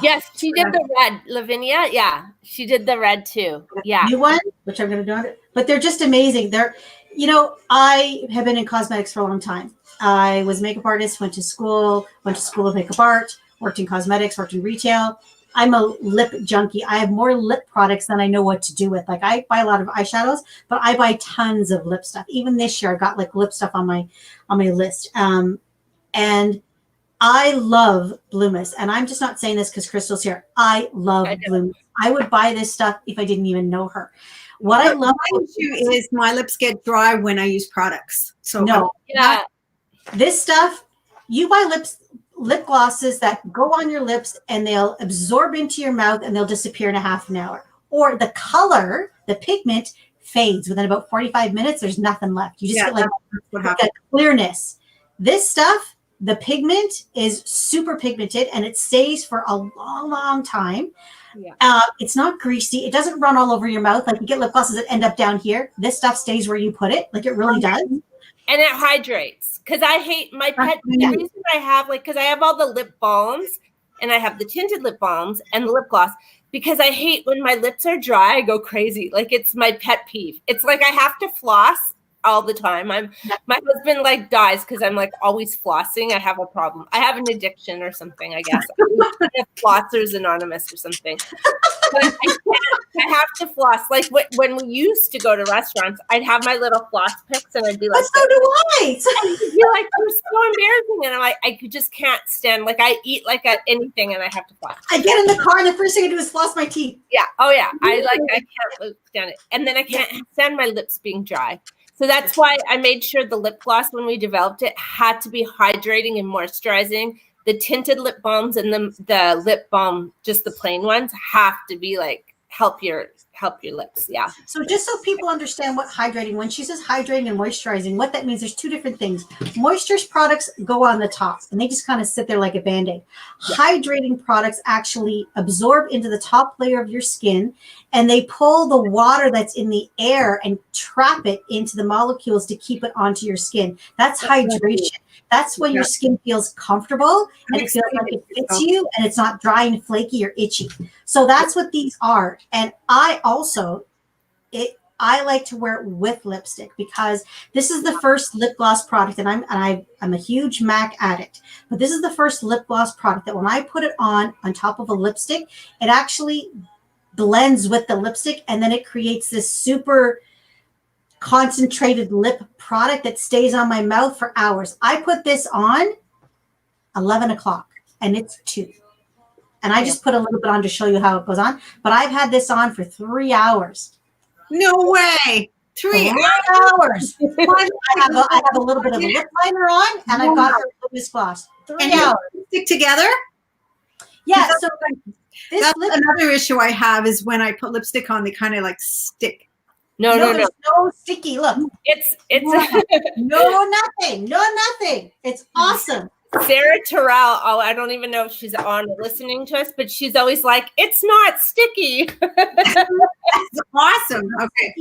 Yes, she did the red. Lavinia, yeah, she did the red too. Yeah. New one, which I'm going to do. But they're just amazing. I have been in cosmetics for a long time. I was a makeup artist, went to school of makeup art, worked in cosmetics, worked in retail. I'm a lip junkie. I have more lip products than I know what to do with. Like I buy a lot of eyeshadows, but I buy tons of lip stuff. Even this year, I got like lip stuff on my list. And I love Bloomis. And I'm just not saying this because Crystal's here. I love Bloomis. I would buy this stuff if I didn't even know her. What I love is my lips get dry when I use products. So this stuff, you buy lip glosses that go on your lips and they'll absorb into your mouth and they'll disappear in a half an hour. Or the color, the pigment fades within about 45 minutes. There's nothing left. You just get like a clearness. This stuff, the pigment is super pigmented and it stays for a long, long time. Yeah. It's not greasy. It doesn't run all over your mouth. Like you get lip glosses that end up down here. This stuff stays where you put it. Like it really does. And it hydrates. Because I hate my pet. The reason I have because I have all the lip balms and I have the tinted lip balms and the lip gloss because I hate when my lips are dry. I go crazy. Like it's my pet peeve. It's like I have to floss all the time. My husband like dies because I'm like always flossing. I have a problem. I have an addiction or something, I guess. Flossers Anonymous or something. But I have to floss. Like when we used to go to restaurants, I'd have my little floss picks and I'd be like, so do I. I'd be like, they're so embarrassing. And I'm like, I just can't stand, like I eat like anything and I have to floss. I get in the car and the first thing I do is floss my teeth. Yeah. Oh yeah. I can't stand it. And then I can't stand my lips being dry. So that's why I made sure the lip gloss, when we developed it, had to be hydrating and moisturizing. The tinted lip balms and the lip balm, just the plain ones, have to be like help your lips. Yeah. So just so people understand what hydrating, when she says hydrating and moisturizing, what that means, there's two different things. Moisture products go on the top and they just kind of sit there like a Band-Aid. Yeah. Hydrating products actually absorb into the top layer of your skin and they pull the water that's in the air and trap it into the molecules to keep it onto your skin. That's hydration. That's when your skin feels comfortable and it feels like it fits you and it's not dry and flaky or itchy. So that's what these are. And I like to wear it with lipstick because this is the first lip gloss product, and I'm a huge MAC addict, but this is the first lip gloss product that when I put it on top of a lipstick, it actually blends with the lipstick and then it creates this super concentrated lip product that stays on my mouth for hours. I put this on 11 o'clock and it's 2. And I just put a little bit on to show you how it goes on. But I've had this on for 3 hours. No way. 3 hours. I have a little bit of a lip liner on and I've got this gloss. 3 hours. Stick together? Yeah. So that's another issue I have is when I put lipstick on, they kind of like stick. No. No sticky. Look, it's no nothing. It's awesome. Sarah Terrell, oh, I don't even know if she's on listening to us, but she's always like, it's not sticky. That's awesome. Okay.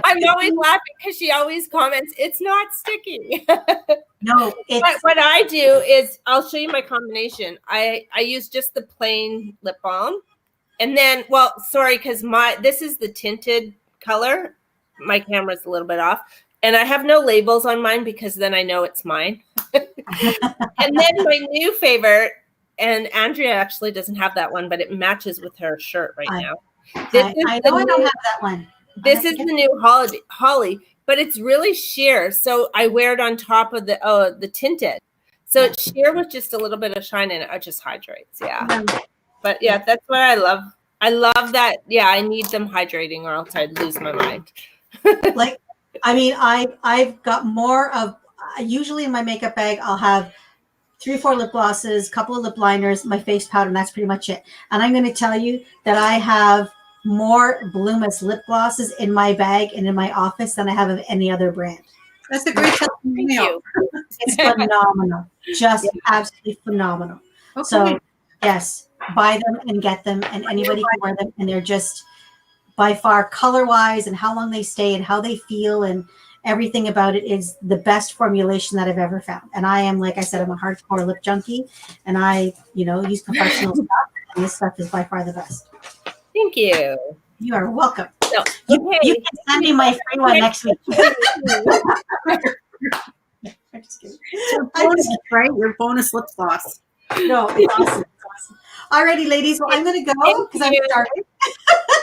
I'm always laughing because she always comments, it's not sticky. No, but what I do is I'll show you my combination. I use just the plain lip balm. And then, well, sorry, because this is the tinted color. My camera's a little bit off. And I have no labels on mine because then I know it's mine. And then my new favorite, and Andrea actually doesn't have that one, but it matches with her shirt right now. I know I don't have that one. This is the new Holly, but it's really sheer. So I wear it on top of the tinted. So it's sheer with just a little bit of shine in it. It just hydrates. Yeah. But yeah, that's what I love. I love that. Yeah, I need them hydrating or else I'd lose my mind. Like, I mean, I've got more of, usually in my makeup bag, I'll have 3 or 4 lip glosses, couple of lip liners, my face powder, and that's pretty much it. And I'm going to tell you that I have more Bloomis lip glosses in my bag and in my office than I have of any other brand. That's a great testimonial. It's phenomenal. Just absolutely phenomenal. Okay. So, yes, buy them and get them, and anybody can wear them. And they're just, by far, color-wise and how long they stay and how they feel and everything about it is the best formulation that I've ever found. And I am, like I said, I'm a hardcore lip junkie, and I, use professional stuff, and this stuff is by far the best. Thank you. You are welcome. No, you can send me my free one next week. I'm just kidding. Bonus, right? Your bonus lip gloss. No, it's awesome. Alrighty, ladies. Well, I'm going to go because I'm starting.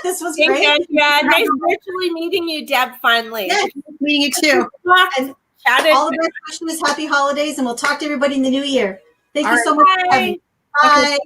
This was Thanks, great. Andrea. Nice virtually meeting you, Deb, finally. Yeah, meeting you too. And all the best wishes, happy holidays, and we'll talk to everybody in the new year. Thank you so much for having me. Bye.